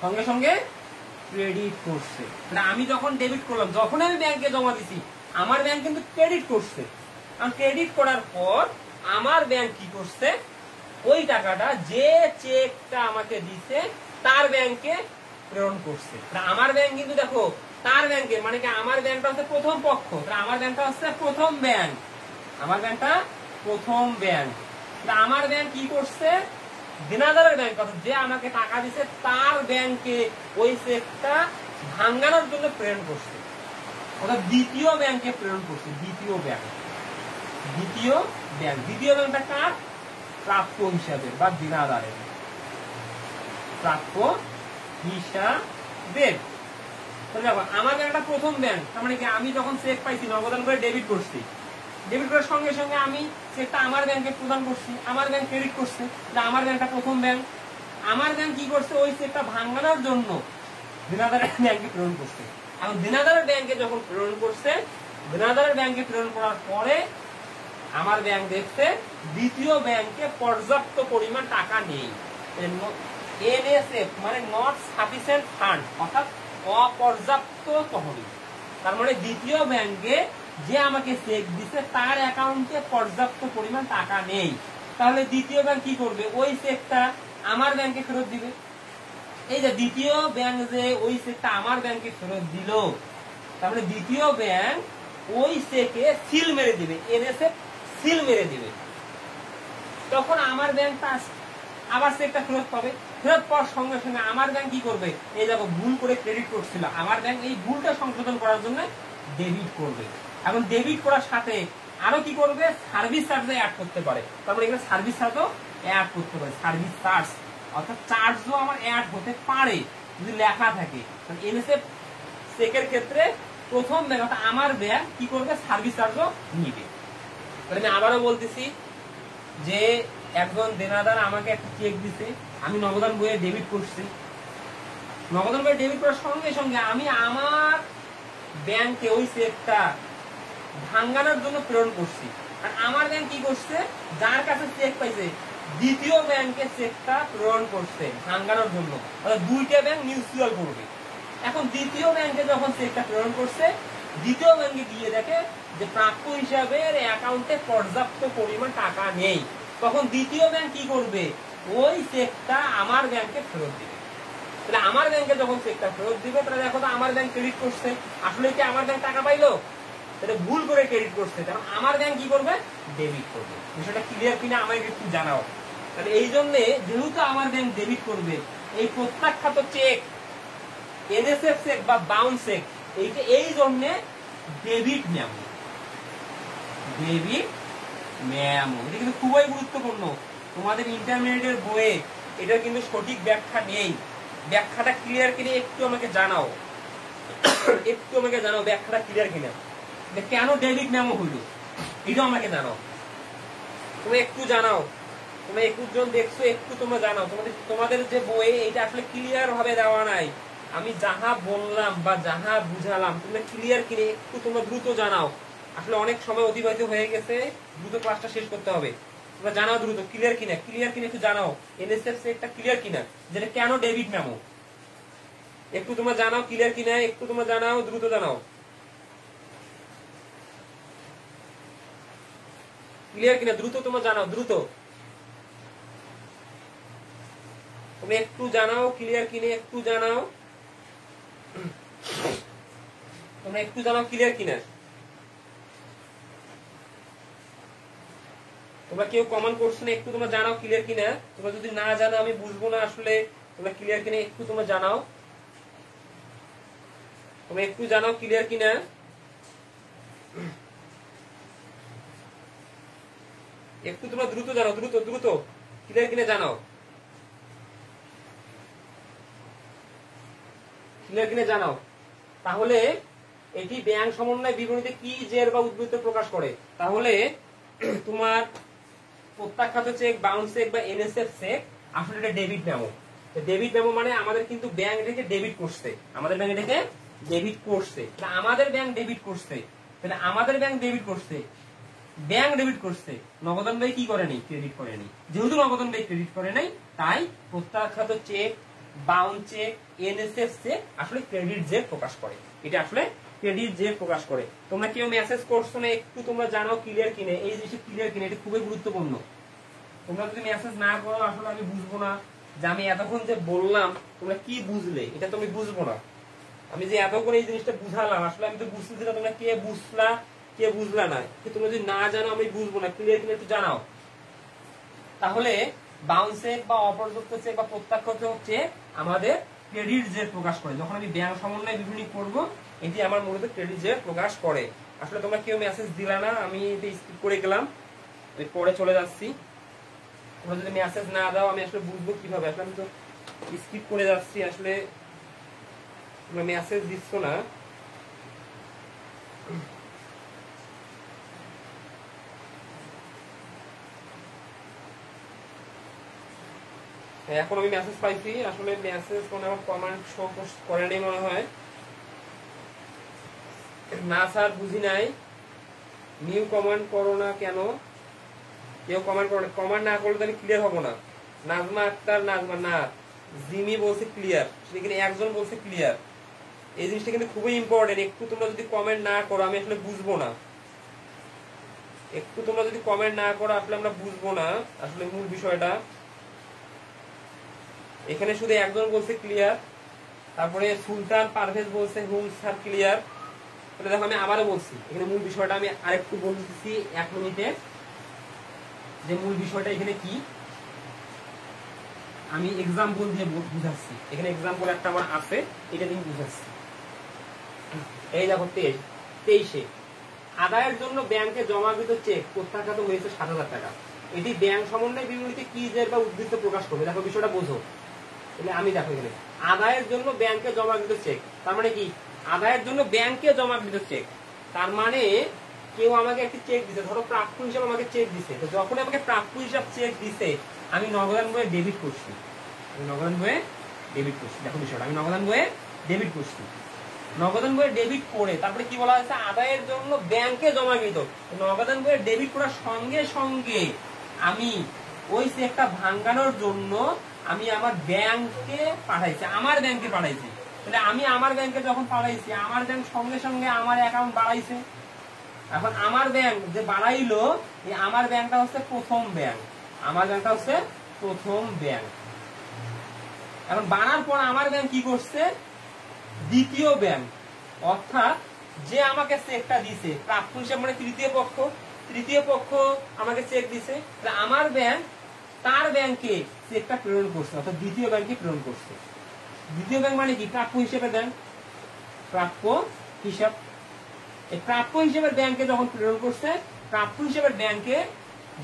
সঙ্গে সঙ্গে ক্রেডিট করছে। মানে আমি যখন ডেবিট করলাম, যখন আমি ব্যাংকে জমা দিছি আমার ব্যাংক কিন্তু ক্রেডিট করছে। আর ক্রেডিট করার পর আমার ব্যাংক কি করছে ওই টাকাটা যে চেকটা আমাকে দিছে তার ব্যাংকে প্রেরণ করছে। আমার ব্যাংক কিন্তু দেখো তার ব্যাংকে মানে কি আমার ব্যাংকটা হচ্ছে প্রথম পক্ষ, আমার ব্যাংকটা হচ্ছে প্রথম ব্যাংক, আমার ব্যাংকটা প্রথম ব্যাংক। আমার ব্যাংক কি করছে, দেনাদারের ব্যাংক যে আমাকে টাকা দিছে তার ব্যাংকে ওই চেকটা ভাঙানোর জন্য প্রেরণ করছে, অর্থাৎ দ্বিতীয় ব্যাংকে প্রেরণ করছে। দ্বিতীয় ব্যাংক, দ্বিতীয় ব্যাংক, দ্বিতীয় ব্যাংকটা কার, প্রাপ্য হিসাবে বা দেনাদারের, প্রাপ্য হিসাবে। দেখো আমার ব্যাংকটা প্রথম ব্যাংক, তার মানে কি আমি যখন চেক পাইছি নগদান করে ডেবিট করছি, ডেবিট করার সঙ্গে সঙ্গে আমি চেকটা আমার ব্যাংকে প্রদান করছি, আমার ব্যাংক ক্রেডিট করছে, আমার ব্যাংকটা প্রথম ব্যাংক। আমার ব্যাংক কি করছে, ওই চেকটা ভাঙানোর জন্য দেনাদারের ব্যাংকে প্রেরণ করছে। এখন দেনাদারের ব্যাংকে যখন প্রেরণ করছে, দেনাদারের ব্যাংকে প্রেরণ করার পরে আমার ব্যাংক দেখছে দ্বিতীয় ব্যাংকে পর্যাপ্ত পরিমাণ টাকা নেই, এনএসএফ মানে নট সাফিসিয়েন্ট ফান্ড, অর্থাৎ অপর্যাপ্ত তহবিল। তার মানে দ্বিতীয় ব্যাংকে যে আমাকে চেক দিছে তার অ্যাকাউন্টে পর্যাপ্ত পরিমাণ টাকা নেই। তাহলে দ্বিতীয় ব্যাংক কি করবে, ওই চেকটা আমার ব্যাংকে ফেরত দিবে। এই যে দ্বিতীয় ব্যাংক যে ওই চেকটা আমার ব্যাংকে ফেরত দিল, তারপরে দ্বিতীয় ব্যাংক ওই চেকে সিল মেরে দিবে, এনএসএফ সিল মেরে দিবে। তখন আমার ব্যাংকটা আবার চেকটা ফেরত পাবে। ফেরত পাওয়ার সঙ্গে সঙ্গে আমার ব্যাংক কি করবে, এই দেখো ভুল করে ক্রেডিট করছিল, আমার ব্যাংক এই ভুলটা সংশোধন করার জন্য ডেবিট করবে। এখন ডেবিট করার সাথে আরো কি করবে, সার্ভিস চার্জে অ্যাড করতে পারে। তারপরে এখানে সার্ভিস চার্জও অ্যাড করতে পারে, সার্ভিস চার্জ অর্থাৎ চার্জও আমার অ্যাড হতে পারে যদি লেখা থাকে। এনএসএফ চেকের ক্ষেত্রে প্রথম ব্যাংক অর্থাৎ আমার ব্যাংক কি করবে, সার্ভিস চার্জও নিবে। আমি আবারও বলতেছি যে একজন দেনাদার আমাকে একটা চেক দিছে, আমি নগদান বইয়ে ডেবিট করছি, নগদান বইয়ে ডেবিট করার সঙ্গে সঙ্গে আমি আমার ব্যাংকে ওই চেকটা ভাঙানোর জন্য প্রেরণ করছি। আর আমার ব্যাংক কি করছে, যার কাছে চেক পাইছে দ্বিতীয় ব্যাংকে চেকটা প্রেরণ করছে ভাঙানোর জন্য, অর্থাৎ দুইটা ব্যাংক মিউচুয়াল করবে। এখন দ্বিতীয় ব্যাংকে যখন চেকটা প্রেরণ করছে, দ্বিতীয় ব্যাংকে গিয়ে দেখে যে প্রাপ্য হিসাবে অ্যাকাউন্টে পর্যাপ্ত পরিমাণ টাকা নেই, তখন দ্বিতীয় ব্যাংক কি করবে, ওই চেকটা আমার ব্যাংকে ফেরত দিবে। তাহলে আমার ব্যাংকে যখন চেকটা ফেরত দিবে, তাহলে দেখো তো আমার ব্যাংক ক্রেডিট করছে, আসলে কি আমার ব্যাংক টাকা পাইলো, তাহলে ভুল করে ক্রেডিট করছে, কারণ আমার ব্যাংক কি করবে, ডেবিট করবে। বিষয়টা ক্লিয়ার কিনা আমাকে একটু জানাও। তাহলে এই জন্য যেহেতু আমার ব্যাংক ডেবিট করবে, এই প্রত্যাখ্যাত চেক, এনএসএফ চেক বা বাউন্স চেক, এইটা এই জন্য ডেবিট মেমো, ডেবিট মেমো। এটা কিন্তু খুবই গুরুত্বপূর্ণ, তোমাদের ইন্টারমিডিয়েটের বইয়ে এটা কিন্তু সঠিক ব্যাখ্যা নেই। ব্যাখ্যাটা ক্লিয়ার কিনা একটু আমাকে জানাও, একটু আমাকে জানাও ব্যাখ্যাটা ক্লিয়ার কিনা, কেন ডেবিট মেমো হইল এটা আমাকে জানাও। তুমি একটু জানাও, তোমরা 21 জন দেখছো, একটু তোমরা জানাও। তোমাদের যে বইয়ে এটা আসলে ক্লিয়ার ভাবে দেওয়া নাই, আমি যাহা বললাম বা যাহা বুঝালাম তোমরা ক্লিয়ার কিনে একটু তোমরা দ্রুত জানাও। আসলে অনেক সময় অতিবাহিত হয়ে গেছে, দ্রুত ক্লাসটা শেষ করতে হবে। তোমরা জানাও দ্রুত ক্লিয়ার কিনা, ক্লিয়ার কিনা একটু জানাও। এনএসএফ চেকটা ক্লিয়ার কিনা, যেটা কেন ডেবিট মেমো, একটু তোমরা জানাও ক্লিয়ার কিনা, একটু তোমরা জানাও, দ্রুত জানাও। ক্লিয়ার কিনা দ্রুত তোমরা জানাও, দ্রুত তুমি একটু জানাও, ক্লিয়ার কিনে একটু জানাও, তোমরা একটু জানাও ক্লিয়ার কিনা। তোমরা কেউ কমেন্ট করছো না, একটু তোমরা জানাও ক্লিয়ার কিনা। তোমরা যদি না জানো আমি বুঝবো না আসলে, তোমরা ক্লিয়ার কিনা একটু তোমরা জানাও, তোমরা একটু জানাও ক্লিয়ার কিনা। একটু তোমরা দ্রুত জানাও, দ্রুত দ্রুত ক্লিয়ার কিনা জানাও, ক্লিয়ার কিনা জানাও। তাহলে এটি ব্যাংক সমন্বয় বিবরণীতে কি জের বা উদ্বৃত্ত প্রকাশ করে, তাহলে তোমার প্রত্যাখ্যাত চেক, বাউন্স চেক বা এনএসএফ চেক আসলে এটা ডেবিট মেমো। ডেবিট মেমো মানে আমাদের কিন্তু ব্যাংক এটাকে ডেবিট করছে, আমাদের ব্যাংক এটাকে ডেবিট করছে, আমাদের ব্যাংক ডেবিট করছে, তাহলে আমাদের ব্যাংক ডেবিট করছে, ব্যাংক ডেবিট করছে, নগদান ভাই কি করেনি, ক্রেডিট করেনি। যেহেতু নগদান ভাই ক্রেডিট করে নাই, তাই প্রত্যাখ্যাত cheque, bounce cheque, NSF cheque আসলে ক্রেডিট জের প্রকাশ করে, এটা আসলে ক্রেডিট জের প্রকাশ করে। তোমরা কেউ মেসেজ করছো না, একটু তোমরা জানাও ক্লিয়ার কিনে, এই জিনিসটা ক্লিয়ার কিনে, এটা খুবই গুরুত্বপূর্ণ। তোমরা যদি মেসেজ না করো আসলে আমি বুঝবো না যে আমি এতক্ষণ যে বললাম তোমরা কি বুঝলে, এটা তো আমি বুঝবো না। আমি যে এতক্ষণ এই জিনিসটা বুঝালাম আসলে আমি তো বুঝতেছি না তোমরা কে বুঝলা কে বুঝলা না। তোমরা যদি না জানো আমি বুঝবো না, ক্লিয়ার ক্লিয়ার একটু জানাও। তাহলে বাউন্স চেক বা অপর্যাপ্ত চেক বা প্রত্যাখ্য হচ্ছে আমাদের ক্রেডিট জেড প্রকাশ করে। যখন আমি ব্যাংক সমন্বয় বিবরণী করব এটি আমার মূলত ক্রেডিট জেড প্রকাশ করে। আসলে তোমরা কেউ মেসেজ দিলা না, আমি এটা স্কিপ করে গেলাম, পরে চলে যাচ্ছি। তোমরা যদি মেসেজ না দাও আমি আসলে বুঝবো কিভাবে? আসলে আমি তো স্কিপ করে যাচ্ছি, আসলে তোমরা মেসেজ দিচ্ছ না। এখন আমি মেসেজ পাইছি, আসলে মেসেজ কোনো আমার কমেন্ট শো করেনি মনে হয়। না স্যার বুঝি নাই, নিউ কমেন্ট করো না কেন? কেউ কমেন্ট করো না, কমেন্ট না করলে তো আমি ক্লিয়ার হবো না। নাজমা আক্তার, নাজমা না, জিমি বলছে ক্লিয়ার, সেখানে একজন বলছে ক্লিয়ার। এই জিনিসটা কিন্তু খুবই ইম্পর্টেন্ট। একটু তোমরা যদি কমেন্ট না করো আমি আসলে বুঝবো না। একটু তোমরা যদি কমেন্ট না করো আসলে আমরা বুঝবো না আসলে মূল বিষয়টা। এখানে শুধু একজন বলছে ক্লিয়ার, তারপরে সুলতান পারভেজ বলছে হুম স্যার ক্লিয়ার। তাহলে দেখো আমি আবারও বলছি, এখানে মূল বিষয়টা আমি আরেকটু বলতেছি 1 মিনিটে, যে মূল বিষয়টা এখানে কি আমি এক্সাম্পল দিয়ে বুঝাচ্ছি। এখানে এক্সাম্পল একটা আমার আছে, এটা দিয়ে বুঝাচ্ছি। এই দেখো 23 আদায়ের জন্য ব্যাংকে জমাকৃত চেক প্রত্যাখ্যাত হয়েছে 7,000 টাকা। এটি ব্যাংক সমন্বয় বিবরণীতে কি জের বা উদ্বৃত্ত প্রকাশ করবে। দেখো বিষয়টা বোঝো। তাহলে আমি দেখো এখানে আদায়ের জন্য ব্যাংকে জমাকৃত চেক, তার মানে কি আদায়ের জন্য ব্যাংকে জমাকৃত চেক, তার মানে কেউ আমাকে একটি চেক দিছে, ধরো প্রাপ্য হিসাব আমাকে চেক দিছে। তো যখন আমাকে প্রাপ্য হিসাব চেক দিছে আমি নগদান বইয়ে ডেবিট করছি, নগদান বইয়ে ডেবিট করছি। দেখো বিষয়টা আমি নগদান বইয়ে ডেবিট করছি। নগদান বইয়ে ডেবিট করে তারপরে কি বলা হয়েছে আদায়ের জন্য ব্যাংকে জমাকৃত। নগদান বইয়ে ডেবিট করার সঙ্গে সঙ্গে আমি ওই চেকটা ভাঙানোর জন্য আমি আমার ব্যাংকে পাঠাইছি, আমার ব্যাংকে পাঠাইছি। তাহলে আমি আমার ব্যাংকে যখন পাঠাইছি আমার ব্যাংক সঙ্গে সঙ্গে আমার অ্যাকাউন্ট বাড়াইছে। এখন আমার ব্যাংক যে বাড়াইলো এই আমার ব্যাংকটা হচ্ছে প্রথম ব্যাংক, আমার ব্যাংকটা হচ্ছে প্রথম ব্যাংক। এখন বাড়ার পর আমার ব্যাংক কি করছে দ্বিতীয় ব্যাংক, অর্থাৎ যে আমাকে চেকটা দিছে প্রাপ্য হিসাব মানে তৃতীয় পক্ষ আমাকে চেক দিছে, আমার ব্যাংক তার ব্যাংকে চেকটা প্রেরণ করছে, অর্থাৎ দ্বিতীয় ব্যাংকে প্রেরণ করছে। দ্বিতীয় ব্যাংক মানে কি প্রাপ্য হিসেবে ব্যাংক, প্রাপ্য হিসাব। এই প্রাপ্য হিসেবের ব্যাংকে যখন প্রেরণ করছে প্রাপ্য হিসেবের ব্যাংকে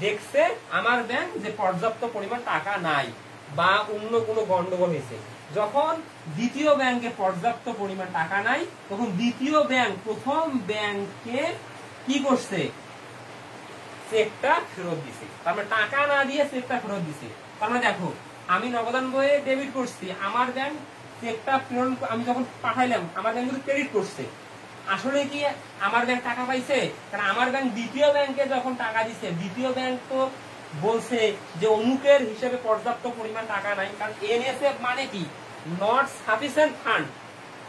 দেখছে আমার ব্যাংক যে পর্যাপ্ত পরিমাণ টাকা নাই বা অন্য কোনো গন্ডগোল হয়েছে। যখন দ্বিতীয় ব্যাংকে পর্যাপ্ত পরিমাণ টাকা নাই তখন দ্বিতীয় ব্যাংক প্রথম ব্যাংকে কি করছে চেকটা ফেরত দিছে, তার মানে টাকা না দিয়ে চেকটা ফেরত দিছে। তার মানে দেখো আমি নগদান বইয়ে ডেবিট করছি, আমার ব্যাংক চেকটা প্রেরণ আমি যখন পাঠাইলাম আমার ব্যাংক কিন্তু ক্রেডিট করছে। আসলে কি আমার ব্যাংক টাকা পাইছে? কারণ আমার ব্যাংক দ্বিতীয় ব্যাংকে যখন টাকা দিছে দ্বিতীয় ব্যাংক তো বলছে যে অমুকের হিসেবে পর্যাপ্ত পরিমাণ টাকা নাই। কারণ এনএসএফ মানে কি নট সাফিসিয়েন্ট ফান্ড,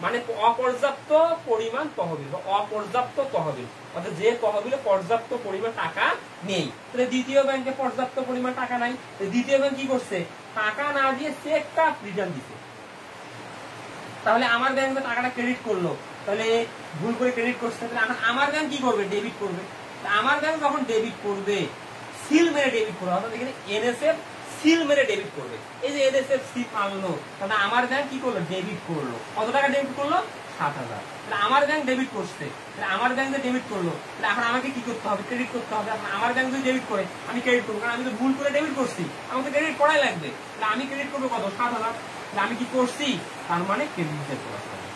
মানে অপর্যাপ্ত পরিমাণ তহবিল বা অপর্যাপ্ত তহবিল, অর্থাৎ যে তহবিলে পর্যাপ্ত পরিমাণ টাকা নেই। তাহলে দ্বিতীয় ব্যাংকে পর্যাপ্ত পরিমাণ টাকা নাই, দ্বিতীয় ব্যাংক কি করছে টাকা না দিয়ে চেকটা রিটার্ন দিছে। তাহলে আমার ব্যাংক টাকাটা ক্রেডিট করলো, তাহলে ভুল করে ক্রেডিট করছে, তাহলে এখন আমার ব্যাংক কি করবে ডেবিট করবে। আমার ব্যাংক যখন ডেবিট করবে সিল মেরে ডেবিট করবে, অর্থাৎ এখানে এনএসএফ সিল মেরে ডেবিট করবে। এই যে এনএসএফ সিল মারলো তাহলে আমার ব্যাংক কি করলো ডেবিট করলো। কত টাকা ডেবিট করলো 7,000। তাহলে আমার ব্যাংক ডেবিট করছে, তাহলে আমার ব্যাংক যে ডেবিট করলো তাহলে এখন আমাকে কি করতে হবে ক্রেডিট করতে হবে। আমার ব্যাংক যদি ডেবিট করে আমি ক্রেডিট করবো, কারণ আমি তো ভুল করে ডেবিট করছি, আমাকে ক্রেডিট করাই লাগবে। তাহলে আমি ক্রেডিট করবো কত 7,000। তাহলে আমি কি করছি তার মানে ক্রেডিট দিয়ে প্রকাশ করবো।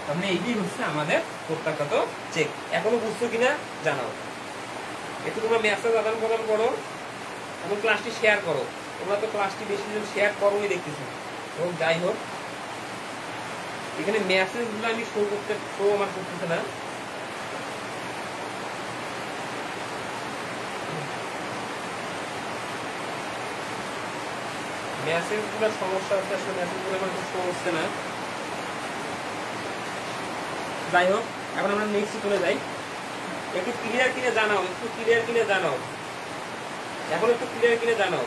তার মানে এইটাই হচ্ছে আমাদের প্রত্যাখ্যাত চেক। এখনো বুঝছো কিনা জানাও। একটু তোমরা মেসেজ আদান প্রদান করো এবং ক্লাসটি শেয়ার করো। তোমরা তো ক্লাসটি বেশি শেয়ার করোই দেখতেছি। এবং যাই হোক এখানে মেসেজ গুলো আমি শো আমার করতেছে না। মেসেজ গুলোর সমস্যা হচ্ছে, আসলে মেসেজ গুলো আমার শো হচ্ছে না। যাই হোক এখন আমরা নেক্সট চলে যাই। একটু ক্লিয়ার কিনে জানাও, একটু ক্লিয়ার কিনে জানাও। এখন একটু ক্লিয়ার কিনে জানো?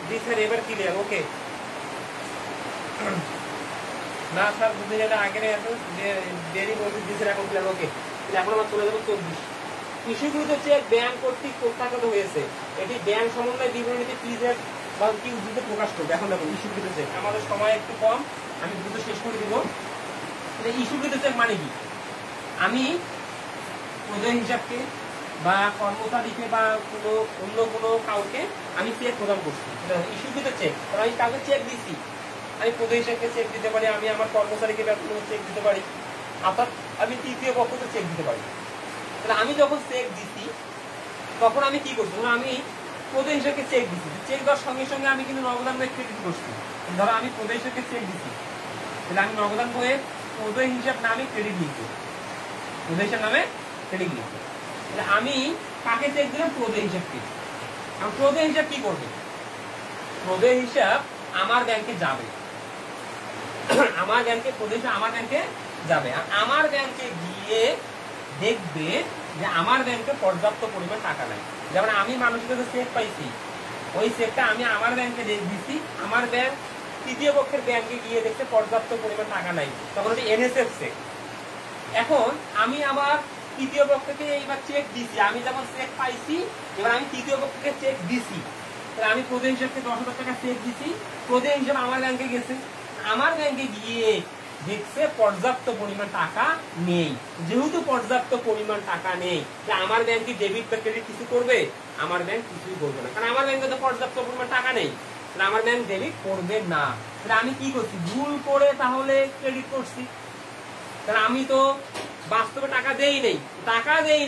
জি স্যার এবার ক্লিয়ার। ওকে না স্যার বুঝতে গেলে আগে এত দেরি বলতে জি স্যার এখন ক্লিয়ার। ওকে এখন আমরা চলে যাবো 24। ইস্যুকৃত চেক ব্যাংক কর্তৃক প্রত্যাখ্যাত হয়েছে, এটি ব্যাংক সমন্বয় বিবরণীতে কি জেড বা কি উদ্ধৃত প্রকাশ করবে। এখন দেখো ইস্যুকৃত চেক, আমাদের সময় একটু কম, আমি দ্রুত শেষ করে দিব। ইস্যুকৃত চেক মানে কি? আমি প্রদেয় হিসাবকে বা কর্মচারীকে বা কোনো অন্য কোনো কাউকে আমি চেক প্রদান করছি, ইস্যুকৃত চেক। আমি কাউকে চেক দিচ্ছি, আমি প্রদেয় হিসাবকে চেক দিতে পারি, আমি আমার কর্মচারীকে চেক দিতে পারি, অর্থাৎ আমি তৃতীয় পক্ষকে চেক দিতে পারি। তাহলে আমি যখন চেক দিচ্ছি তখন আমি কি করছি? আমি প্রদেয় হিসাবকে চেক দিচ্ছি, চেক দেওয়ার সঙ্গে সঙ্গে আমি কিন্তু নগদান বইয়ে ক্রেডিট করছি। ধরো আমি প্রদেয় হিসাবকে চেক দিচ্ছি, তাহলে আমি নগদান বইয়ে প্রদেয় হিসাব নামে ক্রেডিট লিখবো, প্রদেয় হিসাব নামে ক্রেডিট লিখবো। তাহলে আমি কাকে চেক দিলাম? প্রদেয় হিসাবকে। প্রদেয় হিসাব কি করবে? প্রদেয় হিসাব আমার ব্যাংকে যাবে, আমার ব্যাংকে প্রদেয় হিসাব আমার ব্যাংকে যাবে, আমার ব্যাংকে গিয়ে দেখবে যে আমার ব্যাংকে পর্যাপ্ত পরিমাণ টাকা নাই। যেমন আমি মানুষের কাছে চেক পাইছি, ওই চেকটা আমি আমার ব্যাংকে দিচ্ছি, আমার ব্যাংক তৃতীয় পক্ষের ব্যাংকে গিয়ে দেখতে পর্যাপ্ত পরিমাণ টাকা নাই, তখন ওটি এনএসএফ চেক। এখন আমি আমার তৃতীয় পক্ষকে এইবার চেক দিছি, আমি যেমন চেক পাইছি এবার আমি তৃতীয় পক্ষকে চেক দিছি, তাহলে আমি প্রদেয় হিসাবকে 10,000 টাকা চেক দিছি, প্রদেয় হিসাব আমার ব্যাংকে গেছে, আমার ব্যাংকে গিয়ে দেখছে পর্যাপ্ত পরিমাণ টাকা নেই। যেহেতু পর্যাপ্ত পরিমাণ টাকা নেই, আমার ব্যাংকে ডেবিট বা ক্রেডিট কিছু করবে? আমার ব্যাংক কিছুই করবে না, কারণ আমার ব্যাংকে তো পর্যাপ্ত পরিমাণ টাকা নেই, আমার ব্যাংক ডেবিট করবে না। তাহলে আমি কি করছি? ভুল করে তাহলে ক্রেডিট করছি, কারণ আমি তো বাস্তবে টাকা দেই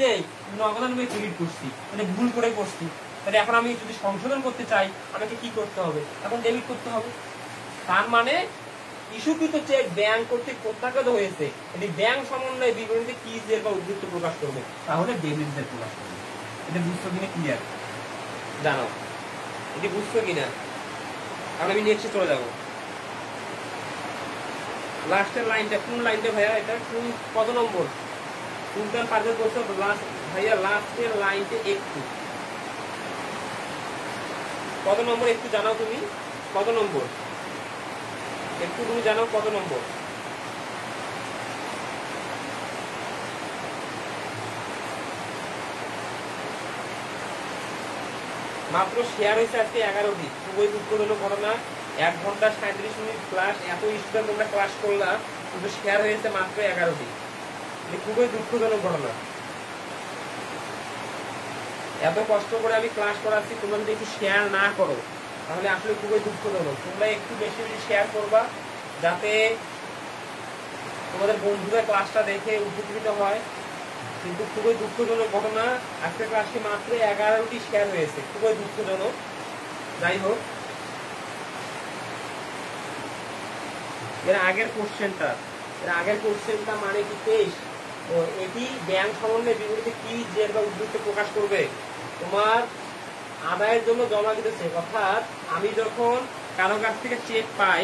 নেই, নগদান বইয়ে ক্রেডিট করছি, মানে ভুল করে করছি। তাহলে এখন আমি যদি সংশোধন করতে চাই আমাকে কি করতে হবে? এখন ডেবিট করতে হবে। তার মানে ইস্যুকৃত চেক ব্যাংক কর্তৃক প্রত্যাখ্যাত হয়েছে, এটি ব্যাংক সমন্বয় বিবরণীতে কি জেড বা উদ্ধৃত প্রকাশ করবে, তাহলে ডেবিট জেড প্রকাশ করবে। এটা বুঝছো কিনা ক্লিয়ার জানো? এটি বুঝছো কিনা? এখন আমি নেক্সটে চলে যাব। লাস্টের লাইনটা কোন লাইনটা ভাইয়া? এটা কোন কত নম্বর? সুলতান পারভেজ বলছো লাস্ট ভাইয়া, লাস্টের লাইনটা একটু কত নম্বর একটু জানাও তুমি? কত নম্বর একটু তুমি জানাও কত নম্বর? মাত্র শেয়ার হয়েছে আজকে 11টি, খুবই দুঃখজনক ঘটনা। 1 ঘন্টা 37 মিনিট ক্লাস, এত স্টুডেন্ট তোমরা ক্লাস করলা, কিন্তু শেয়ার হয়েছে মাত্র 11টি, খুবই দুঃখজনক ঘটনা। এত কষ্ট করে আমি ক্লাস করাচ্ছি, তোমরা যদি একটু শেয়ার না করো তাহলে আসলে খুবই দুঃখজনক। তোমরা একটু বেশি বেশি শেয়ার করবা যাতে তোমাদের বন্ধুরা ক্লাসটা দেখে উপকৃত হয়। কিন্তু খুবই দুঃখজনক ঘটনা, আজকের ক্লাসটি মাত্র 11টি শেয়ার হয়েছে, খুবই দুঃখজনক। যাই হোক, এর আগের কোশ্চেনটা মানে কি 23, এটি ব্যাংক সমন্বয় বিবরণীতে কি জেড বা উদ্ধৃত প্রকাশ করবে? তোমার আদায়ের জন্য জমা দিতে চেক, অর্থাৎ আমি যখন কারো কাছ থেকে চেক পাই,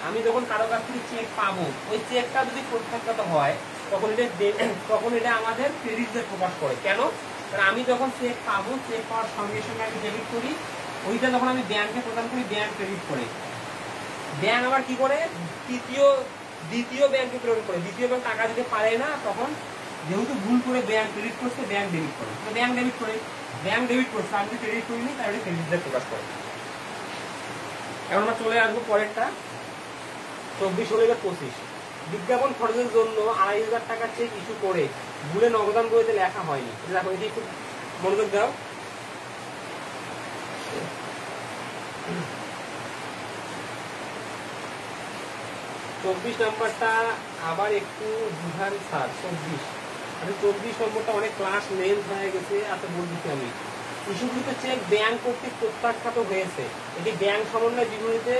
আমি যখন কারো কাছ থেকে চেক পাবো, ওই চেকটা যদি প্রত্যাখ্যাত হয় তখন এটা আমাদের ক্রেডিট জেড প্রকাশ করে। কেন? কারণ আমি যখন চেক পাবো, চেক পাওয়ার সঙ্গে সঙ্গে আমি ডেবিট করি, ওইটা যখন আমি ব্যাংকে প্রদান করি ব্যাংক ক্রেডিট করে। ব্যাংক আবার কি করে? দ্বিতীয় ব্যাংকে প্রেরণ করে। দ্বিতীয় ব্যাংক টাকা দিতে পারে না, তখন যেহেতু ভুল করে ব্যাংক ক্রেডিট করছে, ব্যাংক ডেবিট করে। ব্যাংক ডেবিট করছে, আমি যদি ক্রেডিট করিনি তাহলে ক্রেডিট জেড প্রকাশ করে। এখন আমরা চলে আসবো পরেরটা, 24/25। বিজ্ঞাপন খরচের জন্য 2,500 টাকা চেক ইস্যু করে ভুলে নগদান বইতে লেখা হয়নি। দেখো এটি একটু মনোযোগ দাও। চব্বিশ নাম্বারটা আবার একটু বুঝান স্যার। 24 নম্বরটা অনেক ক্লাস লেন্থ হয়ে গেছে, আচ্ছা বলছি আমি। ইস্যুকৃত চেক ব্যাংক কর্তৃক প্রত্যাখ্যাত হয়েছে, এটি ব্যাংক সমন্বয় বিবরণীতে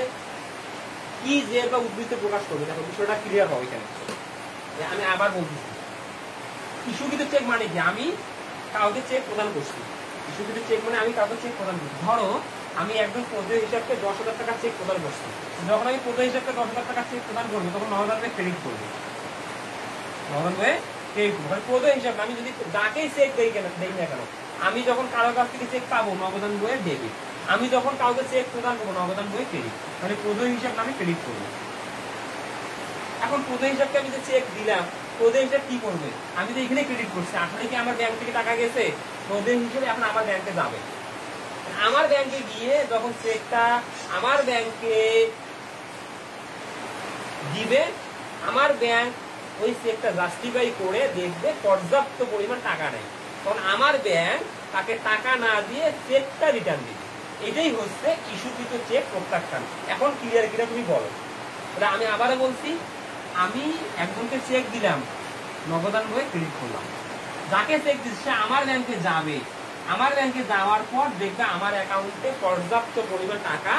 কি জেড বা উদ্ধৃত প্রকাশ করবে? দেখো বিষয়টা ক্লিয়ার হবে এখানে। আমি আবার বলছি, ইস্যুকৃত চেক মানে কি? আমি কাউকে চেক প্রদান করছি। ইস্যুকৃত চেক মানে আমি কাউকে চেক প্রদান করছি। ধরো আমি একজন প্রদেয় হিসাবকে 10,000 টাকা চেক প্রদান করছি, যখন আমি প্রদেয় হিসাবকে 10,000 টাকা চেক প্রদান করবো তখন নগদান বইয়ে ক্রেডিট করবে, নগদান বইয়ে ক্রেডিট করবে। প্রদেয় হিসাব আমি যদি যাকেই চেক দেই না কেন, আমি যখন কারো কাছ থেকে চেক পাবো নগদান বইয়ে ডেবিট, আমি যখন কাউকে চেক প্রদান করবো নগদান বইয়ে ক্রেডিট, মানে প্রদেয় হিসাব নামে ক্রেডিট করবো। এখন প্রদেয় হিসাবকে আমি যে চেক দিলাম, প্রদেয় হিসাব কি করবে? আমি তো এখানে ক্রেডিট করছি, আসলে কি আমার ব্যাংক থেকে টাকা গেছে? প্রদেয় হিসেবে এখন আমার ব্যাংকে যাবে। আমার ব্যাংকে গিয়ে যখন চেকটা আমার ব্যাংকে দিবে, আমার ব্যাংক ওই চেকটা জাস্টিফাই করে দেখবে পর্যাপ্ত পরিমাণ টাকা নেই, তখন আমার ব্যাংক তাকে টাকা না দিয়ে চেকটা রিটার্ন দিবে। এটাই হচ্ছে ইস্যুকৃত চেক প্রত্যাখ্যান। এখন ক্লিয়ার কিনা তুমি বলো? আমি আবারও বলছি, আমি একজনকে চেক দিলাম, নগদান বইয়ে ক্রেডিট করলাম, যাকে চেক দিচ্ছে সে আমার ব্যাংকে যাবে, আমার ব্যাংকে যাওয়ার পর দেখবে আমার অ্যাকাউন্টে পর্যাপ্ত পরিমাণ টাকা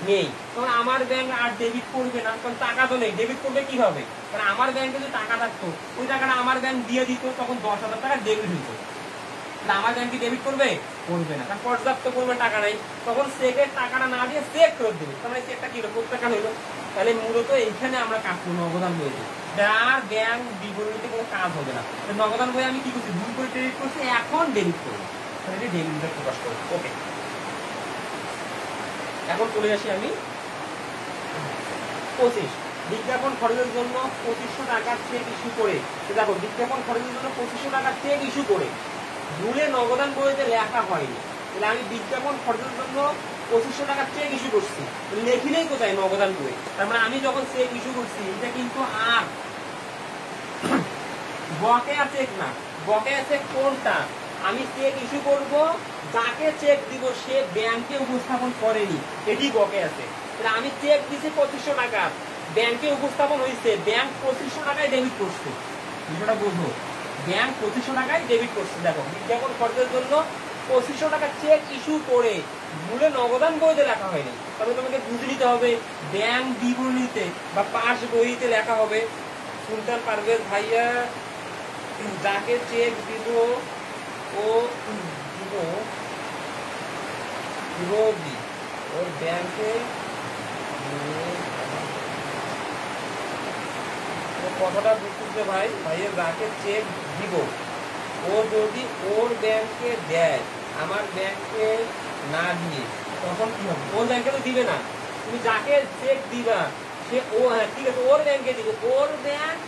নেই, তখন আমার ব্যাংক আর ডেবিট করবে না, কারণ টাকা তো নেই। ডেবিট করবে কিভাবে? কারণ আমার ব্যাংকে যদি টাকা থাকতো ওই টাকাটা আমার ব্যাংক দিয়ে দিত, তখন 10,000 টাকা ডেবিট হইতো। আমার ব্যাংকে ডেবিট করবে? করবে না, কারণ পর্যাপ্ত পরিমাণ টাকা নেই, তখন চেকের টাকাটা না দিয়ে চেক ফেরত দেবে, তার মানে চেকটা কি হলো? প্রত্যাখ্যান হইলো। তাহলে মূলত এইখানে আমরা কাজ করবো নগদান বই, যার ব্যাংক বিবরণীতে কোনো কাজ হবে না। নগদান বই আমি কি করছি? ভুল করে ক্রেডিট করছি, এখন ডেবিট করবো, তাহলে ডেবিটটা প্রকাশ করবো। ওকে, এখন চলে আসি আমি 25 বিজ্ঞাপন খরচের জন্য 2500 টাকার চেক ইস্যু করে। দেখো, বিজ্ঞাপন খরচের জন্য 2500 টাকার চেক ইস্যু করে ভুলে নগদান বইতে লেখা হয়নি, তাহলে আমি বিজ্ঞাপন খরচের জন্য 2500 টাকার চেক ইস্যু করছি, লেখিলেই কোথায়? নগদান বই। তার মানে আমি যখন চেক ইস্যু করছি, এটা কিন্তু আর বকেয়া চেক না। বকেয়া চেক কোনটা? আমি চেক ইস্যু করব, যাকে চেক দিব সে ব্যাংকে উপস্থাপন করেনি, এটি বকেয়া চেক। তাহলে আমি চেক দিছি 2500 টাকা, ব্যাংকে উপস্থাপন হয়েছে, ব্যাংক 2500 টাকায় ডেবিট করছে। বিষয়টা বুঝো, ব্যাংক 2500 টাকায় ডেবিট করছে। দেখো, বিজ্ঞাপন খরচের জন্য 2500 টাকা চেক ইস্যু করে ভুলে নগদান বইতে লেখা হয়নি, তবে তোমাকে বুঝে নিতে হবে ব্যাংক বিবরণীতে বা পাস বইতে লেখা হবে সুলতান পারভেজ ভাইয়া যাকে চেক দিব ও দিব ওর ব্যাংকে কথাটা বুঝতেছে ভাই, ভাইয়ের যাকে চেক দিব ও যদি ওর ব্যাংকে দেয়, আমার ব্যাংকে না দিয়ে, তখন কি হবে? ওর ব্যাংকে তো দিবে না, তুমি যাকে চেক দিবা সে ও, হ্যাঁ ঠিক আছে, ওর ব্যাংকে দিবে, ওর ব্যাংক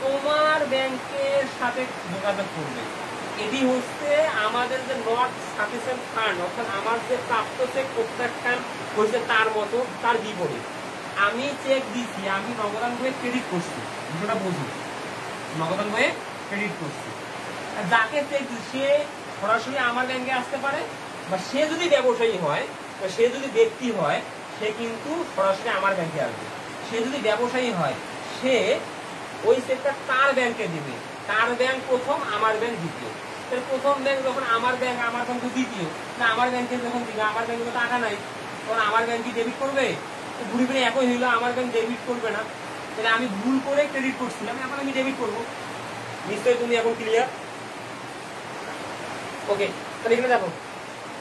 তোমার ব্যাংকের সাথে যোগাযোগ করবে। এটি হচ্ছে আমাদের যে নট সাফিসিয়েন্ট ফান্ড, অর্থাৎ আমার যে প্রাপ্ত চেক প্রত্যাখ্যান হয়েছে তার মতো, তার বিপরীত। আমি চেক দিচ্ছি, আমি নগদান বইয়ে ক্রেডিট করছি, বিষয়টা বুঝি, নগদান বইয়ে ক্রেডিট করছি। যাকে চেক দিচ্ছি সে সরাসরি আমার ব্যাংকে আসতে পারে, বা সে যদি ব্যবসায়ী হয় বা সে যদি ব্যক্তি হয় সে কিন্তু সরাসরি আমার ব্যাংকে আসবে। সে যদি ব্যবসায়ী হয় সে ওই চেকটা তার ব্যাংকে দিবে, তার ব্যাংক প্রথম, আমার ব্যাংক দ্বিতীয়। প্রথম ব্যাংক যখন আমার ব্যাংক, আমার ব্যাংক দ্বিতীয়, না আমার ব্যাংকে যখন দিবে, আমার ব্যাংকে তো টাকা নাই, তখন আমার ব্যাংক কি ডেবিট করবে? ঘুরে ফিরে একই হইলো, আমার ব্যাংক ডেবিট করবে না। তাহলে আমি ভুল করে ক্রেডিট করছিলাম, এখন আমি ডেবিট করবো। নিশ্চয়ই তুমি এখন ক্লিয়ার? ওকে, তাহলে এখানে দেখো,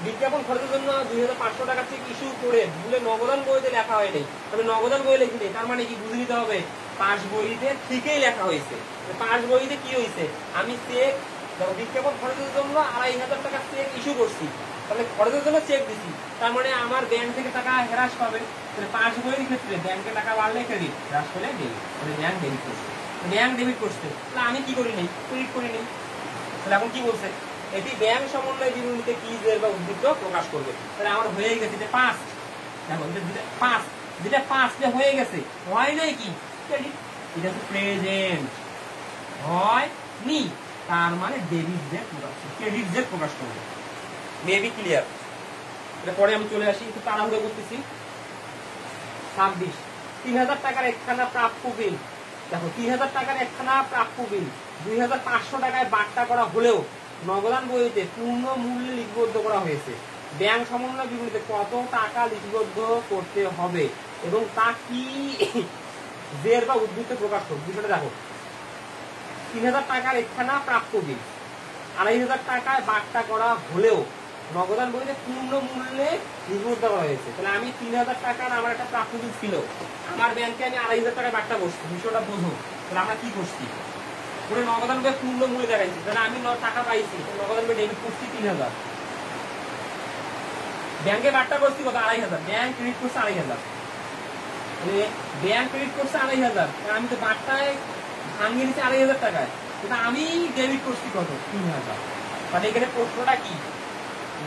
বিজ্ঞাপন খরচের জন্য 2500 টাকা চেক ইস্যু করে ভুলে নগদান বইতে লেখা হয়নি, তবে নগদান বই লিখিনি, তার মানে কি বুঝে নিতে হবে পাস বইতে ঠিকই লেখা হয়েছে। পাস বইতে কি হয়েছে? আমি চেক, দেখো বিজ্ঞাপন খরচের জন্য 2500 টাকা চেক ইস্যু করছি, তাহলে খরচের জন্য চেক দিছি, তার মানে আমার ব্যাংক থেকে টাকা হ্রাস পাবে। তাহলে পাস বইয়ের ক্ষেত্রে ব্যাংকে টাকা বাড়লে ক্রেডিট, হ্রাস হলে ডেবিট, তাহলে ব্যাংক ডেবিট করছে, ব্যাংক ডেবিট করছে, তাহলে আমি কি করি নাই? ক্রেডিট করি নাই। তাহলে এখন কি বলছে? এটি ব্যাংক সমন্বয় বিবরণীতে কি জের বা উদ্বৃত্ত প্রকাশ করবে। তাহলে আমার হয়ে গেছে যে 5, দেখো যেটা 5 হয়ে গেছে, হয় নাই কি? ক্রেডিট, এটা হচ্ছে প্রেজেন্ট, হয় নি, তার মানে ডেবিট জের প্রকাশ, ক্রেডিট জের প্রকাশ করবে। Maybe clear? পরে আমি চলে আসি, একটু তাড়াহুড়ো করতেছি। 26, 3000 টাকার একখানা প্রাপ্য বিল। দেখো, 3000 টাকার একখানা প্রাপ্য বিল 2500 টাকায় বাট্টা করা হলেও নগদান বইতে পূর্ণ মূল্যে লিপিবদ্ধ করা হয়েছে। ব্যাংক সমন্বয় বিবরণীতে কত টাকা লিপিবদ্ধ করতে হবে এবং তা কি জের বা উদ্বৃত্ত প্রকাশ করবে। বিষয়টা দেখো, 3000 টাকার একখানা প্রাপ্য বিল 2500 টাকায় বাট্টা করা হলেও নগদান বইতে পূর্ণ মূল্যে লিপিবদ্ধ করা হয়েছে। তাহলে আমি 3000 টাকার আমার একটা প্রাপ্য বিল ছিল, আমার ব্যাংকে আমি 2500 টাকায় বাট্টা করছি। বিষয়টা বোঝো, তাহলে আমরা কি করছি? পুরো নগদানবে পূর্ণ মূল্য দেখাইছি, তাহলে আমি টাকা পাইছি, নগদানবে ডেবিট করছি 3000, ব্যাংকে বারটা করছি কত 2500, ব্যাংক ক্রেডিট করছে 2500, ব্যাংক ক্রেডিট করছে 2500, আমি তো বারটায় ভাঙিয়ে নিচ্ছি 2500 টাকায়, কিন্তু আমি ডেবিট করছি কত 3000। তাহলে এখানে প্রশ্নটা কি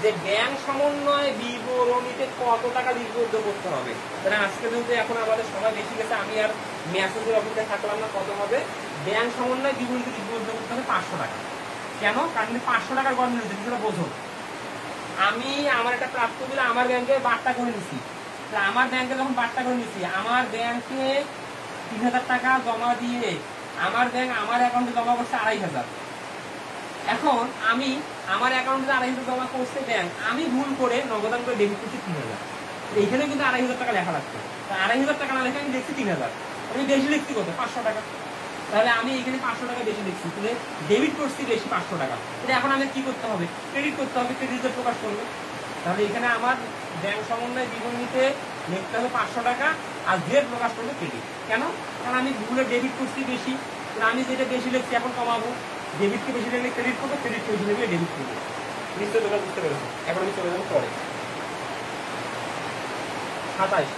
যে ব্যাংক সমন্বয় বিবরণীতে কত টাকা লিপিবদ্ধ করতে হবে। তাহলে আজকে যেহেতু এখন আমাদের সময় বেশি গেছে, আমি আর মেসেজের অপেক্ষায় থাকলাম না। কত হবে ব্যাংক সমন্বয় বিবরণীতে লিপিবদ্ধ করতে হবে 500 টাকা। কেন? কারণ 500 টাকার গড় সেটা বোঝো। আমি আমার একটা প্রাপ্ত বিল আমার ব্যাংকে বারটা করে নিচ্ছি, আমার ব্যাংকে যখন বারটা করে নিচ্ছি, আমার ব্যাংকে 3000 টাকা জমা দিয়ে আমার ব্যাংক আমার অ্যাকাউন্টে জমা করছে 2500। এখন আমি আমার অ্যাকাউন্টে 2500 জমা করছে ব্যাংক, আমি ভুল করে নগদান করে ডেবিট করছি 3000। এইখানে কিন্তু 2500 টাকা লেখা লাগছে, 2500 টাকা না লেখা আমি লিখছি 3000, আমি বেশি লিখছি কত 500 টাকা। তাহলে আমি এখানে 500 টাকা বেশি লিখছি, তাহলে ডেবিট করছি বেশি 500 টাকা। তাহলে এখন আমি কি করতে হবে? ক্রেডিট করতে হবে, ক্রেডিটে প্রকাশ করবে। তাহলে এখানে আমার ব্যাংক সমন্বয় বিবরণীতে লিখতে হবে 500 টাকা, আর যে প্রকাশ করবে ক্রেডিট। কেন? কারণ আমি ভুলে ডেবিট করছি বেশি, আমি যেটা বেশি লিখছি এখন কমাবো। ডেবিটকে বেশি লিখলে ক্রেডিট করবো, ক্রেডিটকে বেশি লিখলে ডেবিট করবো। নিশ্চয়ই তোমরা বুঝতে পেরেছো। এখন আমি চলে যাবো পরে 27।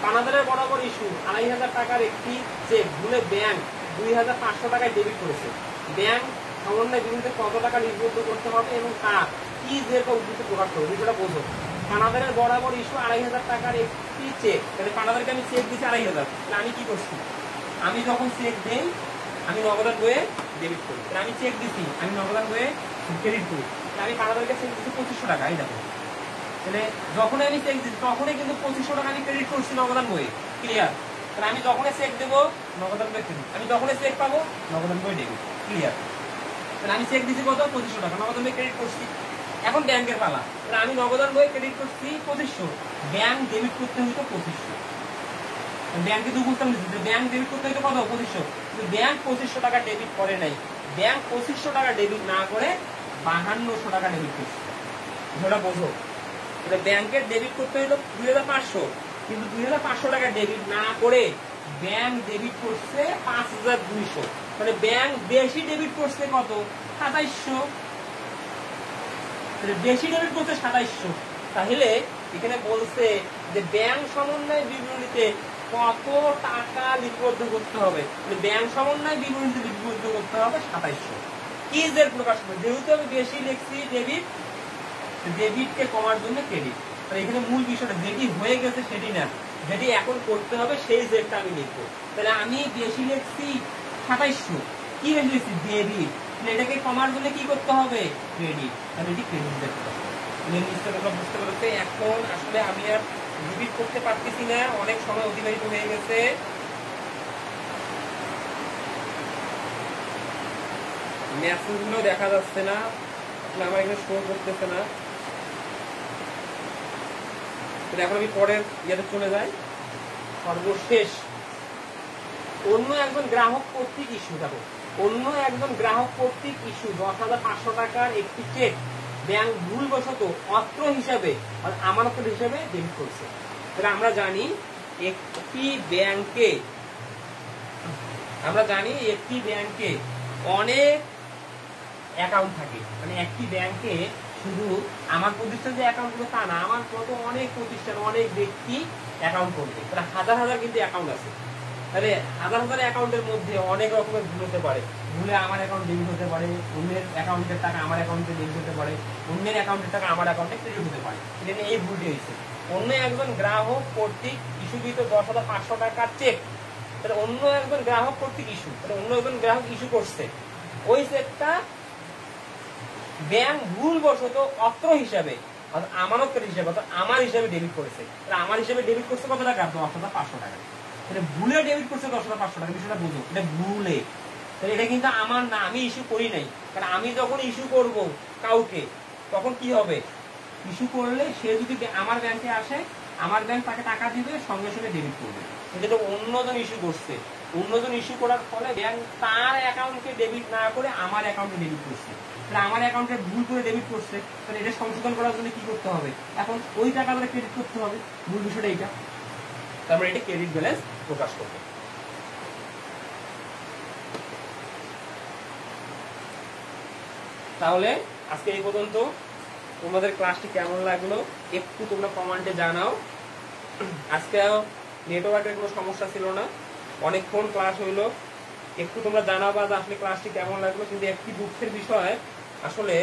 কানাডারের বরাবর ইস্যু 2500 টাকার একটি চেক ভুলে ব্যাংক 2500 টাকায় ডেবিট করেছে। ব্যাংক সমন্বয় বিবরণীতে কত টাকা লিপিবদ্ধ করতে হবে এবং কার কি যে উদ্দেশ্যে প্রকাশ করবে, বিষয়টা বোঝো। কানাডারের বরাবর ইস্যু 2500 টাকার একটি চেক, তাহলে কানাডারকে আমি চেক দিচ্ছি 2500, তাহলে আমি কি করছি? আমি যখন চেক দেই আমি নগদান বইয়ে ডেবিট করি, তাহলে আমি চেক দিচ্ছি আমি নগদান বইয়ে ক্রেডিট করি, আমি কানাডারকে চেক দিচ্ছি 2500 টাকা। এই দেখো, তাহলে যখনই আমি চেক দিচ্ছি তখনই কিন্তু 2500 টাকা আমি ক্রেডিট করছি নগদান বইয়ে। ক্লিয়ার? তাহলে আমি যখনই চেক দেবো নগদান বই ক্রেডিট, আমি যখনই চেক পাবো নগদান বই ডেবিট। ক্লিয়ার? তাহলে আমি চেক দিচ্ছি কত 2500 টাকা, নগদান বই ক্রেডিট করছি। এখন ব্যাংকের পালা, তাহলে আমি নগদান বই ক্রেডিট করছি 2500, ব্যাংক ডেবিট করতে হইতো 2500। ব্যাংকে তো বুঝতাম ব্যাংক ডেবিট করতে হইতো কত 2500, কিন্তু ব্যাংক 2500 টাকা ডেবিট করে নাই। ব্যাংক 2500 টাকা ডেবিট না করে 5200 টাকা ডেবিট করছে। সেটা বোঝো। ব্যাংকের ডেবিট করতে হইলো 2500, কিন্তু 2500 টাকা ডেবিট না করে ব্যাংক ডেবিট করছে 5200। মানে ব্যাংক বেশি ডেবিট করছে কত 2700, বেশি ডেবিট করছে 2700। তাহলে এখানে বলছে যে ব্যাংক সমন্বয় বিবরণীতে কত টাকা লিপিবদ্ধ করতে হবে, ব্যাংক সমন্বয় বিবরণীতে লিপিবদ্ধ করতে হবে 2700। কি যে প্রকাশ করবে, যেহেতু আমি বেশি লিখছি ডেবিট, ডেবিটকে কমার জন্য ক্রেডিট। এখানে মূল বিষয়টা যেটি হয়ে গেছে সেটি না, যেটি এখন করতে হবে সেই জেটটা আমি লিখবো। তাহলে আমি বেশি লিখছি 2700, কি বেশি লিখছি ডেবিট, এটাকে কমার জন্য কি করতে হবে ক্রেডিট, তাহলে এটি ক্রেডিট দেখতে হবে। নিশ্চয় তোমরা বুঝতে পারছো। এখন আসলে আমি আর ডেবিট করতে পারতেছি না, অনেক সময় অতিবাহিত হয়ে গেছে। মেসেজগুলো দেখা যাচ্ছে না, আসলে আমার এখানে শো করতেছে না। এখন আমি পরের ইয়েতে চলে যাই। সর্বশেষ অন্য একজন গ্রাহক কর্তৃক ইস্যু, দেখো অন্য একজন গ্রাহক কর্তৃক ইস্যু 10,500 টাকার একটি চেক ব্যাংক ভুলবশত অত্র হিসাবে আমানত হিসাবে ডেবিট করছে। তাহলে আমরা জানি একটি ব্যাংকে অনেক অ্যাকাউন্ট থাকে, মানে একটি ব্যাংকে শুধু আমার প্রতিষ্ঠান যে অ্যাকাউন্ট গুলো তা না, আমার মতো অনেক প্রতিষ্ঠান অনেক ব্যক্তি অ্যাকাউন্ট করবে, তাহলে হাজার হাজার কিন্তু অ্যাকাউন্ট আছে। তাহলে হাজার হাজার অ্যাকাউন্টের মধ্যে অনেক রকমের ভুল হতে পারে। ভুলে আমার অ্যাকাউন্ট ডেবিট হতে পারে, অন্যের অ্যাকাউন্টের টাকা আমার অ্যাকাউন্টে ডেবিট হতে পারে, অন্যের অ্যাকাউন্টের টাকা আমার অ্যাকাউন্টে ক্রেডিট হতে পারে। এটা এই ভুলটি হয়েছে। অন্য একজন গ্রাহক কর্তৃক ইস্যুকৃত 10,500 টাকার চেক, তাহলে অন্য একজন গ্রাহক কর্তৃক ইস্যু, তাহলে অন্য একজন গ্রাহক ইস্যু করছে, ওই চেকটা ব্যাংক ভুলবশত অত্র হিসাবে আমানতের হিসাবে অর্থাৎ আমার হিসাবে ডেবিট করেছে। আমার হিসাবে ডেবিট করছে কত টাকা 10,500 টাকা। এটা ভুলে ডেবিট করছে 10,500 টাকা, বিষয়টা বুঝো, এটা ভুলে। তাহলে এটা কিন্তু আমার না, আমি ইস্যু করি নাই। কারণ আমি যখন ইস্যু করব কাউকে তখন কি হবে, ইস্যু করলে সে যদি আমার ব্যাংকে আসে, আমার ব্যাংক তাকে টাকা দিবে, সঙ্গে সঙ্গে ডেবিট করবে। এটা তো অন্যজন ইস্যু করছে, অন্যজন ইস্যু করার ফলে ব্যাংক তার অ্যাকাউন্টকে ডেবিট না করে আমার অ্যাকাউন্টে ডেবিট করছে। তাহলে আমার অ্যাকাউন্টে ভুল করে ডেবিট করছে, তাহলে এটা সংশোধন করার জন্য কি করতে হবে, এখন ওই টাকাটা ক্রেডিট করতে হবে। মূল বিষয়টা এইটা। তারপরে এটা ক্রেডিট ব্যালেন্স প্রকাশ করবে। তাহলে আজকে এই পর্যন্ত। তোমাদের ক্লাসটি কেমন লাগলো একটু তোমরা কমেন্টে জানাও। আজকে নেটওয়ার্কের কোনো সমস্যা ছিল না, অনেকক্ষণ ক্লাস হইলো। একটু তোমরা জানাবা যে আসলে ক্লাসটি কেমন লাগলো। কিন্তু একটি দুঃখের বিষয় আসলে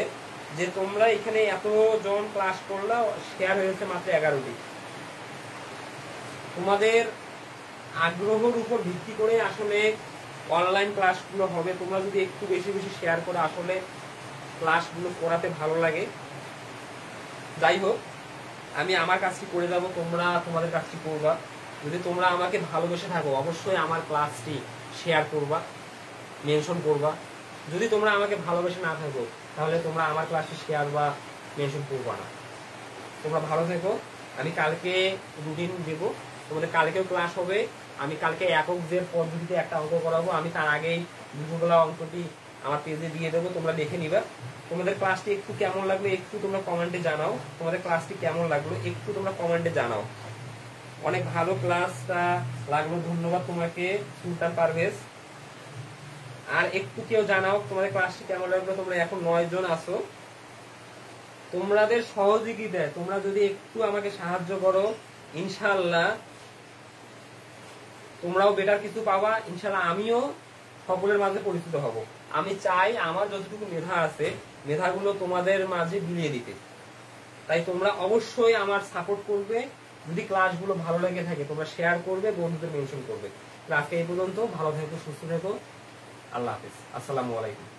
যে তোমরা এখানে এতজন ক্লাস করলা, শেয়ার হয়েছে মাত্র 11টি। তোমাদের আগ্রহের উপর ভিত্তি করে আসলে অনলাইন ক্লাসগুলো হবে। তোমরা যদি একটু বেশি বেশি শেয়ার করে আসলে ক্লাসগুলো করাতে ভালো লাগে। যাই হোক, আমি আমার কাজটি করে যাব, তোমরা তোমাদের কাজটি করবা। যদি তোমরা আমাকে ভালোবেসে থাকো অবশ্যই আমার ক্লাসটি শেয়ার করবা, মেনশন করবা। যদি তোমরা আমাকে ভালোবেসে না থাকো তাহলে তোমরা আমার ক্লাসটি শেয়ার বা মেনশন করবা না। তোমরা ভালো থেকো। আমি কালকে রুটিন দেব, তোমাদের কালকেও ক্লাস হবে। আমি কালকে একক জের পদ্ধতিতে একটা অঙ্ক করাবো। আমি তার আগেই দুপুরবেলা অঙ্কটি আমার পেজে দিয়ে দেবো, তোমরা দেখে নিবা। তোমাদের ক্লাসটি একটু কেমন লাগলো একটু তোমরা কমেন্টে জানাও। তোমাদের ক্লাসটি কেমন লাগলো একটু তোমরা কমেন্টে জানাও। অনেক ভালো ক্লাসটা লাগলো, ধন্যবাদ তোমাকে সুলতান পারভেজ। আর একটু কেউ জানাও তোমাদের ক্লাসটি কেমন লাগলো। তোমরা এখন 9 জন আছো। তোমাদের সহযোগিতায় তোমরা যদি একটু আমাকে সাহায্য করো, ইনশাআল্লাহ তোমরাও বেটার কিছু পাবা। ইনশাআল্লাহ আমিও সকলের মাঝে পরিচিত হব। আমি চাই আমার যতটুকু মেধা আছে মেধাগুলো তোমাদের মাঝে বিলিয়ে দিতে। তাই তোমরা অবশ্যই আমার সাপোর্ট করবে। যদি ক্লাসগুলো ভালো লেগে থাকে তোমরা শেয়ার করবে, বন্ধুদের মেনশন করবে। আজকে এই পর্যন্ত। ভালো থেকো, সুস্থ থেকো। আল্লাহ হাফেজ। আসসালামু আলাইকুম।